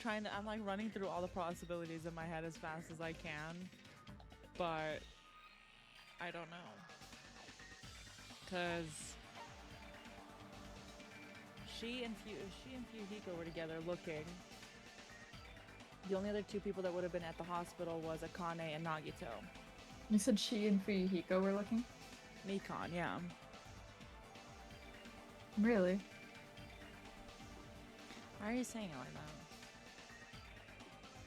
running through all the possibilities in my head as fast as I can, but I don't know. Cause she and Fuyuhiko were together looking. The only other two people that would have been at the hospital was Akane and Nagito. You said she and Fuyuhiko were looking? Mikan, yeah. Really? Why are you saying it like that?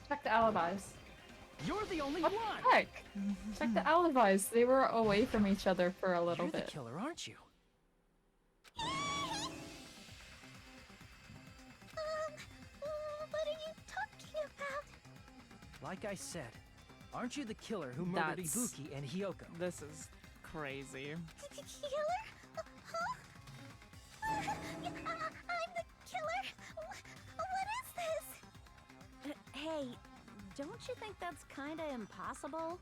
Check the alibis. You're the only What one! the heck? Check the alibis. They were away from each other for a little You're the bit. killer, aren't you? What are you talking about? Like I said, aren't you the killer who murdered That's- Ibuki and Hiyoko? This is crazy. Killer? Huh? I'm the killer? What is this? Hey, don't you think that's kinda impossible?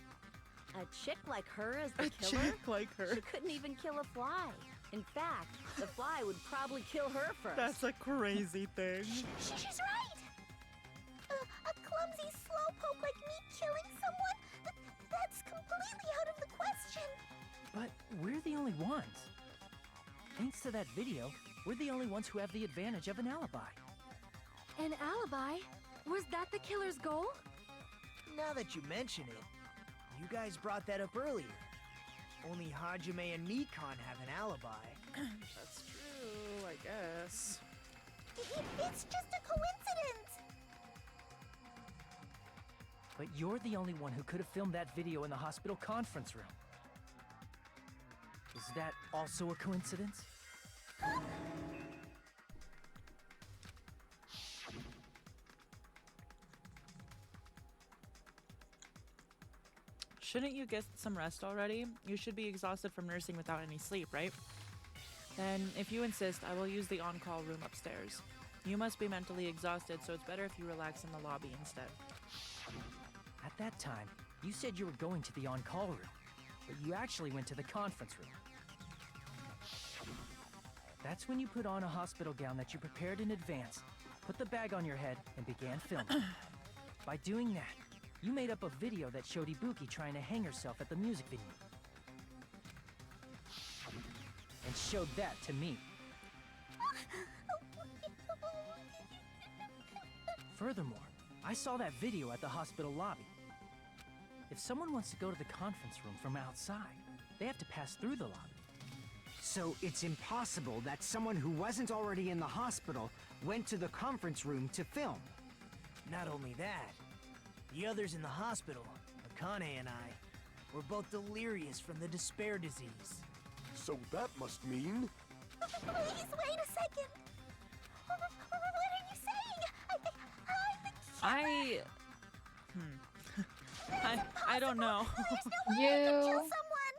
A chick like her as the A killer? chick like her. She couldn't even kill a fly. In fact, the fly would probably kill her first. That's a crazy thing. She's right! A clumsy slowpoke like me killing someone? That's completely out of the question! But we're the only ones. Thanks to that video, we're the only ones who have the advantage of an alibi. An alibi? Was that the killer's goal? Now that you mention it, you guys brought that up earlier. Only Hajime and Mikan have an alibi. That's true, I guess. It's just a coincidence! But you're the only one who could have filmed that video in the hospital conference room. Is that also a coincidence? Shouldn't you get some rest already? You should be exhausted from nursing without any sleep, right? Then, if you insist, I will use the on-call room upstairs. You must be mentally exhausted, so it's better if you relax in the lobby instead. At that time, you said you were going to the on-call room, but you actually went to the conference room. That's when you put on a hospital gown that you prepared in advance, put the bag on your head, and began filming. By doing that, you made up a video that showed Ibuki trying to hang herself at the music venue. And showed that to me. Furthermore, I saw that video at the hospital lobby. If someone wants to go to the conference room from outside, they have to pass through the lobby. So it's impossible that someone who wasn't already in the hospital went to the conference room to film. Not only that, the others in the hospital, Akane and I, were both delirious from the despair disease. So that must mean... Please, wait a second! What are you saying? I'm the killer! I don't know. There's no way I could kill someone!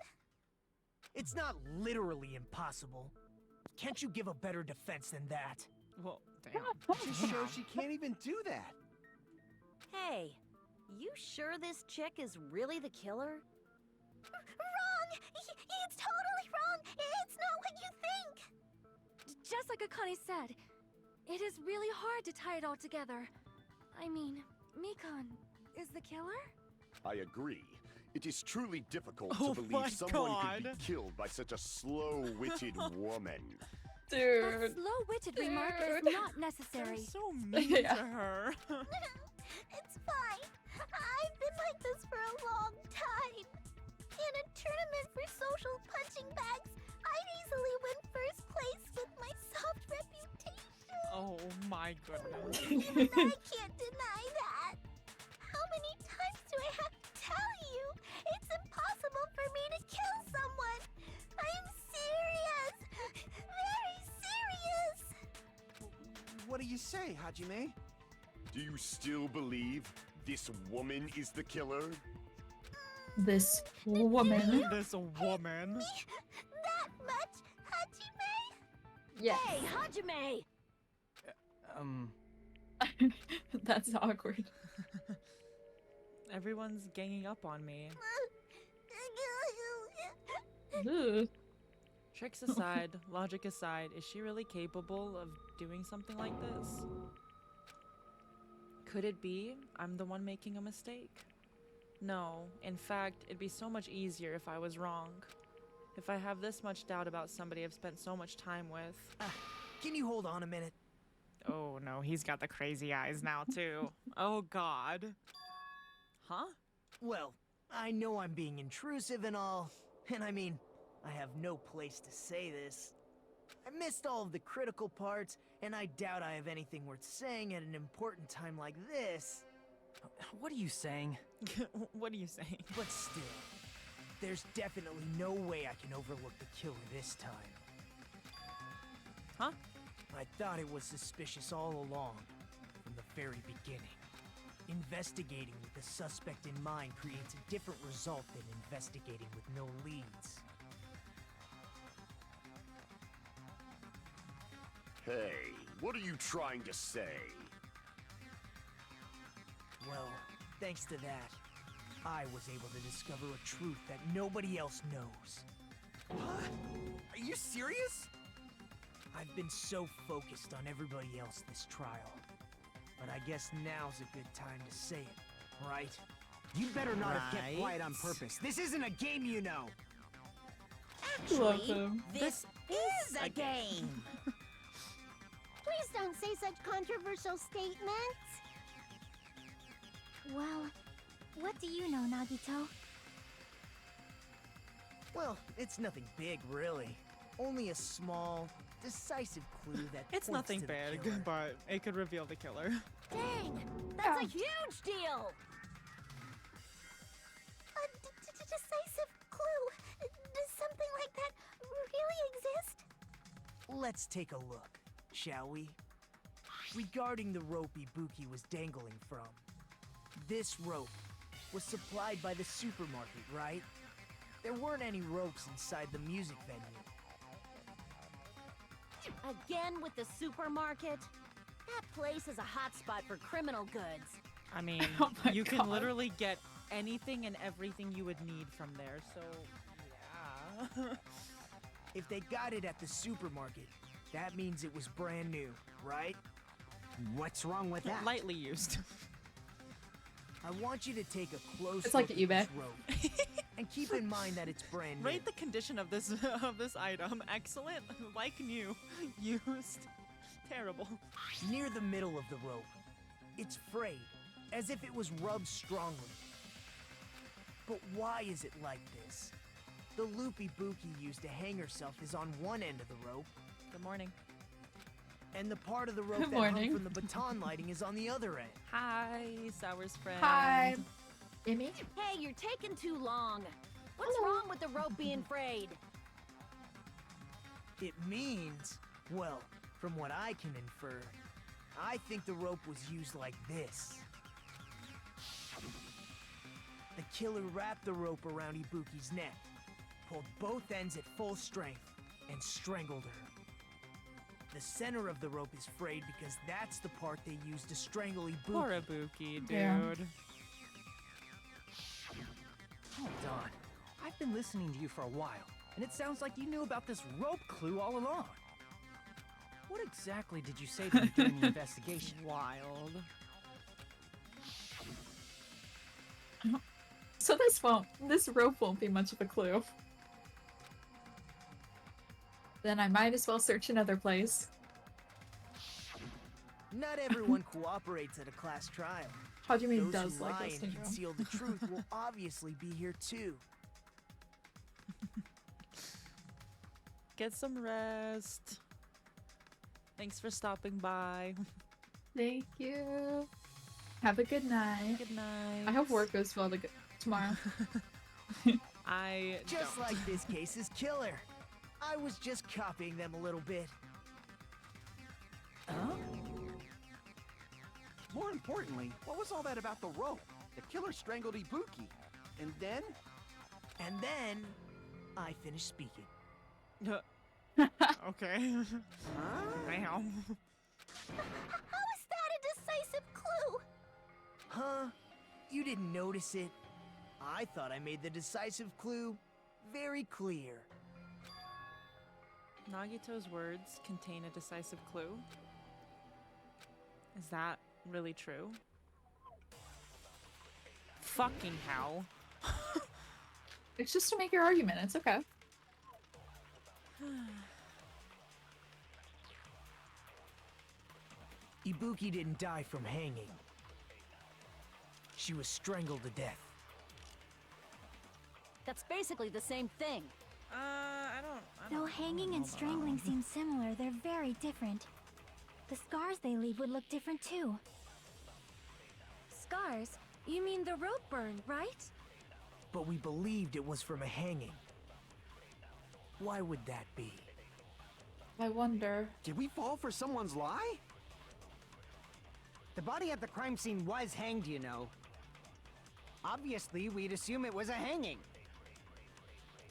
It's not literally impossible. Can't you give a better defense than that? Well, damn. Just shows she can't even do that. Hey, you sure this chick is really the killer? Wrong! It's totally wrong! It's not what you think! Just like Akane said, it is really hard to tie it all together. I mean, Mikan is the killer? I agree. It is truly difficult Oh to my believe someone could God. be killed by such a slow-witted woman. That Dude. slow-witted remark is not necessary. You're so mean Yeah. to her. It's fine. I've been like this for a long time. In a tournament for social punching bags, I'd easily win first place with my soft reputation. Oh my goodness. Even I can't deny that. How many times do I have to tell you? It's impossible for me to kill someone. I'm serious. Very serious. What do you say, Hajime? Do you still believe this woman is the killer? This woman. This woman. That much, Hajime? Yes. Hey, Hajime! That's awkward. Everyone's ganging up on me. Ugh. Tricks aside, logic aside, is she really capable of doing something like this? Could it be I'm the one making a mistake? No, in fact, it'd be so much easier if I was wrong. If I have this much doubt about somebody I've spent so much time with. Can you hold on a minute? Oh no, he's got the crazy eyes now too. Oh god. Huh? Well, I know I'm being intrusive and all, and I mean, I have no place to say this. I missed all of the critical parts, and I doubt I have anything worth saying at an important time like this. What are you saying? What are you saying? But still, there's definitely no way I can overlook the killer this time. Huh? I thought it was suspicious all along, from the very beginning. Investigating with the suspect in mind creates a different result than investigating with no leads. Hey, what are you trying to say? Well, thanks to that, I was able to discover a truth that nobody else knows. What? Are you serious? I've been so focused on everybody else this trial. But I guess now's a good time to say it, right? You better not have kept Right. quiet on purpose. This isn't a game, you know. Love Actually, him. this is a game. Please don't say such controversial statements. Well, What do you know, Nagito? Well, it's nothing big, really. Only a small, decisive clue that It's points nothing to the big, killer. but it could reveal the killer. Dang! That's a huge deal! A decisive clue. Does something like that really exist? Let's take a look, shall we? Regarding the rope Ibuki was dangling from. This rope was supplied by the supermarket, right? There weren't any ropes inside the music venue. Again with the supermarket? That place is a hotspot for criminal goods. I mean, Oh my you can God. literally get anything and everything you would need from there, so yeah. If they got it at the supermarket, that means it was brand new, right? What's wrong with that? Lightly used. I want you to take a close It's look like at eBay. this rope. And keep in mind that it's brand new. Rate the condition of this item. Excellent. Like new. Used. Terrible. Near the middle of the rope. It's frayed, as if it was rubbed strongly. But why is it like this? The loop Ibuki used to hang herself is on one end of the rope, Good morning. and the part of the rope Good that hung morning. from the baton lighting is on the other end. Hi, Sour's friend. Hi. Amy? Hey, you're taking too long. What's wrong with the rope being frayed? It means, well, from what I can infer, I think the rope was used like this. The killer wrapped the rope around Ibuki's neck, pulled both ends at full strength, and strangled her. The center of the rope is frayed because that's the part they used to strangle Ibuki. Poor Ibuki, dude. Yeah. Hold on. I've been listening to you for a while, and it sounds like you knew about this rope clue all along. What exactly did you say to me during the investigation? Wild. So this rope won't be much of a clue. Then I might as well search another place. Not everyone cooperates at a class trial. Hajime Those does who like lie listening and to him. conceal the truth will obviously be here too. Get some rest. Thanks for stopping by. Thank you. Have a good night. Good night. I hope work goes well tomorrow. I Just don't. like this case's killer. I was just copying them a little bit. Huh? More importantly, what was all that about the rope? The killer strangled Ibuki. And then? And then, I finished speaking. Okay. Huh? Wow. How is that a decisive clue? Huh? You didn't notice it? I thought I made the decisive clue very clear. Nagito's words contain a decisive clue. Is that really true? Fucking hell. It's just to make your argument. It's okay. Ibuki didn't die from hanging. She was strangled to death. That's basically the same thing. I Though don't hanging know and about strangling that. seem similar, they're very different. The scars they leave would look different too. Scars? You mean the rope burn, right? But we believed it was from a hanging. Why would that be? I wonder. Did we fall for someone's lie? The body at the crime scene was hanged, you know. Obviously, we'd assume it was a hanging.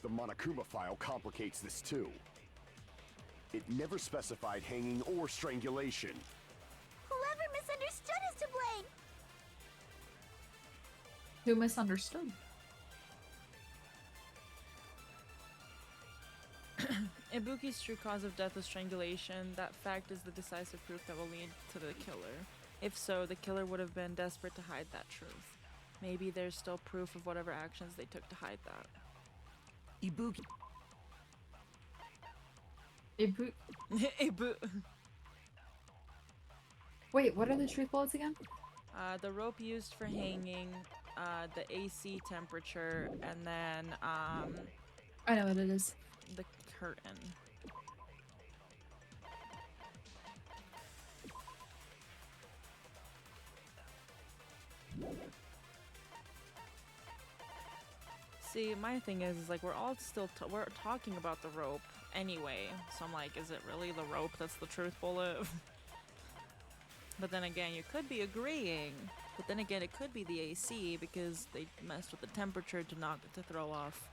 The Monokuma file complicates this too. It never specified hanging or strangulation. Whoever misunderstood is to blame. Who misunderstood? Ibuki's true cause of death was strangulation. That fact is the decisive proof that will lead to the killer. If so, the killer would have been desperate to hide that truth. Maybe there's still proof of whatever actions they took to hide that. Ibuki. Wait, what are the truth bullets again? The rope used for hanging the AC temperature, and then I know what it is. the curtain. See, my thing is like we're all still we're talking about the rope anyway, so I'm like, is it really the rope that's the truth bullet? But then again, you could be agreeing. But then again, it could be the AC because they messed with the temperature to throw off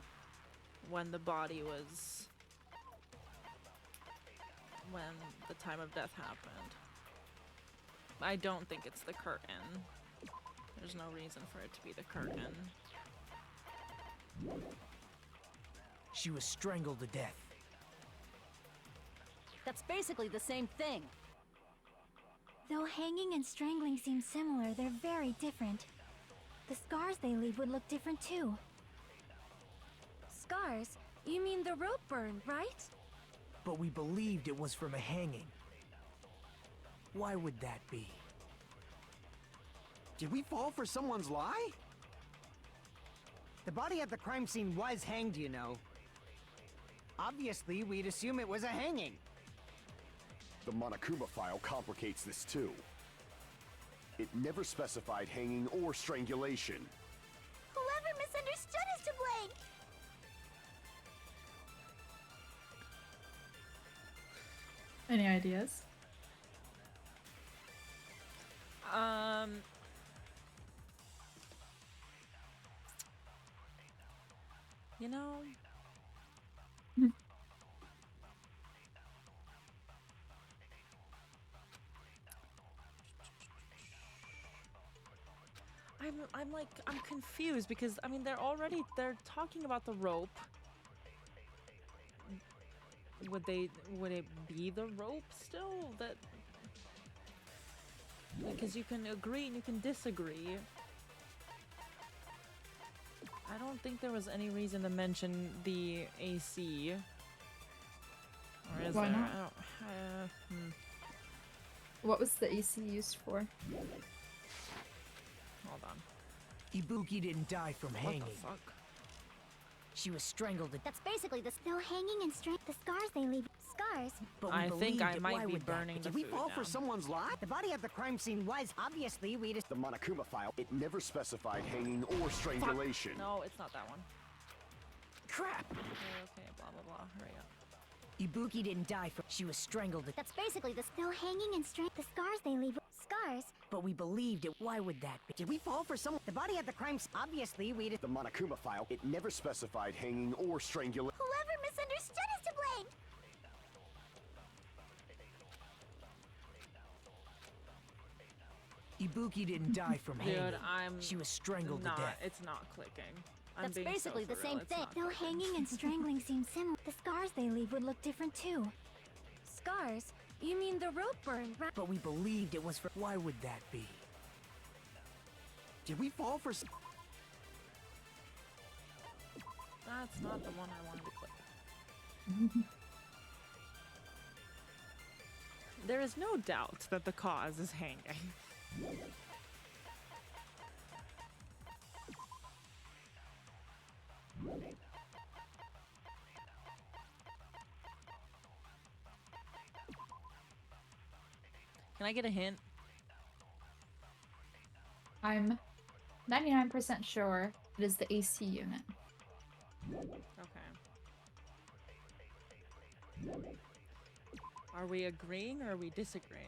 when the body was when the time of death happened. I don't think it's the curtain. There's no reason for it to be the curtain. She was strangled to death. That's basically the same thing. Though hanging and strangling seem similar, they're very different. The scars they leave would look different too. Scars? You mean the rope burn, right? But we believed it was from a hanging. Why would that be? Did we fall for someone's lie? The body at the crime scene was hanged, you know. Obviously, we'd assume it was a hanging. The Monokuma file complicates this too. It never specified hanging or strangulation. Whoever misunderstood is to blame. Any ideas? You know, I'm confused because I mean they're talking about the rope. Would it be the rope still that because you can agree and you can disagree. I don't think there was any reason to mention the AC. Or is Why there? not? I don't, What was the AC used for? Hold on. Ibuki didn't die from hanging. What the fuck? She was strangled to death. That's basically though hanging and the scars they leave. Scars? But we I think believed I it. might Why be would that burning the Did we food fall for down. someone's lie? The body at the crime scene was obviously we'd The Monokuma file, it never specified hanging or strangulation. No, it's not that one. Crap! Okay, blah blah blah. Hurry up. Ibuki didn't die from. She was strangled to death. That's basically though hanging and the scars they leave. Scars? But we believed it. Why would that be? Did we fall for someone? The body at the crime scene obviously we'd The Monokuma file, it never specified hanging or strangulation. Whoever misunderstood is to blame. Ibuki didn't die from hanging. Dude, She was strangled not, to death. It's not clicking. I'm That's being basically so the for real, same it's thing. not Though clicking. hanging and strangling seem similar, the scars they leave would look different too. Scars? You mean the rope burn, right? But we believed it was for. Why would that be? Did we fall for That's not the one I wanted to click. There is no doubt that the cause is hanging. Can I get a hint? I'm 99% sure it is the AC unit. Okay. Are we agreeing or are we disagreeing?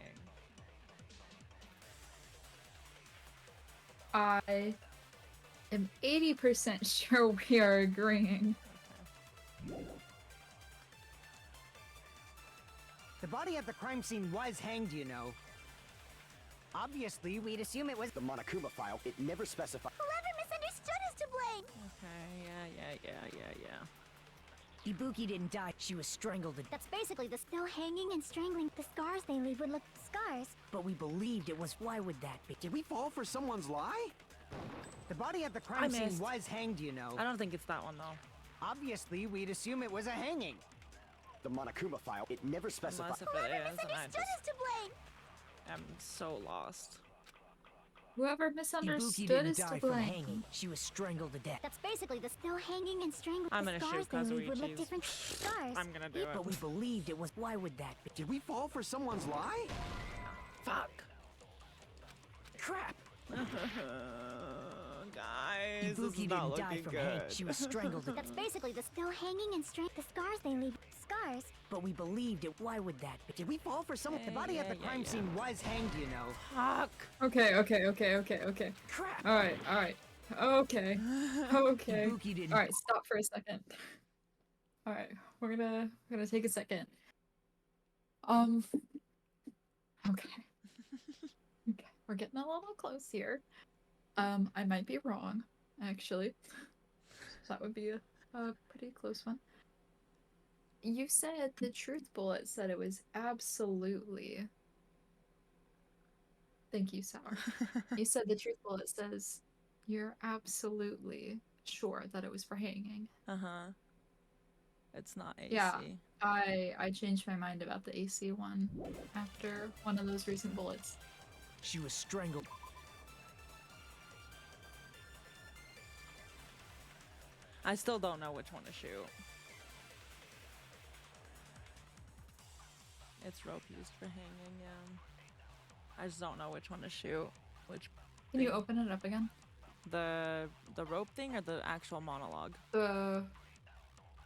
I am 80% sure we are agreeing. The body at the crime scene was hanged, you know. Obviously, we'd assume it was The Monokuma file, it never specified. Whoever misunderstood is to blame. Okay, yeah. Ibuki didn't die. She was strangled to death. That's basically though hanging and strangling, the scars they leave would look scars. But we believed it was. Why would that be? Did we fall for someone's lie? the body at the I crime scene missed. was hanged, you know. I don't think it's that one though. Obviously, we'd assume it was a hanging. The Monokuma file, it never specified. Unless if it is, and I Misunderstood just is to blame. am so lost. Whoever Ibuki misunderstood didn't is die to from blame. hanging. She was strangled to death. That's basically the still hanging and strangling. I'm The gonna scars shoot they leave would look Kazuichi's. different. Scars. I'm gonna do it. But we believed it was. Why would that be? Did we fall for someone's lie? Fuck. Crap! Guys, this Ibuki is didn't not die looking from good. hanging. She was strangled to That's basically the still hanging and the scars they leave. Scars. But we believed it. Why would that be? Did we fall for someone? The body at the crime scene was hanged, you know. Fuck. Okay. Crap! Alright. Okay. Okay. Ibuki didn't. Alright, stop for a second. Alright, we're gonna take a second. Okay. Okay, we're getting a little close here. I might be wrong, actually. That would be a pretty close one. You said the truth bullet said it was absolutely. Thank you, Sour. You said the truth bullet says you're absolutely sure that it was for hanging. Uh-huh. It's not AC. Yeah. I changed my mind about the AC one after one of those recent bullets. She was strangled. I still don't know which one to shoot. It's rope used for hanging, yeah. I just don't know which one to shoot. Which Can you open it up again? the rope thing or the actual monologue? The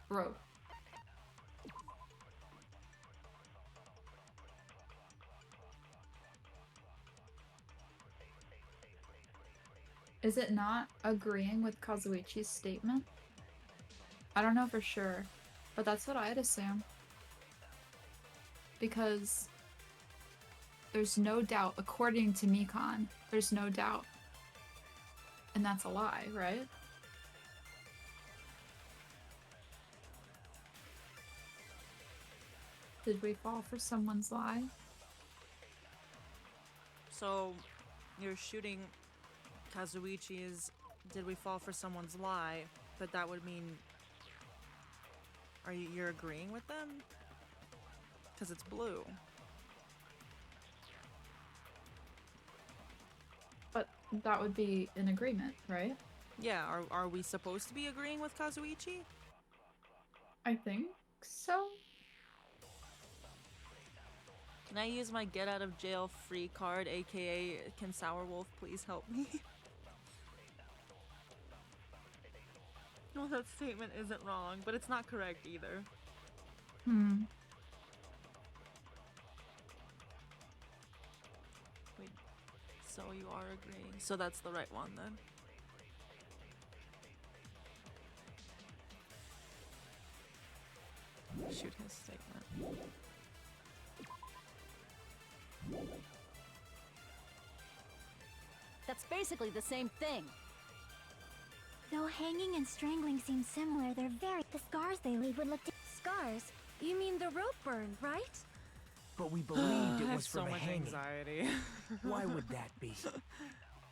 rope. Is it not agreeing with Kazuichi's statement? I don't know for sure, but that's what I'd assume. Because there's no doubt, according to Mikan, there's no doubt. And that's a lie, right? Did we fall for someone's lie? So you're shooting Kazuichi's did we fall for someone's lie, but that would mean you're agreeing with them? Because it's blue. But that would be an agreement, right? Yeah, are we supposed to be agreeing with Kazuichi? I think so. Can I use my get out of jail free card, aka can Sourwolf please help me? No, that statement isn't wrong, but it's not correct either. Wait, so you are agreeing. So that's the right one then. Shoot his statement. That's basically the same thing. Though hanging and strangling seem similar, they're very. The scars they leave would look. Scars? You mean the rope burn, right? But we believed I it have was for so the much hanging. anxiety. Why would that be?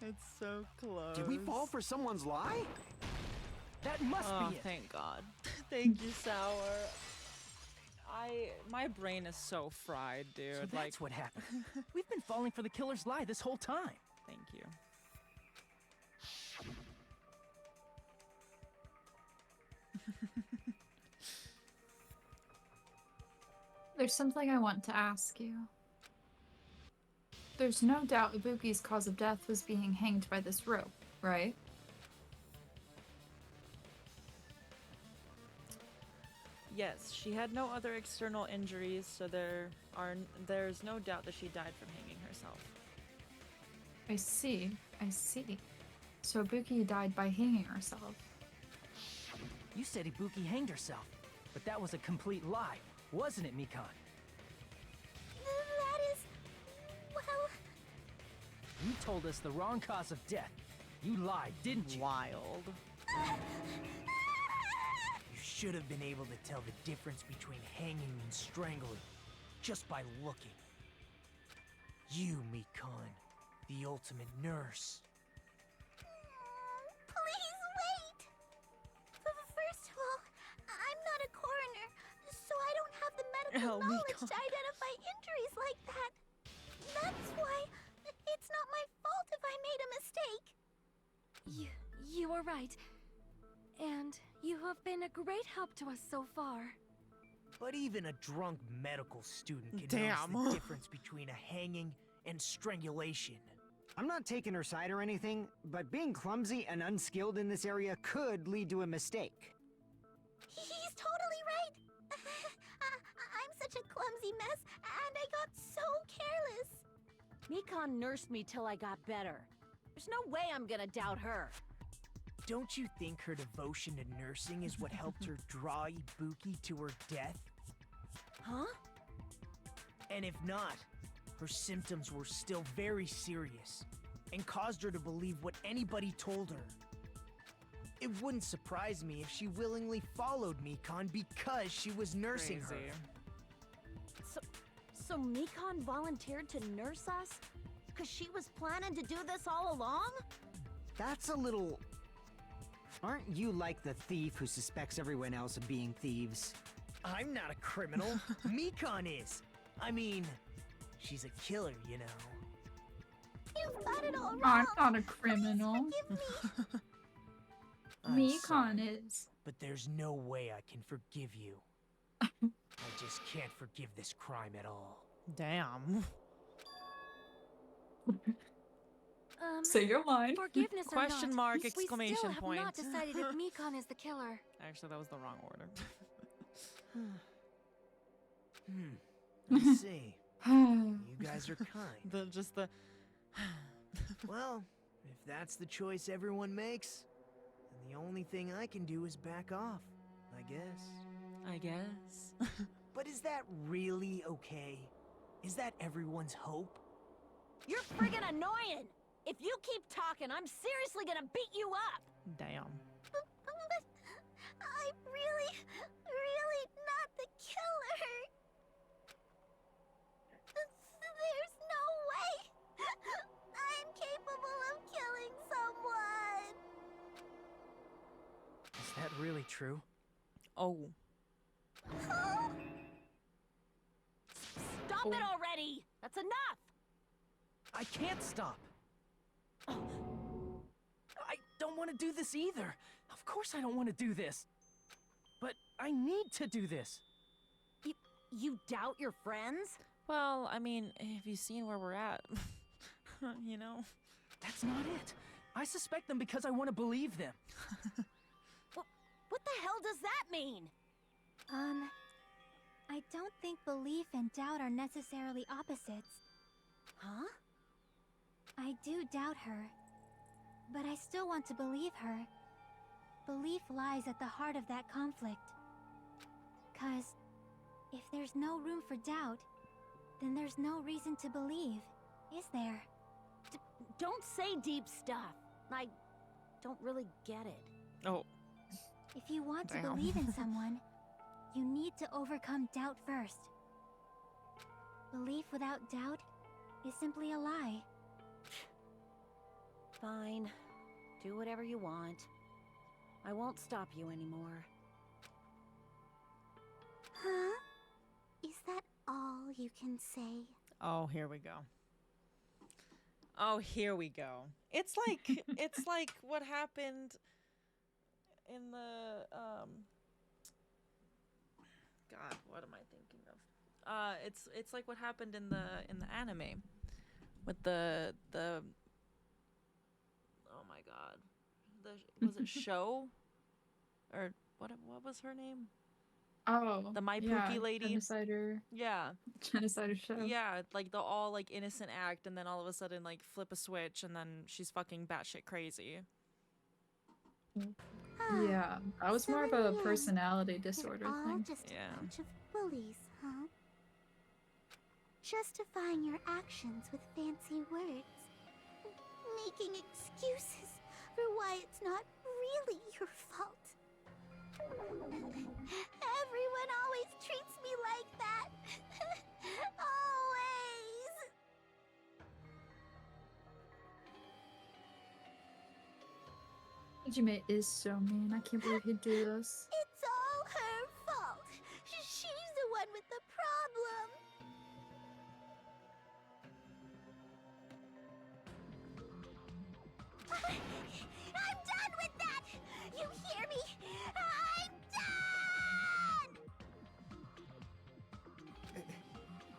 It's so close. Did we fall for someone's lie? That must Oh, be it. thank God. Thank you, Sour. My brain is so fried, dude. So like, that's what happened. We've been falling for the killer's lie this whole time. thank you. There's something I want to ask you. There's no doubt Ibuki's cause of death was being hanged by this rope, right? Yes, she had no other external injuries, so there's no doubt that she died from hanging herself. I see. So Ibuki died by hanging herself. You said Ibuki hanged herself, but that was a complete lie, wasn't it, Mikan? That is... well... You told us the wrong cause of death. You lied, didn't you? Wild. You should have been able to tell the difference between hanging and strangling just by looking. You, Mikan, the ultimate nurse. Please wait! First of all, I'm not a coroner, so I don't have the medical knowledge to identify injuries like that. That's why it's not my fault if I made a You are right. And you have been a great help to us so far. But even a drunk medical student can Damn. notice the difference between a hanging and strangulation. I'm not taking her side or anything, but being clumsy and unskilled in this area could lead to a mistake. He's totally right. I'm such a clumsy mess, and I got so careless. Mikan nursed me till I got better. There's no way I'm gonna doubt her. Don't you think her devotion to nursing is what helped her draw Ibuki to her death? Huh? And if not, her symptoms were still very serious and caused her to believe what anybody told her. It wouldn't surprise me if she willingly followed Mikan because she was nursing her. So Mikan volunteered to nurse us? Because she was planning to do this all along? That's a little... Aren't you like the thief who suspects everyone else of being thieves? I'm not a criminal. Mikan is. I mean, she's a killer, you know. You've got it all wrong. I'm not a criminal. Please forgive me. I'm sorry, Mikan is. but there's no way I can forgive you. I just can't forgive this crime at all. Damn. Say your line. Forgiveness Question or not, mark, we exclamation still have point. not decided if Mikan is the killer. Actually, that was the wrong order. I see. You guys are kind. Just the. Well, if that's the choice everyone makes, then the only thing I can do is back off, I guess. I guess. But is that really okay? Is that everyone's hope? You're friggin' annoying! If you keep talking, I'm seriously gonna beat you up! Damn. But I'm really not the killer. There's no way I'm capable of killing someone. Is that really true? Oh. Stop it already! That's enough! I can't stop. I don't want to do this either. Of course I don't want to do this. But I need to do this. You doubt your friends? Well, I mean, have you seen where we're at? You know? That's not it. I suspect them because I want to believe them. What the hell does that mean? I don't think belief and doubt are necessarily opposites. Huh? I do doubt her, but I still want to believe her. Belief lies at the heart of that conflict. 'Cause if there's no room for doubt, then there's no reason to believe, is there? Don't say deep stuff. I don't really get it. Oh. If you want to Damn. believe in someone, you need to overcome doubt first. Belief without doubt is simply a lie. Fine. Do whatever you want. I won't stop you anymore. Huh? Is that all you can say? Oh, here we go. Oh, here we go. It's like what happened in the God, what am I thinking of? It's like what happened in the anime with the oh my God, was it Show or what was her name? Oh, The My yeah, Pookie lady. Genocider. Yeah. Genocider show. Yeah, like the all like innocent act, and then all of a sudden like flip a switch, and then she's fucking batshit crazy. Yeah, that was So more of in a the end, personality disorder They're all thing. just Yeah. a bunch of bullies, huh? Justifying your actions with fancy words. Making excuses for why it's not really your fault. Everyone always treats me like that. Always. Hajime is so mean. I can't believe he'd do this. It's all her fault. She's the one with the problem. I'm done with that! You hear me? I'm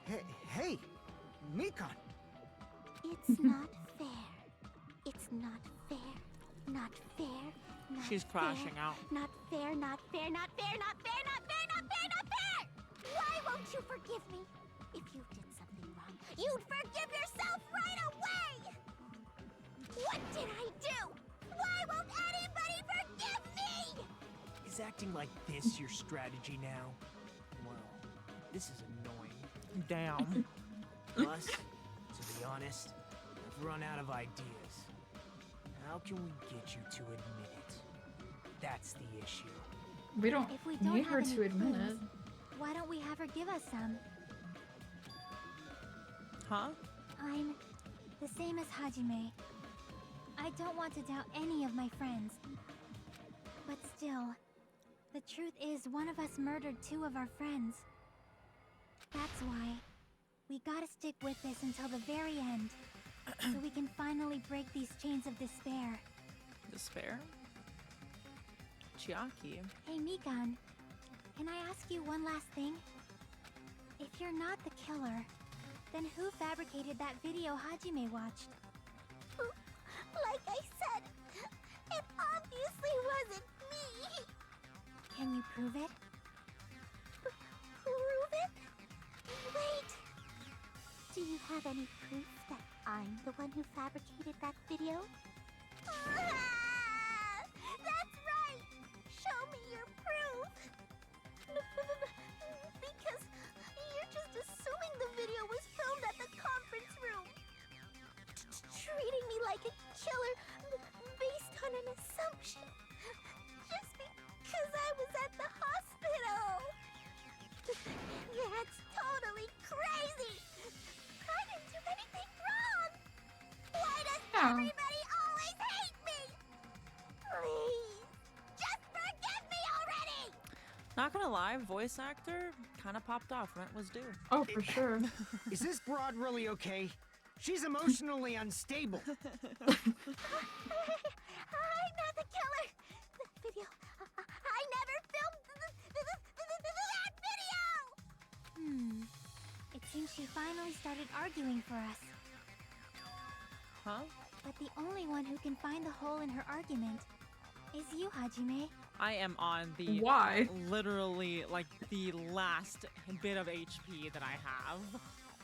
done! Hey, Mikan. It's not fair. It's not fair. Not fair. Not She's fair. crashing out. Not fair, not fair, not fair, not fair, not fair, not fair, not fair! Why won't you forgive me? If you did something wrong, you'd forgive yourself right away! What did I do? Why won't anybody forgive me? Is acting like this your strategy now? Well, this is annoying. Damn. Plus, to be honest, I've run out of ideas. How can we get you to admit it? That's the issue. We don't If we don't need have her any to admit clues, it. why don't we have her give us some? Huh? I'm the same as Hajime. I don't want to doubt any of my friends. But still, the truth is one of us murdered 2 of our friends. That's why we gotta stick with this until the very end, so we can finally break these chains of despair. Despair? Chiaki. Hey Mikan, can I ask you one last thing? If you're not the killer, then who fabricated that video Hajime watched? Like I said, it obviously wasn't me. Can you prove it? Prove it? Wait. Do you have any proof that I'm the one who fabricated that video? That's right! Show me your proof! Because you're just assuming the video was filmed at the conference room. Treating me like a killer based on an assumption. Just because I was at the hospital. That's totally crazy! I didn't do anything wrong! Why does everybody always hate me? Please, just forgive me already! Not gonna lie, voice actor kind of popped off. Rent was due. Oh, for sure. Is this broad really okay? She's emotionally unstable. I'm not the killer! That video, I never filmed that video! It seems she finally started arguing for us. Huh? But the only one who can find the hole in her argument is you, Hajime. I am on the Why? literally like the last bit of HP that I have,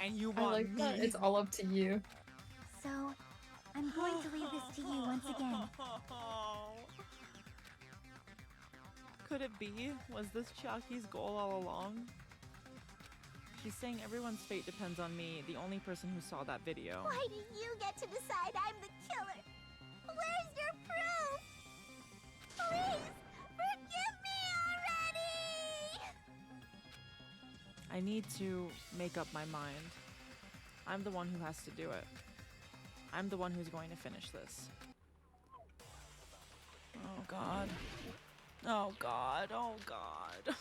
and you I want like me. that it's all up to you. So, I'm going to leave this to you once again. Could it be? Was this Chiaki's goal all along? She's saying everyone's fate depends on me, the only person who saw that video. Why do you get to decide I'm the killer? Where's your proof? Please, forgive me already! I need to make up my mind. I'm the one who has to do it. I'm the one who's going to finish this. Oh god. Oh god. Oh god.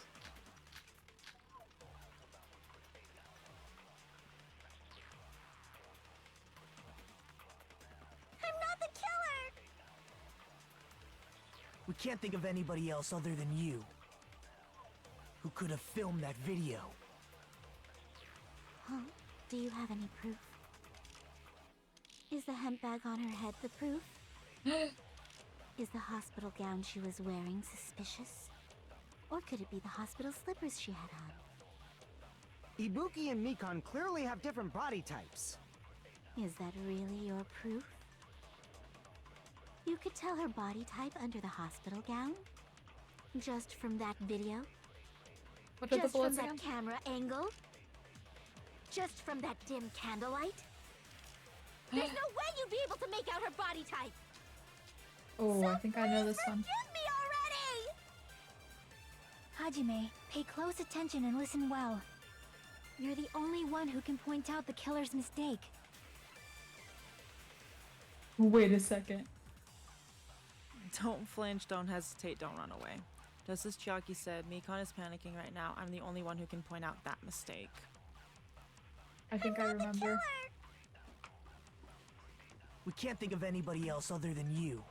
I'm not the killer! We can't think of anybody else other than you who could have filmed that video. Huh? Do you have any proof? Is the hemp bag on her head the proof? Is the hospital gown she was wearing suspicious? Or could it be the hospital slippers she had on? Ibuki and Mikan clearly have different body types. Is that really your proof? You could tell her body type under the hospital gown? Just from that video? What are the Just from bullets that again? camera angle? Just from that dim candlelight? There's no way you'd be able to make out her body type! Oh, I think I know this one. Forgive me already! Hajime, pay close attention and listen well. You're the only one who can point out the killer's mistake. Wait a second. Don't flinch, don't hesitate, don't run away. Just as Chiaki said, Mikan is panicking right now. I'm the only one who can point out that mistake. I think I remember. We can't think of anybody else other than you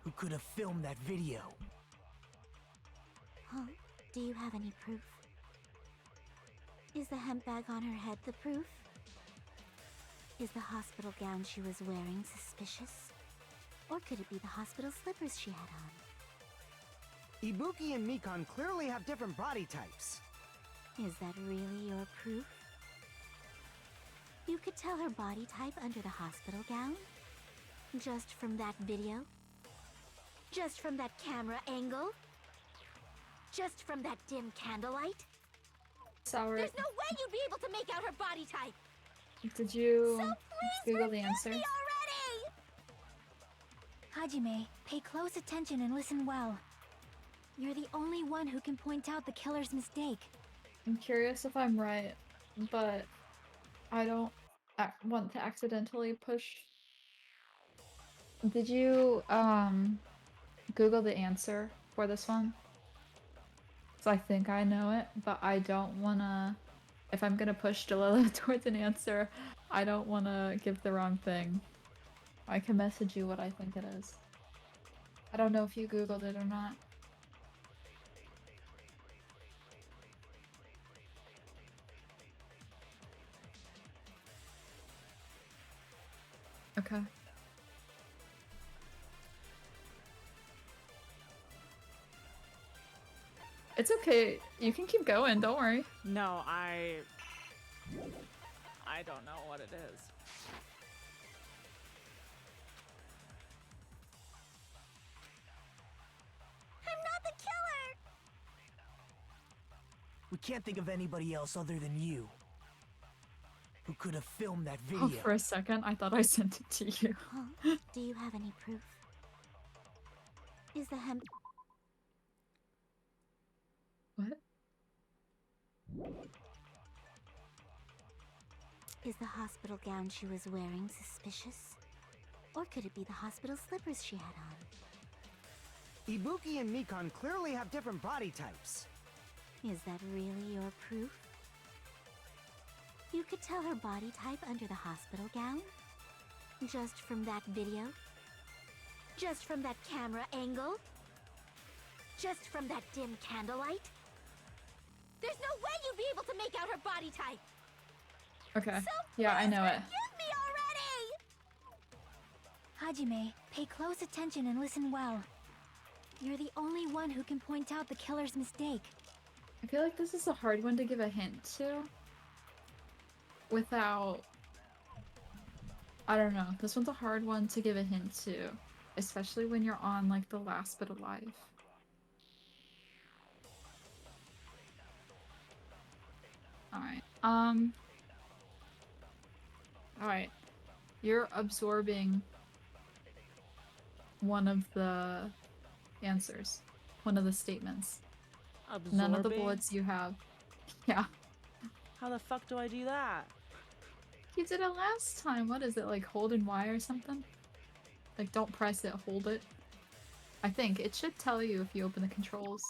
who could have filmed that video. Huh? Do you have any proof? Is the hemp bag on her head the proof? Is the hospital gown she was wearing suspicious? Or could it be the hospital slippers she had on? Ibuki and Mikan clearly have different body types. Is that really your proof? You could tell her body type under the hospital gown? Just from that video? Just from that camera angle? Just from that dim candlelight? Sour. There's no way you'd be able to make out her body type. Did you So please Google the refute answer? me already! Hajime, pay close attention and listen well. You're the only one who can point out the killer's mistake. I'm curious if I'm right, but I don't want to accidentally push. Did you Google the answer for this one? So I think I know it, but I don't wanna. If I'm gonna push Delilah towards an answer, I don't wanna give the wrong thing. I can message you what I think it is. I don't know if you Googled it or not. Okay. It's okay. You can keep going. Don't worry. No, I don't know what it is. I'm not the killer! We can't think of anybody else other than you who could have filmed that Oh, video. for a second, I thought I sent it to you. Huh? Do you have any proof? Is the hemp... What? Is the hospital gown she was wearing suspicious? Or could it be the hospital slippers she had on? Ibuki and Mikan clearly have different body types. Is that really your proof? You could tell her body type under the hospital gown? Just from that video? Just from that camera angle? Just from that dim candlelight? There's no way you'd be able to make out her body type. Okay. So Yeah, I know it. Give me already! Hajime, pay close attention and listen well. You're the only one who can point out the killer's mistake. I feel like this is a hard one to give a hint to. Without... I don't know. This one's a hard one to give a hint to. Especially when you're on, like, the last bit of life. Alright. Alright. You're absorbing one of the answers. One of the statements. Absorbing? None of the bullets you have. Yeah. How the fuck do I do that? You did it last time. What is it, like hold and Y or something? Like don't press it, hold it. I think it should tell you if you open the controls.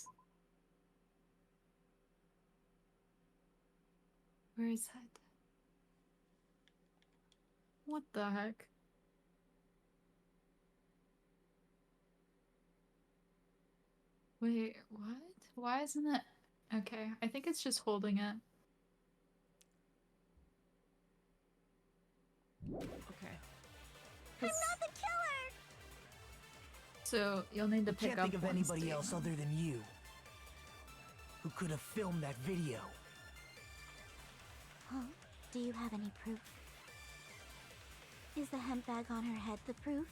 Where is that? What the heck? Wait, what? Why isn't it? Okay, I think it's just holding it. Okay. I'm not the killer! So you'll need to We pick can't up think of one anybody else statement. other than you who could have filmed that video. Huh? Do you have any proof? Is the hemp bag on her head the proof?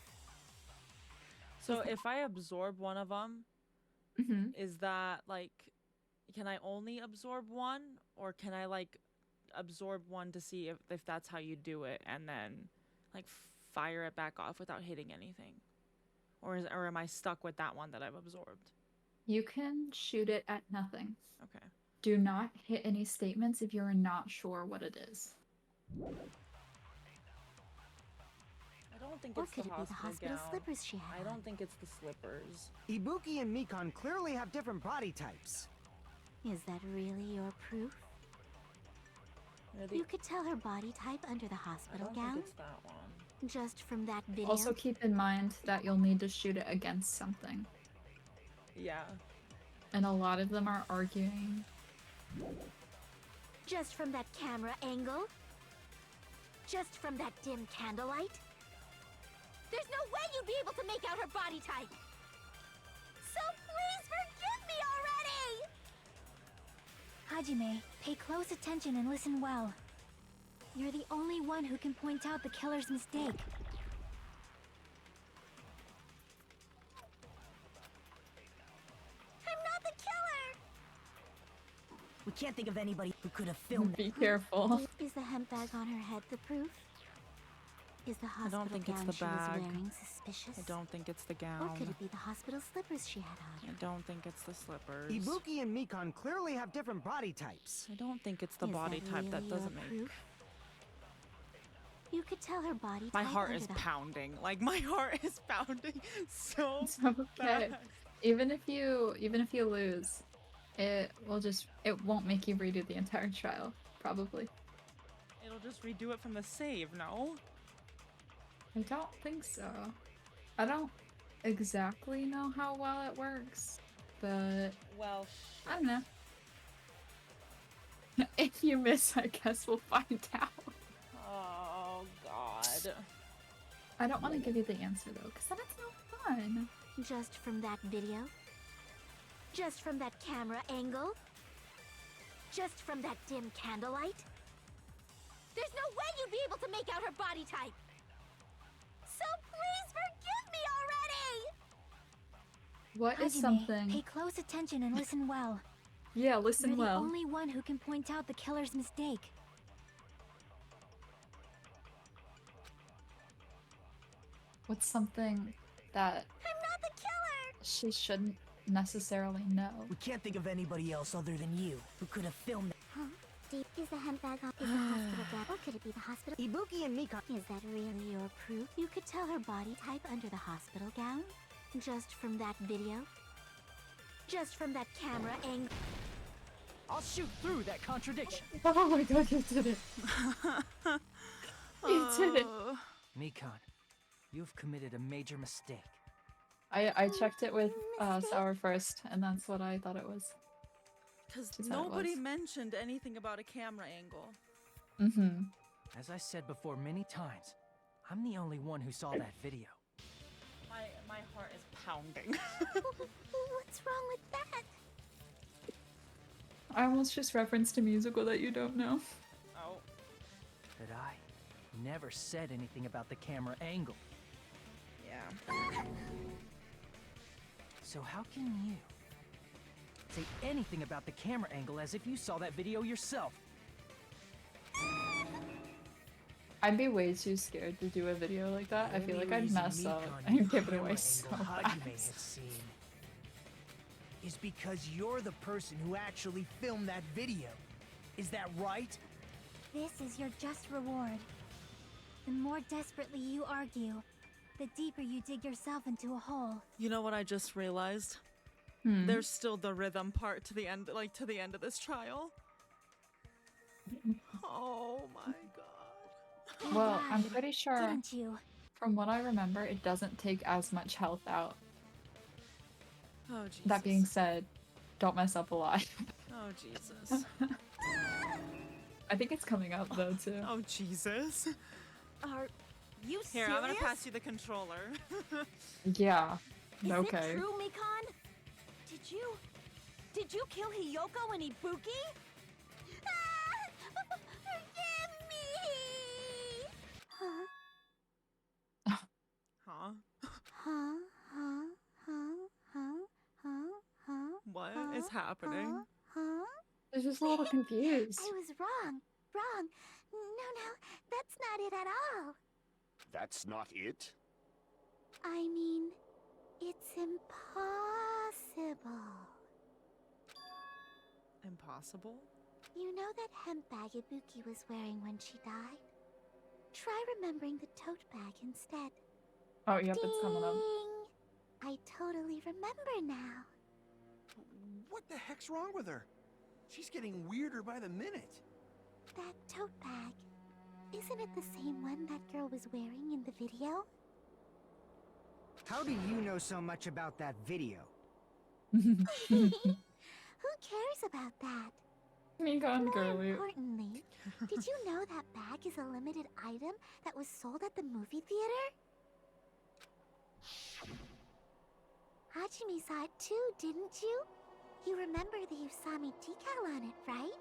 So if I absorb one of them, Mm-hmm. is that like, can I only absorb one, or can I like absorb one to see if that's how you do it, and then like fire it back off without hitting anything, or am I stuck with that one that I've absorbed? You can shoot it at nothing. Okay. Do not hit any statements if you're not sure what it is. I don't think Or it's could the it be the hospital hospital gown. slippers she had I on? don't think it's the slippers. Ibuki and Mikan clearly have different body types. Is that really your proof? Really? You could tell her body type under the I hospital don't gown? think it's that one. Just from that video. Also keep in mind that you'll need to shoot it against something. Yeah. And a lot of them are arguing. Just from that camera angle. Just from that dim candlelight. There's no way you'd be able to make out her body type. So please forgive me already! Hajime, pay close attention and listen well. You're the only one who can point out the killer's mistake. I'm not the killer! We can't think of anybody who could have filmed Be careful. Is the hemp bag on her head the proof? Is the I hospital don't think it's gown the she was bag. wearing suspicious? I don't think it's the Or gown. could it be the hospital slippers she had on? I don't think it's the slippers. Ibuki and Mikan clearly have different body types. I don't think it's the Is body that type that really doesn't your make. proof? You could tell her body My type heart under is the pounding. Like my heart is pounding so It's okay. fast. Even if you lose, it won't make you redo the entire trial, probably. It'll just redo it from the save, no? I don't think so. I don't exactly know how well it works, but Well, I don't know. If you miss, I guess we'll find out. oh god. I don't want to give you the answer though, because then it's no fun. Just from that video? Just from that camera angle? Just from that dim candlelight? There's no way you'd be able to make out her body type! So please forgive me already! What is Hajime, something? pay close attention and listen well. Yeah, listen You're the well. only one who can point out the killer's mistake. What's something that I'm not the killer! she shouldn't necessarily know? We can't think of anybody else other than you who could have filmed that. Huh? Deep, is the hemp bag on? Is the hospital gown? Or could it be the hospital? Ibuki and Mikan. Is that really your proof? You could tell her body type under the hospital gown? Just from that video? Just from that camera angle? I'll shoot through that contradiction. Oh my god, you did it. You did it. Mikan, you've committed a major mistake. I checked it with Sour first, and that's what I thought it was. Because That's how it nobody was. mentioned anything about a camera angle. Mm-hmm. As I said before many times, I'm the only one who saw that video. My heart is pounding. What's wrong with that? I almost just referenced a musical that you don't know. Oh. But I never said anything about the camera angle. Yeah. So how can you say anything about the camera angle as if you saw that video yourself? I'd be way too scared to do a video like that. I feel The like only I'd reason mess up Mikan and knew give it camera away so angle Hajime has fast. seen is because you're the person who actually filmed that video. Is that right? This is your just reward. The more desperately you argue, the deeper you dig yourself into a hole. You know what I just realized? Hmm. There's still the rhythm part to the end, like to the end of this trial. Oh my god. You Well, I'm lied, pretty sure, didn't you? from what I remember, it doesn't take as much health out. Oh Jesus. That being said, don't mess up a lot. Oh Jesus. I think it's coming up though too. Oh Jesus. Are you Here, serious? I'm gonna pass you the controller. Yeah. Is Okay. it true, Mikan? Did you kill Hiyoko and Ibuki? Forgive me! Huh? Huh? Huh? Huh? Huh? Huh? Huh? Huh? What Huh? is happening? Huh? I was just a little confused. I was wrong. Wrong. No, that's not it at all. That's not it? I mean, it's impossible. Impossible? You know that hemp bag Ibuki was wearing when she died? Try remembering the tote bag instead. Oh, yep, it's coming up. Ding! I totally remember now. What the heck's wrong with her? She's getting weirder by the minute. That tote bag. Isn't it the same one that girl was wearing in the video? How do you know so much about that video? Who cares about that? Mikon More girly. importantly, did you know that bag is a limited item that was sold at the movie theater? Hajime saw it too, didn't you? You remember the Usami decal on it, right?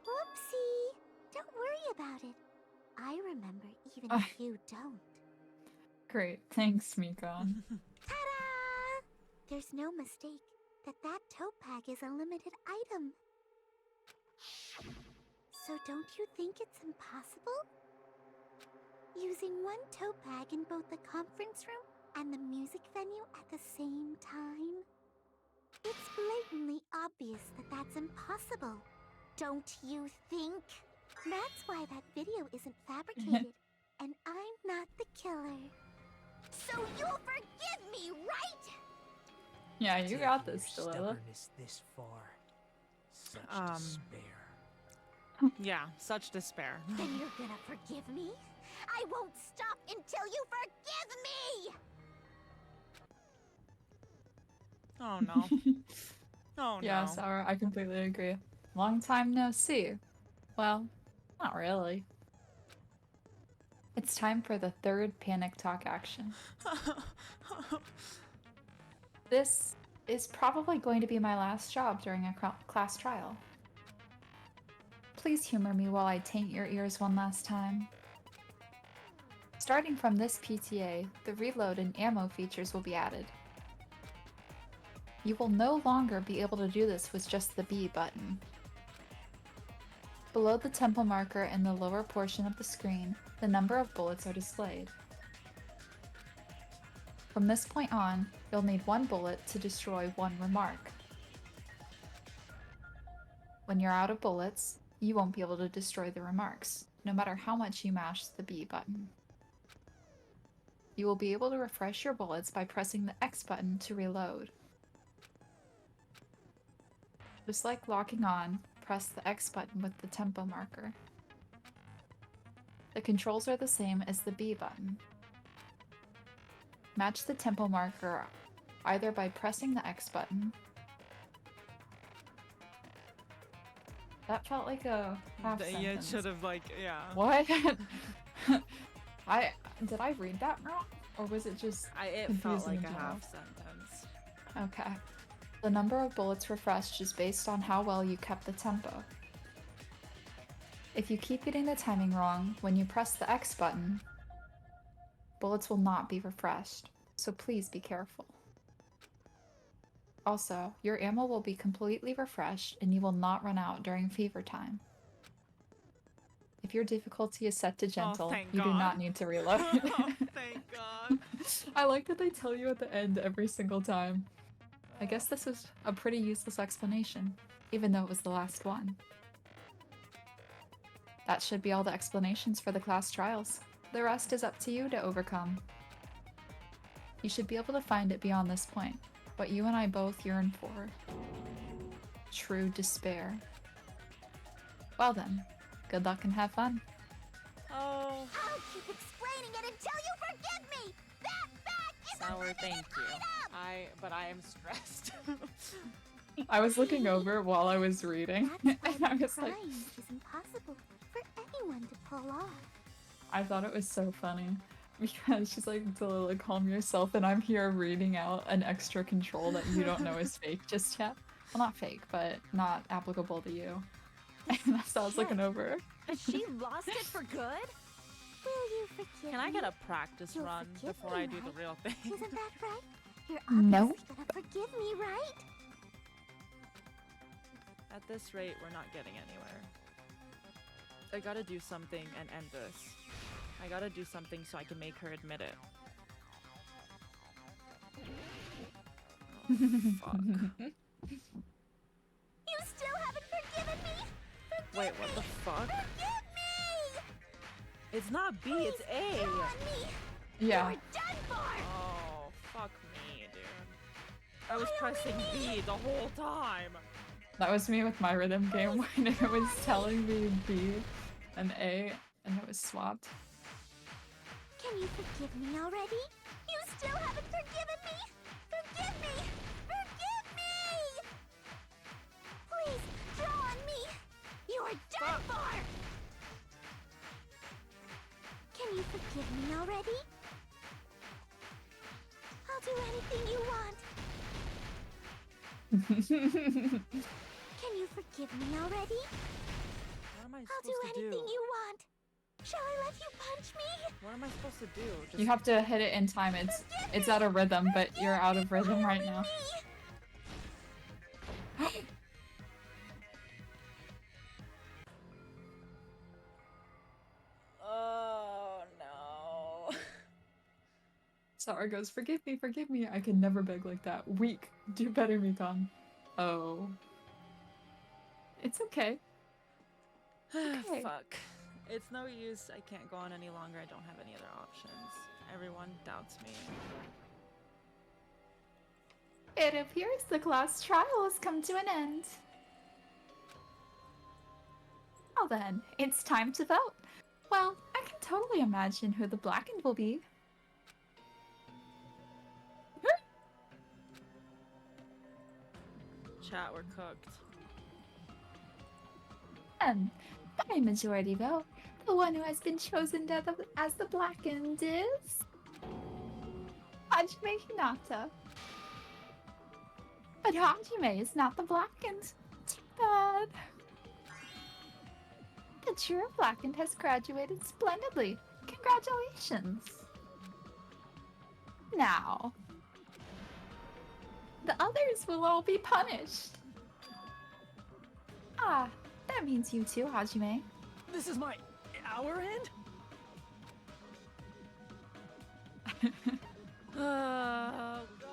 Whoopsie! Don't worry about it. I remember even if you don't. Great, thanks, Mikon. Ta-da! There's no mistake that tote bag is a limited item. So don't you think it's impossible? Using one tote bag in both the conference room and the music venue at the same time? It's blatantly obvious that that's impossible. Don't you think? That's why that video isn't fabricated, and I'm not the killer. So you'll forgive me, right? Yeah, you got this, Your Delilah. stubbornness this far. Such despair. Yeah, such despair. Then you're gonna forgive me? I won't stop until you forgive me! Oh no. Oh Yeah, no. Sour, I completely agree. Long time no see. Well, not really. It's time for the third panic talk action. This is probably going to be my last job during a class trial. Please humor me while I taint your ears one last time. Starting from this PTA, the reload and ammo features will be added. You will no longer be able to do this with just the B button. Below the tempo marker in the lower portion of the screen, the number of bullets are displayed. From this point on, you'll need one bullet to destroy one remark. When you're out of bullets, you won't be able to destroy the remarks, no matter how much you mash the B button. You will be able to refresh your bullets by pressing the X button to reload. Just like locking on, press the X button with the tempo marker. The controls are the same as the B button. Match the tempo marker either by pressing the X button. That felt like a half Yeah, it sentence. should have yeah. What? Did I read that wrong? Or was it just It felt confusing like in a general? half sentence. Okay. The number of bullets refreshed is based on how well you kept the tempo. If you keep getting the timing wrong, when you press the X button, bullets will not be refreshed, so please be careful. Also, your ammo will be completely refreshed and you will not run out during fever time. If your difficulty is set to gentle, thank you do God. not need to reload. Oh, thank God. I like that they tell you at the end every single time. I guess this was a pretty useless explanation, even though it was the last one. That should be all the explanations for the class trials. The rest is up to you to overcome. You should be able to find it beyond this point, what you and I both yearn for. True despair. Well then, good luck and have fun. Oh, I'll keep explaining it until you forgive me! That bag is a Sour, limited thank you. item! But I am stressed. I was looking over while I was reading, That's and why I was like, crying is impossible for anyone to pull off. I thought it was so funny. Because she's like, Delilah, calm yourself, and I'm here reading out an extra control that you don't know is fake just yet. Well, not fake, but not applicable to you. And so I was looking over. She lost it for good? Will you forgive Can I get me? a practice You'll run forgive before me, I do the right? real thing? Isn't that right? You're No. obviously gonna forgive me, right? At this rate, we're not getting anywhere. I gotta do something and end this. I gotta do something so I can make her admit it. Oh, fuck. You still haven't forgiven me? Forgive Wait, what the fuck? Forgive me! It's not B, it's A. Kill on me! Yeah. You're done for! Oh, fuck me, dude. I was pressing B the whole time. That was me with my rhythm game when it was telling me B. an A and it was swapped. Can you forgive me already? You still haven't forgiven me! Forgive me! Forgive me! Please, draw on me! You are done for! Can you forgive me already? I'll do anything you want. Can you forgive me already? What am I I'll supposed do to do? anything you want. Shall I let you punch me? What am I supposed to do? Just... You have to hit it in time. It's out of rhythm, but you're out of rhythm right now. Oh no. Sara goes, forgive me, I can never beg like that. Weak. Do better, Mikon. Oh. It's okay. Okay. Fuck. It's no use. I can't go on any longer. I don't have any other options. Everyone doubts me. It appears the class trial has come to an end. Well then, it's time to vote. Well, I can totally imagine who the blackened will be. Chat, we're cooked. By majority vote, the one who has been chosen as the blackened is... Hajime Hinata. But Hajime is not the blackened. Too bad. The true blackened has graduated splendidly. Congratulations. Now, the others will all be punished. Ah, that means you too, Hajime. This is our end? Oh, God.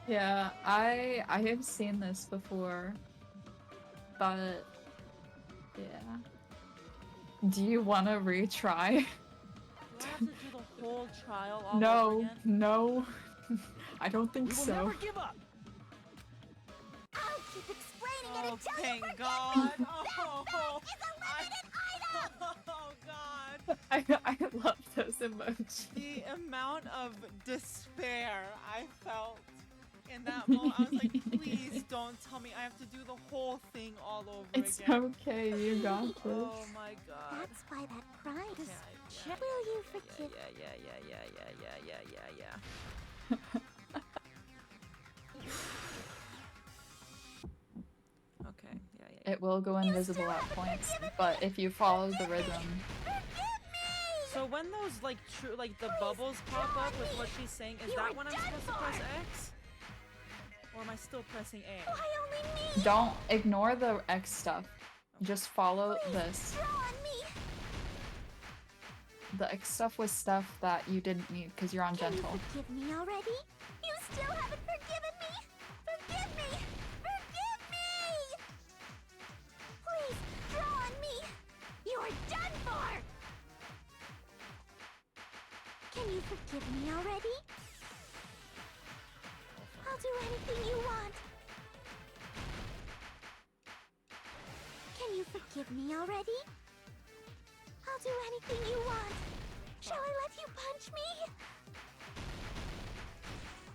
Yeah, I have seen this before, but yeah. Do you want to retry? Do I have to do the whole trial all over No, again? no. I don't think We will so. never give up. I'll keep explaining it Oh, until you thank forgive God. me! Oh, That bag is a limited item! oh, God. I love those emojis. The amount of despair I felt in that moment, I was like, please don't tell me I have to do the whole thing all over It's again. okay, you got this. Oh my God. That's why that cry is... Yeah, Will you forgive yeah. Okay, yeah. It will go invisible at points, but if you follow the rhythm... So when those the bubbles pop up with what she's saying, is that when I'm supposed to press X? Or am I still pressing A? I only need... Don't ignore the X stuff. Just follow this. Draw on me! The X stuff was stuff that you didn't need because you're on Can gentle. you forgive me already? You still haven't forgiven me! Forgive me! Forgive me! Please, draw on me! You're done for! Can you forgive me already? I'll do anything you want. Can you forgive me already? I'll do anything you want. Shall I let you punch me?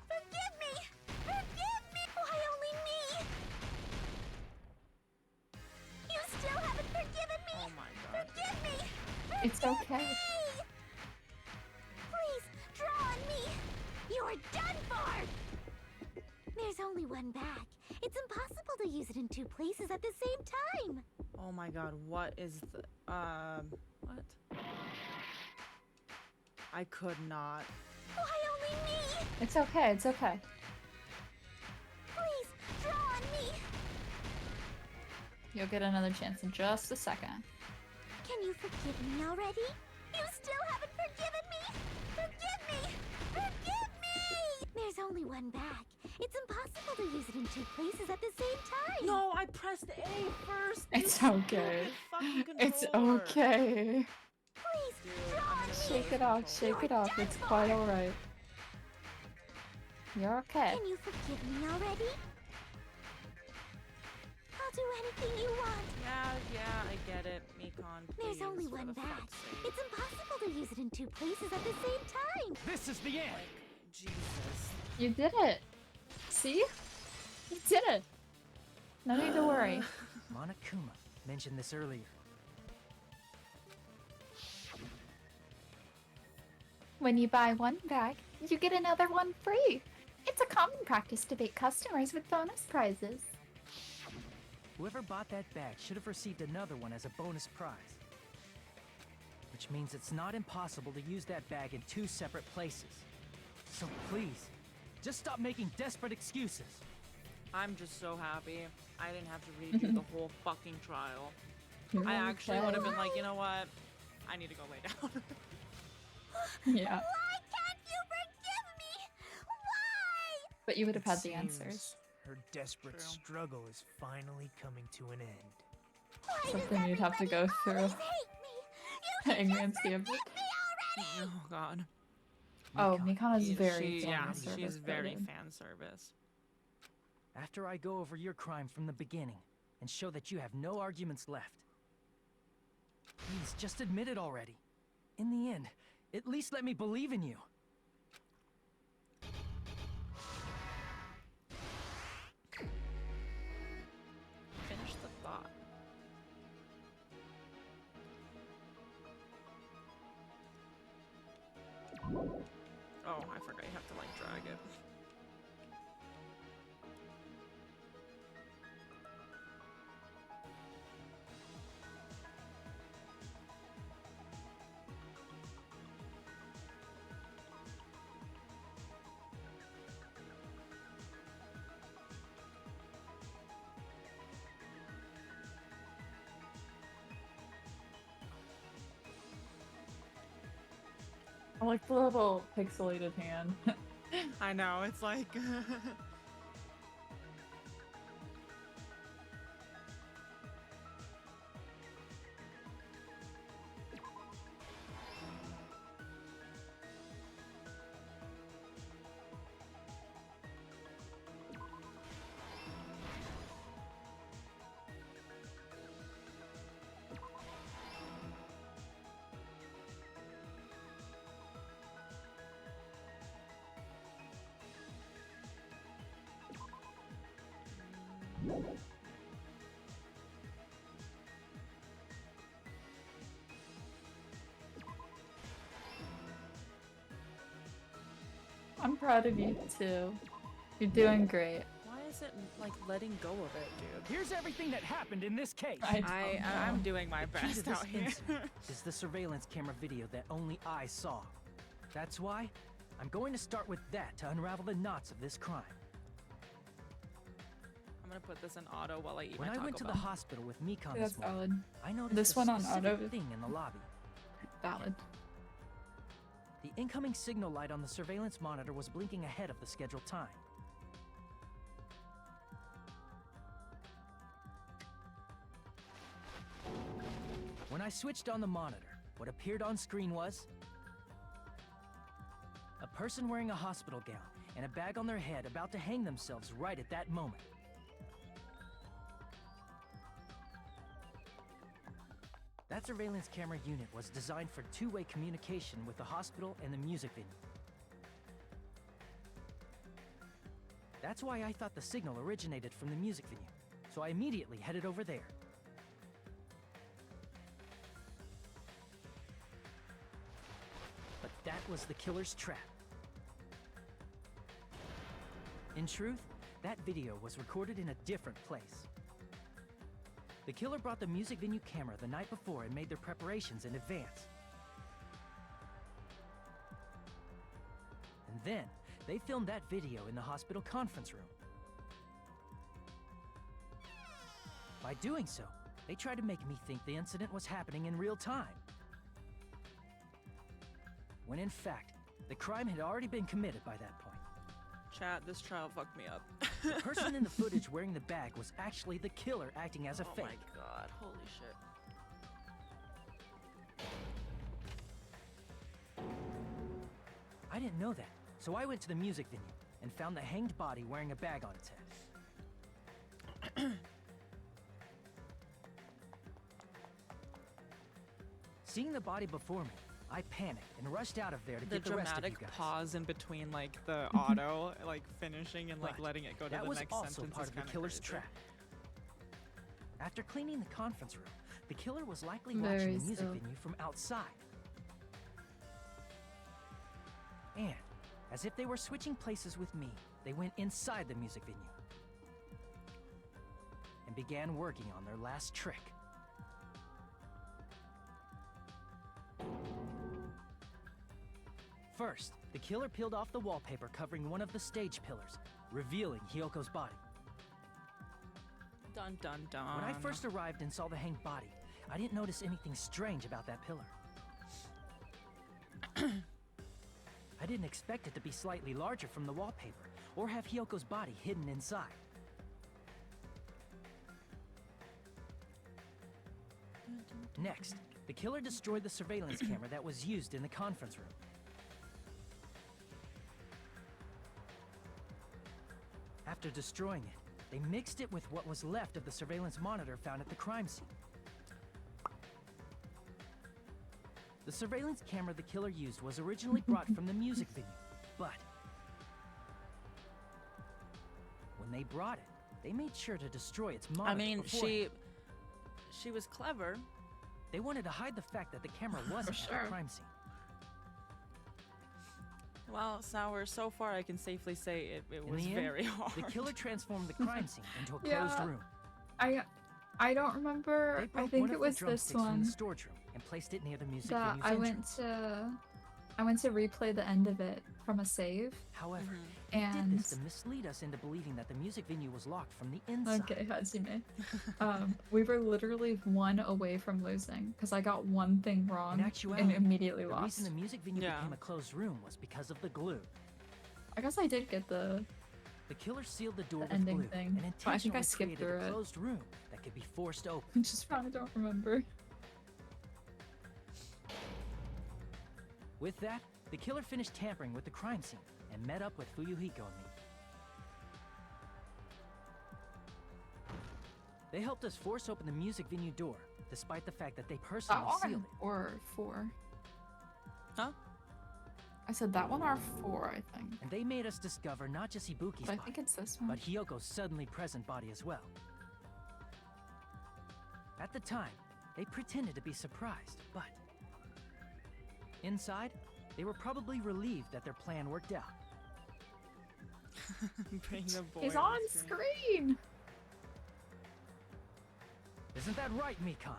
Forgive me! Forgive me! Why only me? You still haven't forgiven me! Oh my God. Forgive me! It's okay. Please, draw on me! You're done for! There's only one bag. It's impossible to use it in two places at the same time. Oh my God, what is the what? I could not. Why only me? It's okay, it's okay. Please, draw on me! You'll get another chance in just a second. Can you forgive me already? You still haven't forgiven me! Forgive me! Forgive me! There's only one bag. It's impossible to use it in two places at the same time. No, I pressed A first. It's you okay. stupid fucking It's controller. okay. Please, Dude, draw I'm on gonna me! Shake it off, shake it off. It's quite alright. You're okay. Can you forgive me already? I'll do anything you want. Yeah, I get it, Mekon. There's please, only for one the bag. fuck's sake. It's impossible to use it in 2 places at the same time. This is the end! Like, Jesus. You did it. See? You did it. No need to worry. Monokuma mentioned this earlier. When you buy one bag, you get another one free. It's a common practice to bait customers with bonus prizes. Whoever bought that bag should have received another one as a bonus prize. Which means it's not impossible to use that bag in 2 separate places. So please, just stop making desperate excuses. I'm just so happy I didn't have to read through the whole fucking trial. I actually would have been like, you know what? I need to go lay down. Yeah. Why can't you forgive me? Why? But you would have It had the seems answers. Her desperate True. struggle is finally coming to an end. Why does Something you'd have to go everybody through. always hate me? You can Ignorance just gambit. forgive me already. Oh god. Oh, Mikon is very yeah, fan service she's very coded. fan service. After I go over your crime from the beginning and show that you have no arguments left. Please, just admit it already. In the end, at least let me believe in you. Finish the thought. Oh, I forgot you have to like drag it. I like the little pixelated hand. I know, it's like I'm proud of you too. You're doing great. why is it like letting go of it, dude? Here's everything that happened in this case. I'm doing my The key best to this out here. incident is the surveillance camera video that only I saw. That's why I'm going to start with that to unravel the knots of this crime. I'm gonna put this in auto while I eat When my I Taco went to the Bell. hospital with Mekon That's this morning, valid. I noticed This a one on specific auto. thing in the lobby. Valid. The incoming signal light on the surveillance monitor was blinking ahead of the scheduled time. When I switched on the monitor, what appeared on screen was a person wearing a hospital gown and a bag on their head about to hang themselves right at that moment. That surveillance camera unit was designed for two-way communication with the hospital and the music venue. That's why I thought the signal originated from the music venue, so I immediately headed over there. But that was the killer's trap. In truth, that video was recorded in a different place. The killer brought the music venue camera the night before and made their preparations in advance. And then, they filmed that video in the hospital conference room. By doing so, they tried to make me think the incident was happening in real time. When in fact, the crime had already been committed by that point. Chat, this trial fucked me up. The person in the footage wearing the bag was actually the killer acting as a fake. Oh my god, holy shit. I didn't know that, so I went to the music venue and found the hanged body wearing a bag on its head. Seeing the body before me, I panicked and rushed out of there to The get the rest of you dramatic guys. pause in between like the auto like finishing and like But letting it go to that the was next also sentence part is of the kinda killer's crazy. trap. After cleaning the conference room, the killer was likely Very watching the music still. venue from outside. And, as if they were switching places with me, they went inside the music venue and began working on their last trick. First, the killer peeled off the wallpaper covering one of the stage pillars, revealing Hyoko's body. Dun dun dun. When I first arrived and saw the hanged body, I didn't notice anything strange about that pillar. I didn't expect it to be slightly larger from the wallpaper, or have Hyoko's body hidden inside. Next, the killer destroyed the surveillance camera that was used in the conference room. After destroying it, they mixed it with what was left of the surveillance monitor found at the crime scene. The surveillance camera the killer used was originally brought from the music venue, but when they brought it, they made sure to destroy its monitor. I mean, beforehand. she was clever. They wanted to hide the fact that the camera wasn't at the crime scene. Well, Sour, so far I can safely say it In was the end, very hard. the killer transformed the crime scene into a closed Yeah. room. I don't remember. They broke I think one it of was the this drumsticks from one the storage room and placed it near the music that venue's I went to replay the end of it from a save. However, Mm-hmm. they did And this to mislead us into believing that the music venue was locked from the inside. okay, Hajime. We were literally one away from losing because I got one thing wrong In and actuality, immediately the lost. reason the music venue Yeah. became a closed room was because of the glue. I guess I did get the The killer sealed the door The with ending glue thing, and but I think I intentionally skipped created through a it. closed room that could be forced open. I just probably don't remember. With that, the killer finished tampering with the crime scene and met up with Fuyuhiko and me. They helped us force open the music venue door, despite the fact that they personally That sealed one it. or 4? Huh? I said that one or 4, I think. And they made us discover not just Ibuki's But I body, think it's this one. but Hyoko's suddenly present body as well. At the time, they pretended to be surprised, but inside, they were probably relieved that their plan worked out. Bring the boy He's on screen! Isn't that right, Mikan?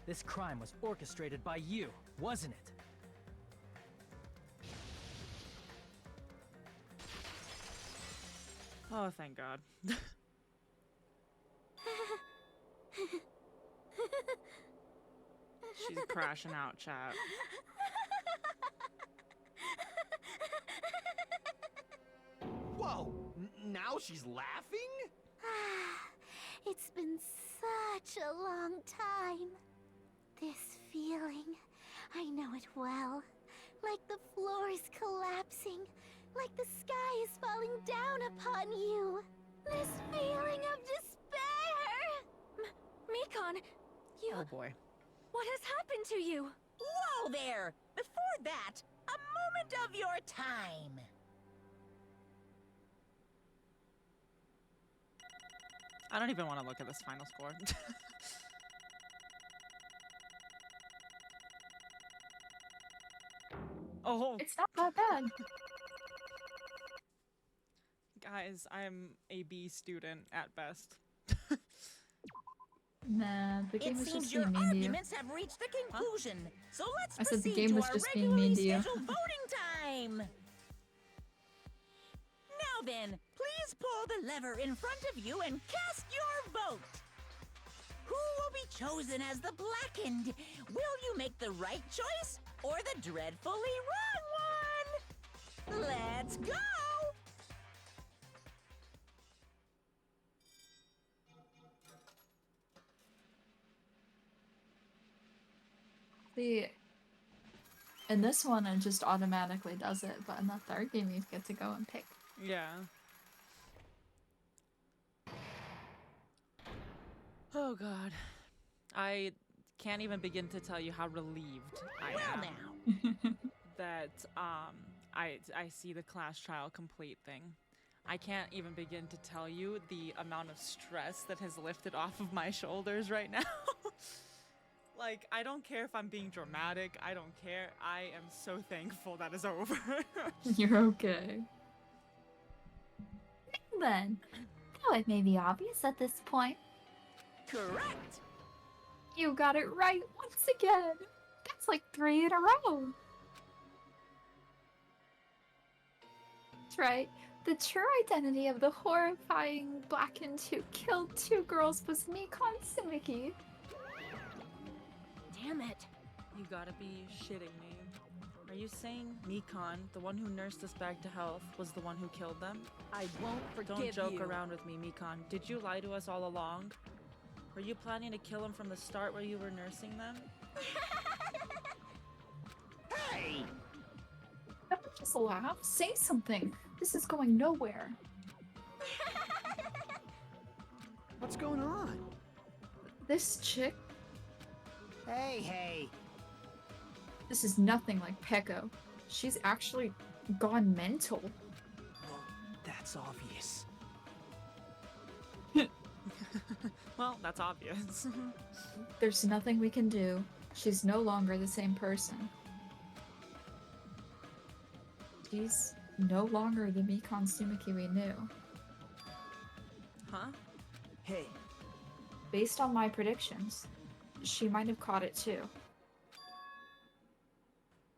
This crime was orchestrated by you, wasn't it? Oh, thank God. She's crashing out, chat. Whoa! Now she's laughing? It's been such a long time. This feeling, I know it well. Like the floor is collapsing, like the sky is falling down upon you. This feeling of despair! Mikan, you... Oh boy. What has happened to you? Whoa there! Before that, a moment of your time. I don't even want to look at this final score. Oh, It's not that bad. guys, I'm a B student at best. Nah, the game It was seems just your being mean to you. arguments have reached the conclusion. So let's I said the proceed game to was our just being regularly mean to you. scheduled voting time. Now then, please pull the lever in front of you and cast your vote. Who will be chosen as the blackened? Will you make the right choice or the dreadfully wrong one? Let's go! See, in this one it just automatically does it, but in the third game you get to go and pick. Yeah. Oh God. I can't even begin to tell you how relieved I Well am now. that I see the class trial complete thing. I can't even begin to tell you the amount of stress that has lifted off of my shoulders right now. Like, I don't care if I'm being dramatic. I don't care. I am so thankful that is over. You're okay. Then, now it may be obvious at this point. Correct. You got it right once again. That's like 3 in a row. That's right. The true identity of the horrifying Blackened who killed 2 girls was Mikon Sumiki. Damn it. You gotta be shitting me. Are you saying Mikon, the one who nursed us back to health, was the one who killed them? I won't forgive Don't joke you. around with me, Mikon. Did you lie to us all along? Were you planning to kill them from the start while you were nursing them? Hey! Don't just laugh. Say something. This is going nowhere. What's going on? This chick, Hey. this is nothing like Peko. She's actually gone mental. Well, that's obvious. Well, that's obvious. There's nothing we can do. She's no longer the same person. She's no longer the Mikon Sumiki we knew. Huh? Hey, Based on my predictions, she might have caught it too.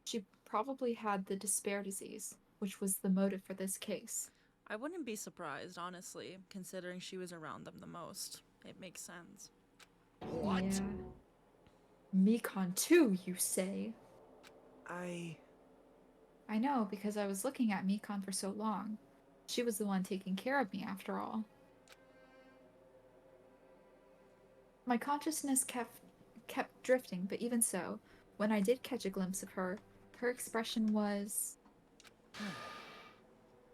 She probably had the despair disease, which was the motive for this case. I wouldn't be surprised, honestly, considering she was around them the most. It makes sense. What? Yeah. Mikon too, you say? I know, because I was looking at Mikon for so long. She was the one taking care of me, after all. My consciousness kept drifting, but even so, when I did catch a glimpse of her, her expression was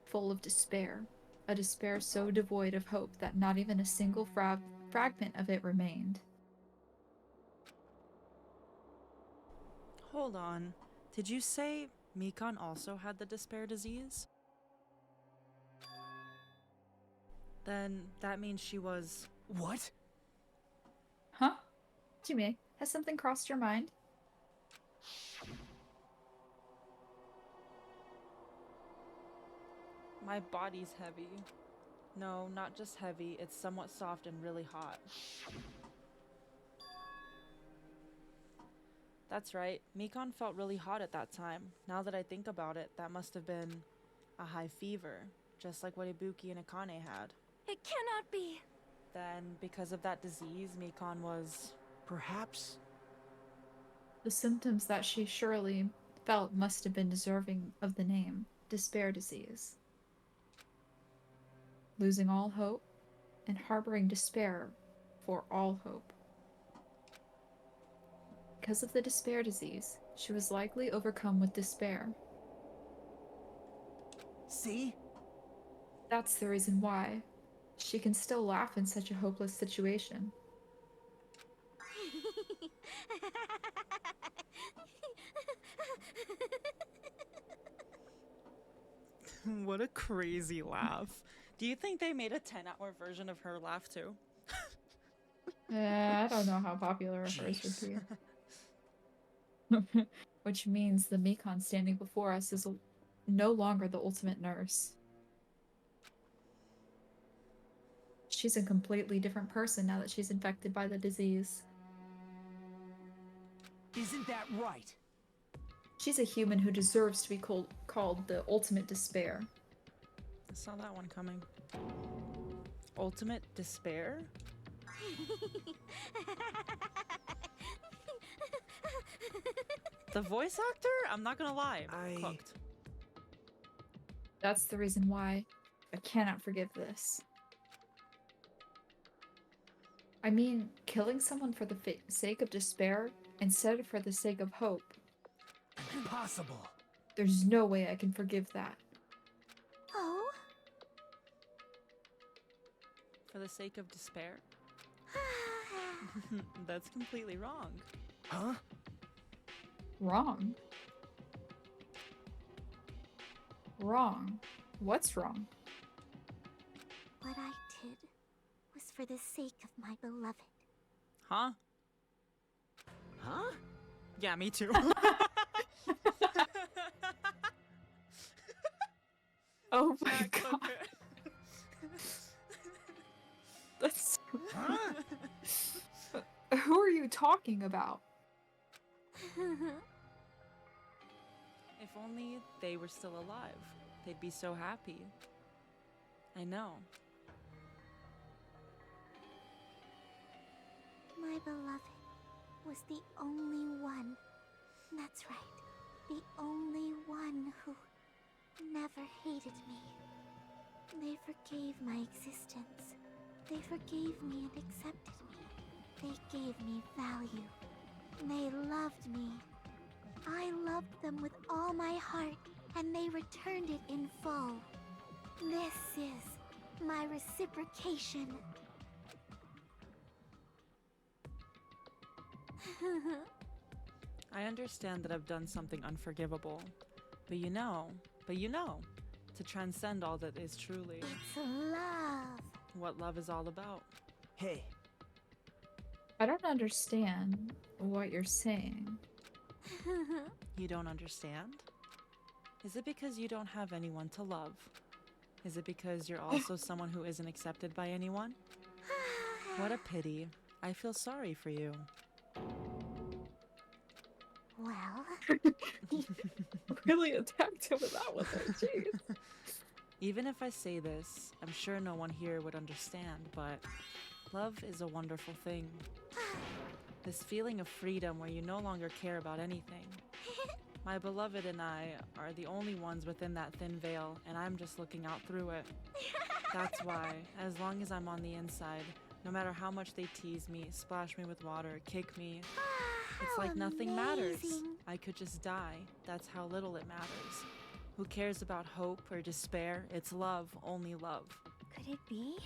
full of despair. A despair so devoid of hope that not even a single fragment of it remained. Hold on. Did you say Mikon also had the despair disease? Then that means she was... what? Huh? Jime, has something crossed your mind? My body's heavy. No, not just heavy, it's somewhat soft and really hot. That's right, Mikon felt really hot at that time. Now that I think about it, that must have been a high fever, just like what Ibuki and Akane had. It cannot be. Then, because of that disease, Mikon was... Perhaps? The symptoms that she surely felt must have been deserving of the name, despair disease. Losing all hope and harboring despair for all hope. Because of the despair disease, she was likely overcome with despair. See? That's the reason why she can still laugh in such a hopeless situation. What a crazy laugh. Do you think they made a 10-hour version of her laugh too? I don't know how popular hers would be. Which means the Mikon standing before us is no longer the ultimate nurse. She's a completely different person now that she's infected by the disease. Isn't that right? She's a human who deserves to be called the ultimate despair. I saw that one coming. Ultimate despair? The voice actor? I'm not gonna lie. Cooked. That's the reason why I cannot forgive this. I mean, killing someone for the sake of despair instead of for the sake of hope. Impossible. There's no way I can forgive that. Oh? For the sake of despair? That's completely wrong. Huh? Wrong. Wrong. What's wrong? What I did was for the sake of my beloved. Huh? Huh? Yeah, me too. Oh my Chat, clip god. it. That's. Huh? Who are you talking about? If only they were still alive. They'd be so happy. I know. My beloved was the only one. That's right. The only one who never hated me. They forgave my existence. They forgave me and accepted me. They gave me value. They loved me. I loved them with all my heart, and they returned it in full. This is my reciprocation. I understand that I've done something unforgivable. But you know, to transcend all that is truly It's love. what love is all about. Hey, I don't understand what you're saying. You don't understand? Is it because you don't have anyone to love? Is it because you're also someone who isn't accepted by anyone? What a pity. I feel sorry for you. Well, Really attacked him with that one though, jeez. Even if I say this, I'm sure no one here would understand, but love is a wonderful thing. This feeling of freedom where you no longer care about anything. My beloved and I are the only ones within that thin veil, and I'm just looking out through it. That's why, as long as I'm on the inside, no matter how much they tease me, splash me with water, kick me, it's like nothing matters. I could just die. That's how little it matters. Who cares about hope or despair? It's love, only love. Could it be?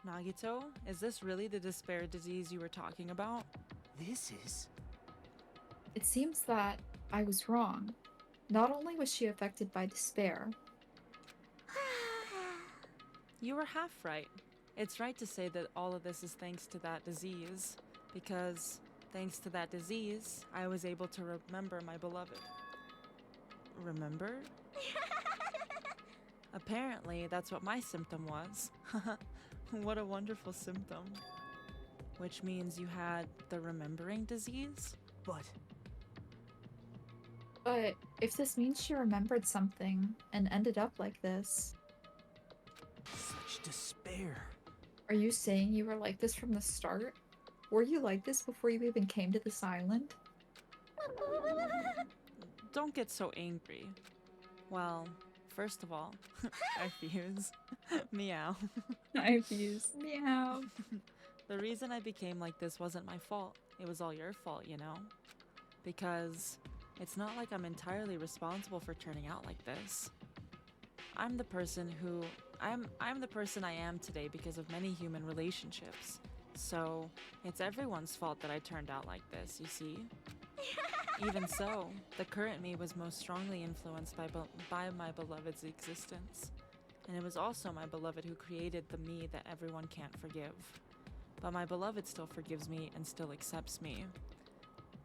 Nagito, is this really the despair disease you were talking about? this is... It seems that I was wrong. Not only was she affected by despair, You were half right. It's right to say that all of this is thanks to that disease, because thanks to that disease, I was able to remember my beloved. Remember? Apparently, that's what my symptom was. What a wonderful symptom. Which means you had the remembering disease? But if this means she remembered something and ended up like this, such despair. are you saying you were like this from the start? Were you like this before you even came to this island? Don't get so angry. Well, first of all, I fuse. Meow. I fuse. Meow. The reason I became like this wasn't my fault. It was all your fault, you know? Because it's not like I'm entirely responsible for turning out like this. I'm the person I am today because of many human relationships. So, it's everyone's fault that I turned out like this, you see? Even so, the current me was most strongly influenced by my beloved's existence. And it was also my beloved who created the me that everyone can't forgive. But my beloved still forgives me and still accepts me.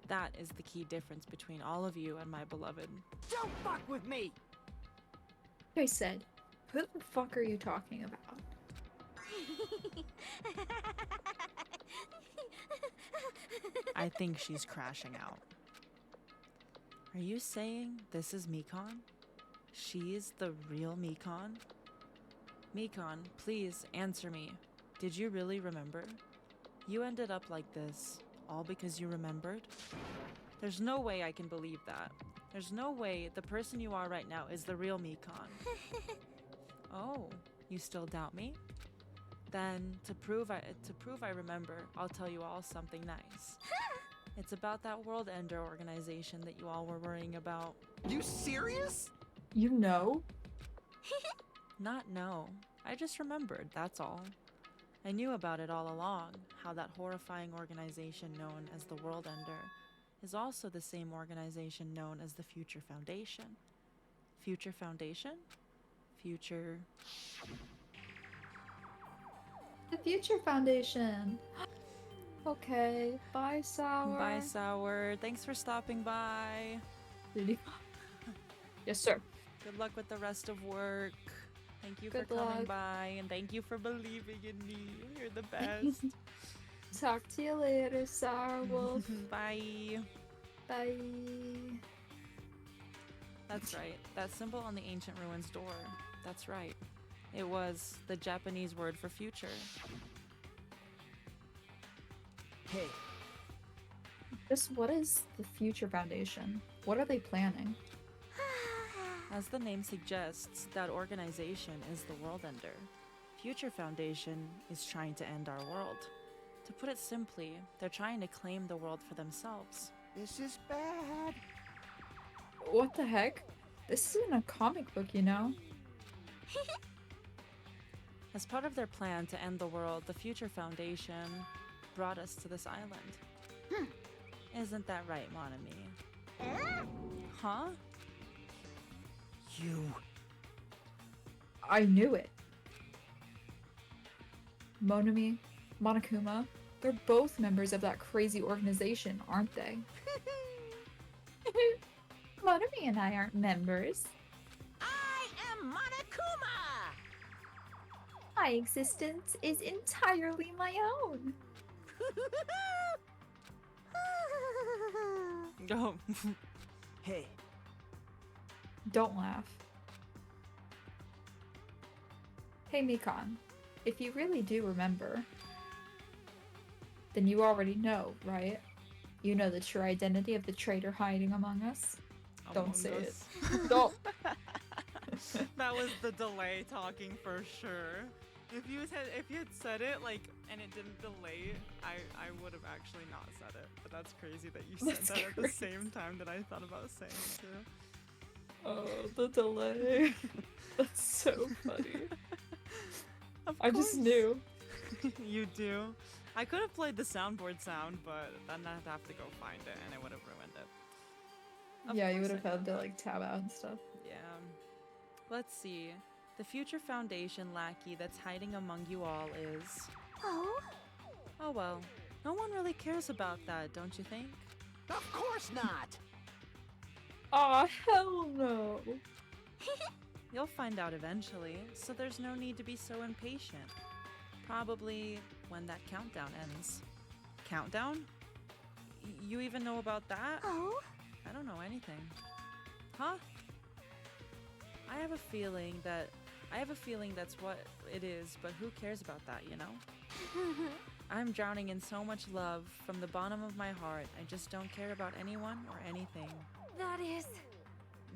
That is the key difference between all of you and my beloved. Don't fuck with me! I said, who the fuck are you talking about? I think she's crashing out. Are you saying this is Mikon? She's the real Mikon? Mikon, please answer me. Did you really remember? You ended up like this, all because you remembered? There's no way I can believe that. There's no way the person you are right now is the real Mikon. Oh, you still doubt me? Then, to prove I remember, I'll tell you all something nice. It's about that World Ender organization that you all were worrying about. You serious? You know? Not no. I just remembered, that's all. I knew about it all along, how that horrifying organization known as the World Ender is also the same organization known as the Future Foundation. Future Foundation? Future... The Future Foundation. Okay, bye, Sour. Bye, Sour. Thanks for stopping by. Yes, sir. Good luck with the rest of work. Thank you Good for coming luck. by, and thank you for believing in me. You're the best. Talk to you later, Sour Wolf. Bye. Bye. That's right. That symbol on the ancient ruins door. That's right. It was the Japanese word for future. Hey, Just what is the Future Foundation? What are they planning? As the name suggests, that organization is the World Ender. Future Foundation is trying to end our world. To put it simply, they're trying to claim the world for themselves. This is bad. What the heck? This isn't a comic book, you know? As part of their plan to end the world, the Future Foundation brought us to this island. Isn't that right, mon ami? Huh? you. I knew it. Monami, Monokuma, they're both members of that crazy organization, aren't they? Monami and I aren't members. I am Monokuma! My existence is entirely my own. Oh. Hey, Don't laugh. Hey Mikan, if you really do remember, then you already know, right? You know the true identity of the traitor hiding among us. Don't Among say Us. it. Don't. That was the delay talking for sure. If you had said it like and it didn't delay, I would have actually not said it. But that's crazy that you said That's that at the crazy. same time that I thought about saying it too. Oh, the delay. That's so funny. Of I just course. knew. You do. I could have played the soundboard sound, but then I'd have to go find it and it would have ruined it. Of Yeah, you course would have I had know. to like tab out and stuff. Yeah. Let's see. The Future Foundation lackey that's hiding among you all is... Oh? Oh well. No one really cares about that, don't you think? of course not. Aw, hell no. You'll find out eventually, so there's no need to be so impatient. Probably when that countdown ends. Countdown? You even know about that? Oh? I don't know anything. Huh? I have a feeling that's what it is, but who cares about that, you know? I'm drowning in so much love from the bottom of my heart. I just don't care about anyone or anything. That is...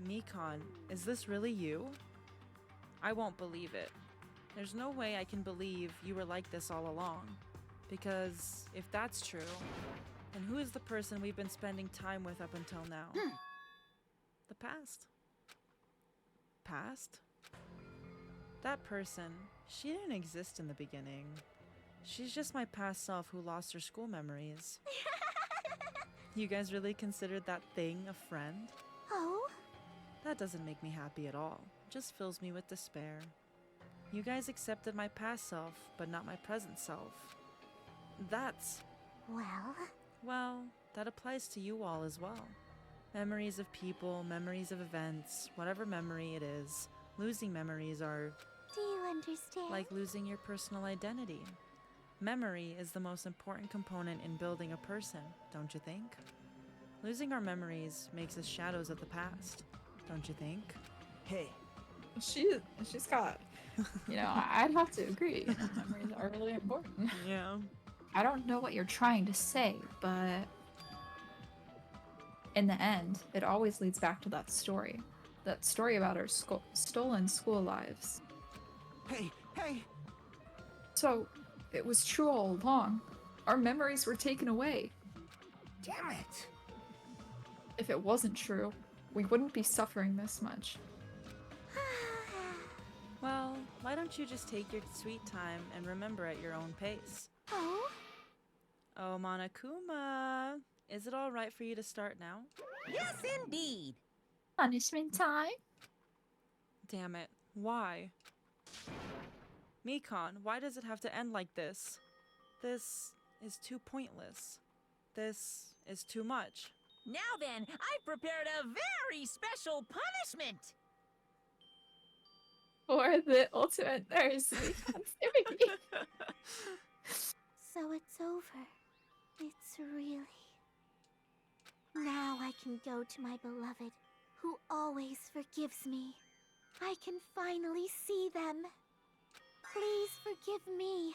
Mikan, is this really you? I won't believe it. There's no way I can believe you were like this all along. Because if that's true, then who is the person we've been spending time with up until now? The past. Past? That person, she didn't exist in the beginning. She's just my past self who lost her school memories. You guys really considered that thing a friend? Oh? That doesn't make me happy at all. It just fills me with despair. You guys accepted my past self, but not my present self. That's... Well, that applies to you all as well. Memories of people, memories of events, whatever memory it is, losing memories are Do you understand? like losing your personal identity. Memory is the most important component in building a person, don't you think? Losing our memories makes us shadows of the past, don't you think? Hey, She's got, you know, I'd have to agree. You know, memories are really important. Yeah. I don't know what you're trying to say, but in the end, it always leads back to that story. That story about our stolen school lives. Hey! So, it was true all along. Our memories were taken away. damn it. If it wasn't true, we wouldn't be suffering this much. Well, why don't you just take your sweet time and remember at your own pace? Oh? Oh, Monokuma, is it all right for you to start now? Yes, indeed. Punishment time? Damn it, why? Mikan, why does it have to end like this? This is too pointless. This is too much. Now then, I've prepared a very special punishment. Or the ultimate nurse, Mikan's Hibiki. So it's over. It's really... Now I can go to my beloved, who always forgives me. I can finally see them. Please forgive me,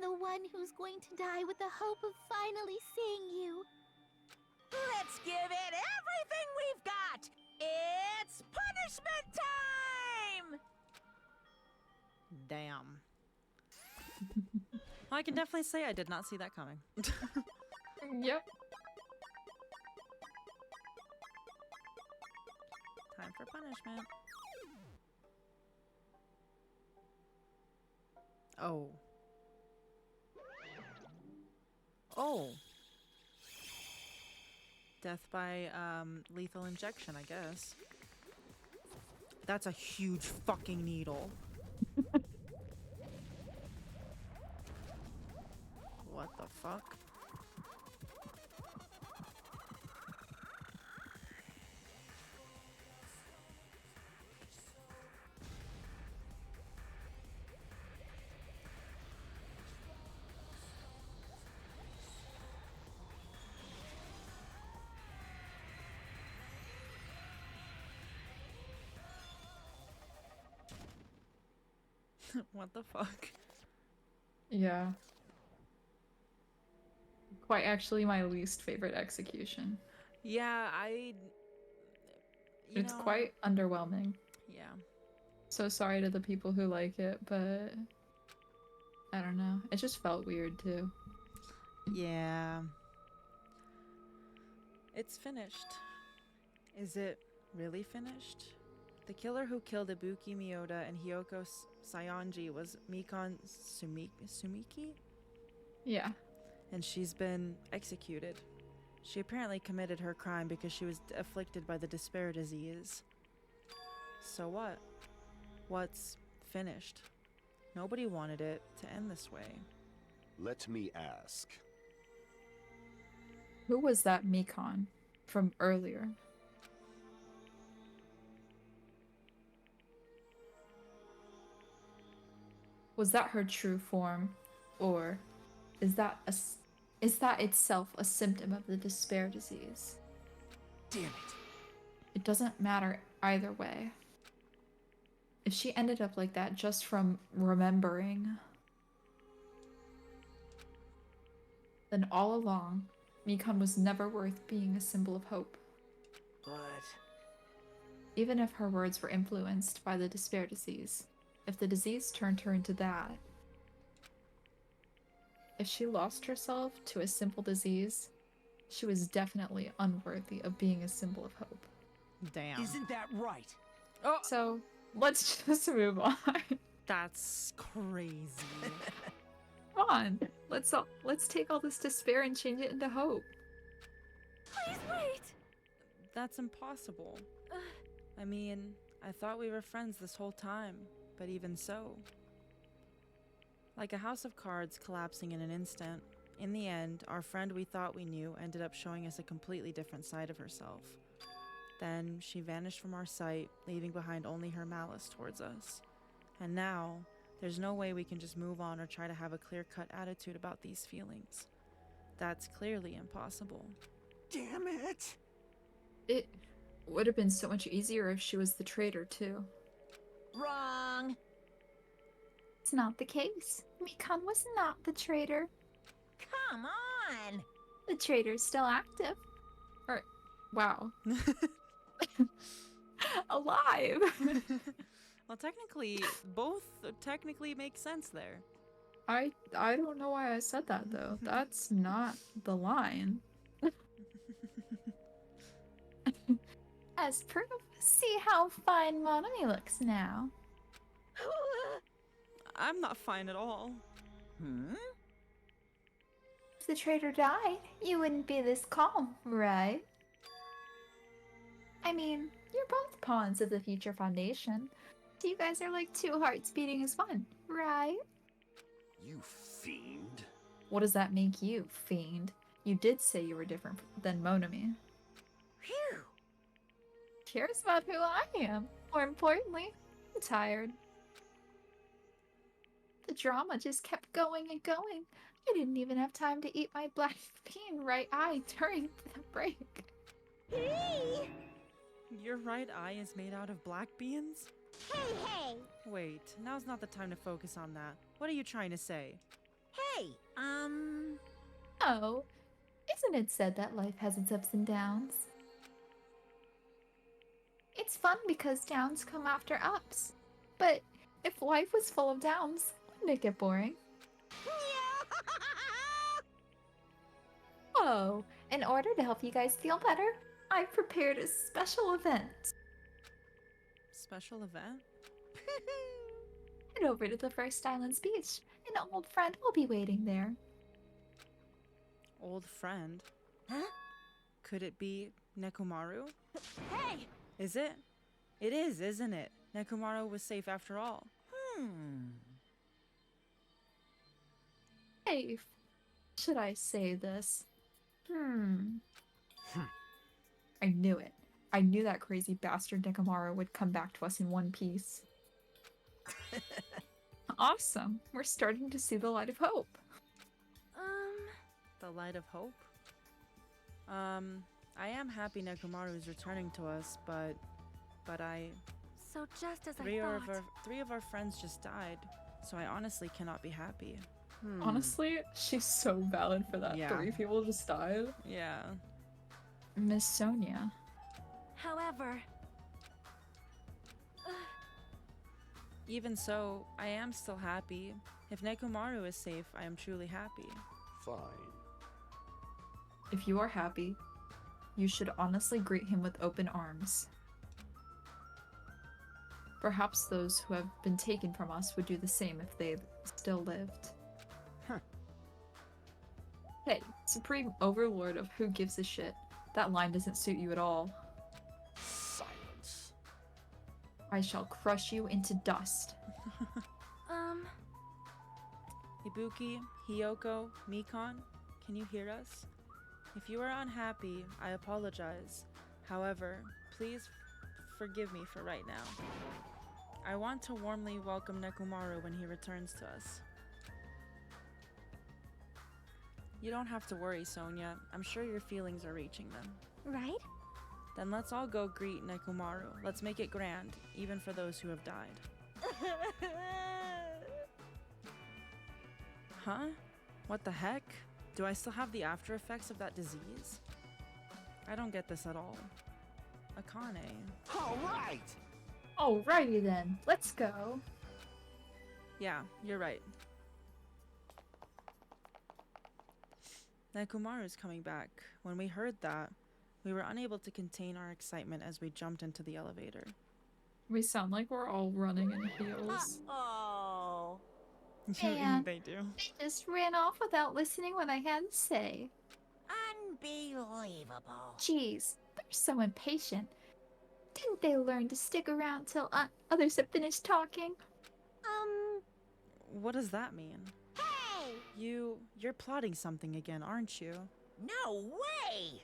the one who's going to die with the hope of finally seeing you. Let's give it everything we've got. It's punishment time! Damn. Well, I can definitely say I did not see that coming. Yep. Time for punishment. Oh. Oh. Death by lethal injection, I guess. That's a huge fucking needle. What the fuck? What the fuck? Yeah. Quite actually my least favorite execution. Yeah, It's quite underwhelming. Yeah. So sorry to the people who like it, but I don't know. It just felt weird too. Yeah. It's finished. Is it really finished? The killer who killed Ibuki Miyoda and Hyoko Saionji was Mikan Sumiki? Yeah. And she's been executed. She apparently committed her crime because she was afflicted by the despair disease. So what? What's finished? Nobody wanted it to end this way. Let me ask. Who was that Mikan from earlier? Was that her true form, or is that itself a symptom of the despair disease? Damn it. It doesn't matter either way. If she ended up like that just from remembering, then all along, Mikan was never worth being a symbol of hope. But... Even if her words were influenced by the despair disease, if the disease turned her into that, if she lost herself to a simple disease, she was definitely unworthy of being a symbol of hope. Damn. Isn't that right? Oh, So, let's just move on. that's crazy. Come on, let's take all this despair and change it into hope. Please wait! That's impossible. I mean, I thought we were friends this whole time, but even so. Like a house of cards collapsing in an instant, in the end, our friend we thought we knew ended up showing us a completely different side of herself. Then she vanished from our sight, leaving behind only her malice towards us. And now, there's no way we can just move on or try to have a clear-cut attitude about these feelings. That's clearly impossible. Damn it! It would have been so much easier if she was the traitor, too. Wrong. It's not the case. Mikan was not the traitor. Come on. The traitor's still active. Wow. Alive! Well, technically, both technically make sense there. I don't know why I said that, though. That's not the line. As proof, see how fine Monomi looks now. I'm not fine at all. If the traitor died, you wouldn't be this calm, right? I mean, you're both pawns of the future foundation. So you guys are like two hearts beating as one, right? You fiend. What does that make you, fiend? You did say you were different than Monami. Phew. Cares about who I am. More importantly, I'm tired. The drama just kept going and going. I didn't even have time to eat my black bean right eye during the break. Hey! Your right eye is made out of black beans? Hey! Wait, now's not the time to focus on that. What are you trying to say? Hey, Oh, isn't it said that life has its ups and downs? It's fun because downs come after ups. But if life was full of downs, wouldn't it get boring? Oh, in order to help you guys feel better, I've prepared a special event. Special event? Head over to the First Island's beach. An old friend will be waiting there. Old friend? Huh? Could it be Nekomaru? Hey! Is it? It is, isn't it? Nekomaru was safe after all. Hey, should I say this? I knew it. I knew that crazy bastard Nekomaru would come back to us in one piece. Awesome. We're starting to see the light of hope. The light of hope? I am happy Nekomaru is returning to us, but So just as three I of thought. our friends just died, so I honestly cannot be happy. Honestly, she's so valid for that. Yeah. 3 people just died. Yeah. Miss Sonia. However, Even so, I am still happy. If Nekomaru is safe, I am truly happy. Fine. If you are happy, you should honestly greet him with open arms. Perhaps those who have been taken from us would do the same if they still lived. Hey, Supreme Overlord of who gives a shit. That line doesn't suit you at all. Silence. I shall crush you into dust. Ibuki, Hiyoko, Mikan, can you hear us? If you are unhappy, I apologize. However, please forgive me for right now. I want to warmly welcome Nekomaru when he returns to us. You don't have to worry, Sonia. I'm sure your feelings are reaching them. Right? Then let's all go greet Nekomaru. Let's make it grand, even for those who have died. Huh? What the heck? Do I still have the after effects of that disease? I don't get this at all. Akane. All right! Alrighty then, let's go. Yeah, you're right. Nekomaru's coming back. When we heard that, we were unable to contain our excitement as we jumped into the elevator. We sound like we're all running in heels. Oh. Man. They do. They just ran off without listening what I had to say. Unbelievable. Jeez, they're so impatient. Didn't they learn to stick around till others have finished talking? What does that mean? Hey! You're plotting something again, aren't you? No way!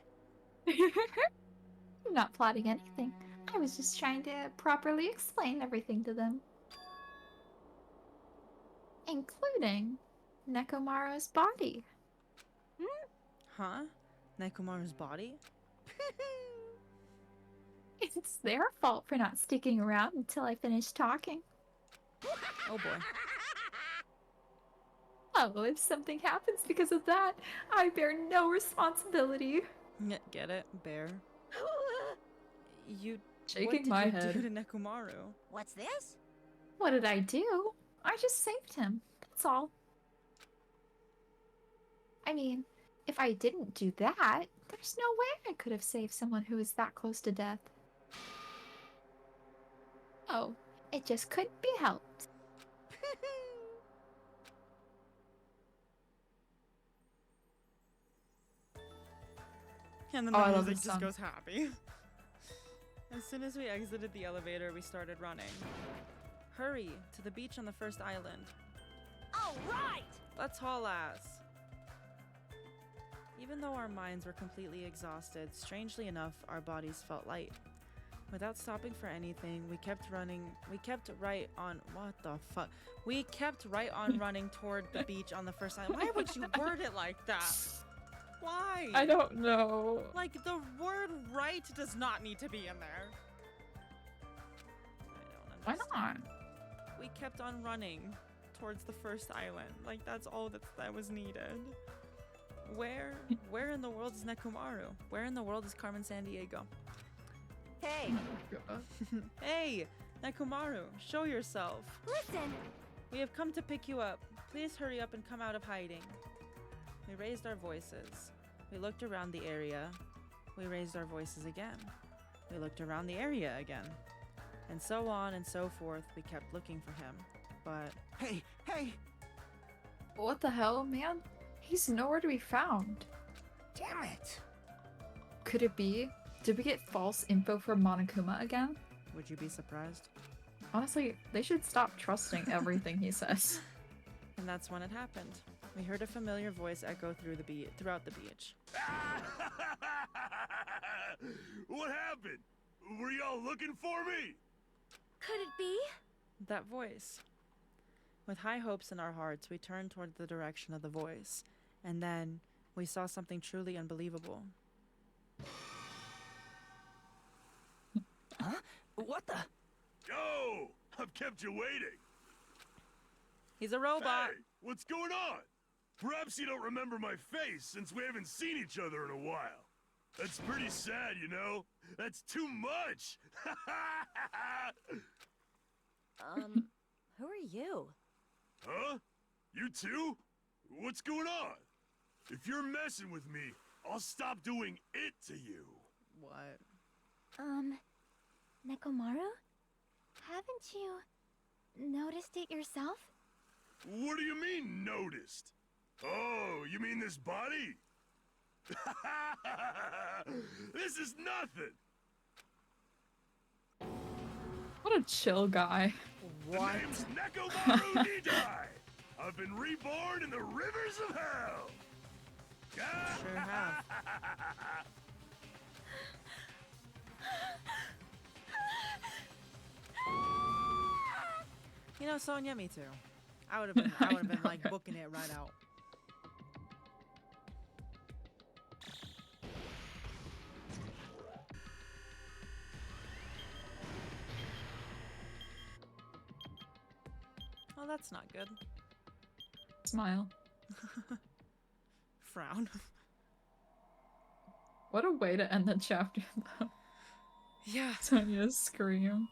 I'm not plotting anything. I was just trying to properly explain everything to them. Including Nekomaru's body. Huh? Nekomaru's body? It's their fault for not sticking around until I finished talking. Oh boy. Oh, if something happens because of that, I bear no responsibility. Get it, bear? You Shaking my what did head. you do to Nekomaru? What's this? What did I do? I just saved him. That's all. I mean, if I didn't do that, there's no way I could have saved someone who was that close to death. Oh, It just couldn't be helped. And then Oh, the I love music this just song. goes happy. As soon as we exited the elevator, we started running. Hurry, to the beach on the first island. All right! Let's haul ass. Even though our minds were completely exhausted, strangely enough, our bodies felt light. Without stopping for anything, we kept running. We kept right on. What the fuck? We kept right on running toward the beach on the first island. Why would you word it like that? Why? I don't know. Like, the word right does not need to be in there. I Why don't not? understand. We kept on running towards the first island. Like, that's all that was needed. Where in the world is Nekomaru? Where in the world is Carmen Sandiego? Hey, Hey, Nekomaru, show yourself. Listen! We have come to pick you up. Please hurry up and come out of hiding. We raised our voices. We looked around the area. We raised our voices again. We looked around the area again. And so on and so forth, we kept looking for him. But Hey, hey! What the hell, man? He's nowhere to be found. Damn it! Could it be? Did we get false info from Monokuma again? would you be surprised? Honestly, they should stop trusting everything he says. And that's when it happened. We heard a familiar voice echo throughout the beach. What happened? Were y'all looking for me? Could it be? That voice. With high hopes in our hearts, we turned toward the direction of the voice. And then we saw something truly unbelievable. Huh? What the? Yo! I've kept you waiting. He's a robot. Hey, what's going on? Perhaps you don't remember my face since we haven't seen each other in a while. That's pretty sad, you know? That's too much! Who are you? Huh? You too? What's going on? If you're messing with me, I'll stop doing it to you. What? Nekomaru? Haven't you noticed it yourself? What do you mean, noticed? Oh, you mean this body? This is nothing! What a chill guy. The name's Nekomaru Nidai! I've been reborn in the rivers of hell! Sure have. You know, Sonia, me too. I would have been like booking it right out. Oh, that's not good. Smile. Frown. What a way to end the chapter, though. Yeah. Sonia's scream.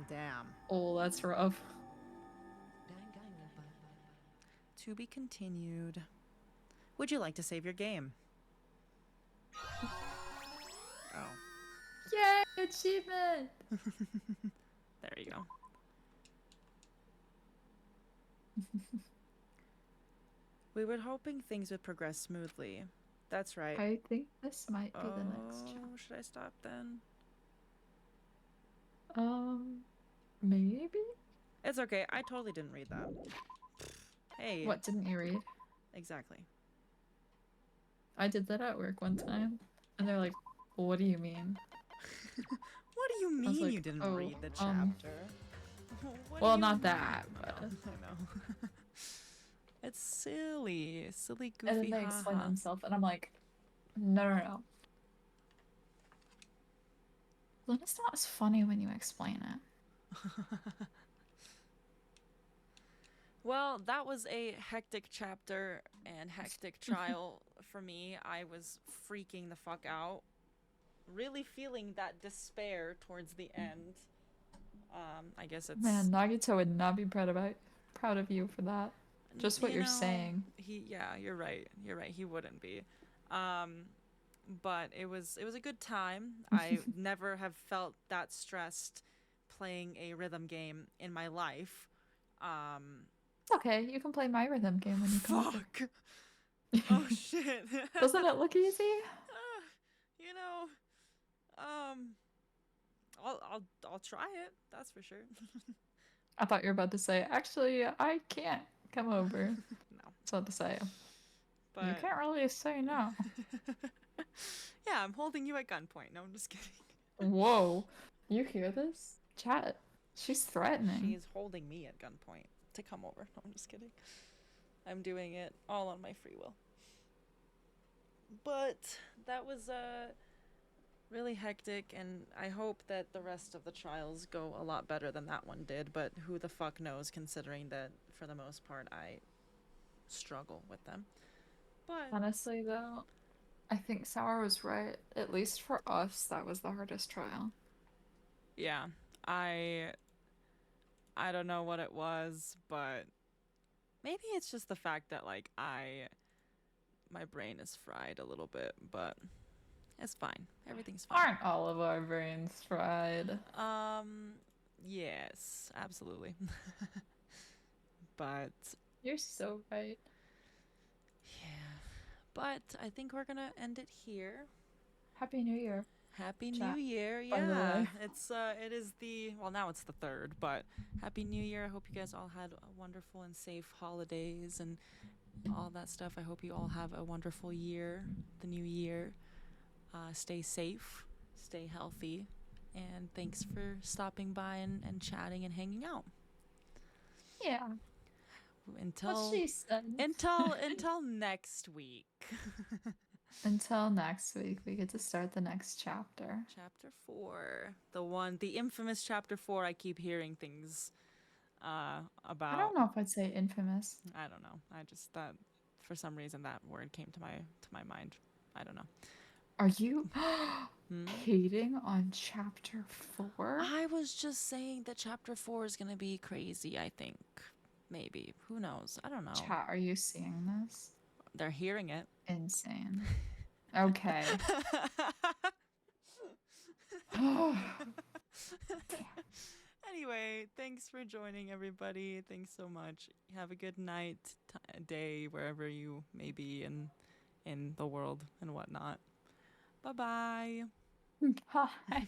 Damn. Oh, that's rough. To be continued. Would you like to save your game? Oh. Yay! Achievement! There you go. We were hoping things would progress smoothly. That's right. I think this might be the next Oh, chapter. should I stop then? Maybe? It's okay. I totally didn't read that. Hey. What didn't you read? Exactly. I did that at work one time, and they're like, well, what do you mean? What do you I was mean like, you didn't "Oh, read the chapter? What do well, you not mean?" that, I but... know. I know. It's silly. Silly, goofy, And then they explain haha. themselves, and I'm like, no. Then it's not as funny when you explain it. Well, that was a hectic chapter and hectic trial for me. I was freaking the fuck out. Really feeling that despair towards the end. I guess it's... Man, Nagito would not be proud of you for that. Just what You you're know, saying. Yeah, you're right. You're right. He wouldn't be. but it was a good time. I never have felt that stressed playing a rhythm game in my life. It's okay. You can play my rhythm game when you come over. Fuck. Oh shit. Doesn't it look easy? You know, I'll try it. That's for sure. I thought you were about to say, actually, I can't come over. No. That's what to say. But You can't really say no. yeah, I'm holding you at gunpoint. No, I'm just kidding. Whoa. You hear this? Chat. She's threatening. She's holding me at gunpoint to come over. No, I'm just kidding. I'm doing it all on my free will. But that was really hectic, and I hope that the rest of the trials go a lot better than that one did, but who the fuck knows, considering that for the most part I struggle with them. But Honestly, though, I think Sour was right. At least for us, that was the hardest trial. yeah, I don't know what it was, but maybe it's just the fact that like my brain is fried a little bit, but it's fine. Everything's fine. Aren't all of our brains fried? Yes, absolutely. But You're so right. yeah. But I think we're gonna end it here. Happy New Year. Happy Chat, New Year. by the Yeah. way. It is well, now it's the 3rd, but Happy New Year. I hope you guys all had a wonderful and safe holidays and all that stuff. I hope you all have a wonderful year, the new year. Stay safe, stay healthy, and thanks for stopping by and chatting and hanging out. Yeah. Until What she said. until next week. Until next week, we get to start the next chapter. Chapter 4. The infamous chapter 4 I keep hearing things about. I don't know if I'd say infamous. I don't know. I just that for some reason that word came to my mind. I don't know. Are you hating on chapter 4? I was just saying that chapter 4 is going to be crazy, I think. Maybe. Who knows? I don't know. Chat, are you seeing this? They're hearing it. Insane. Okay. Anyway, thanks for joining, everybody. Thanks so much. Have a good night, day, wherever you may be in the world and whatnot. Bye-bye. Bye.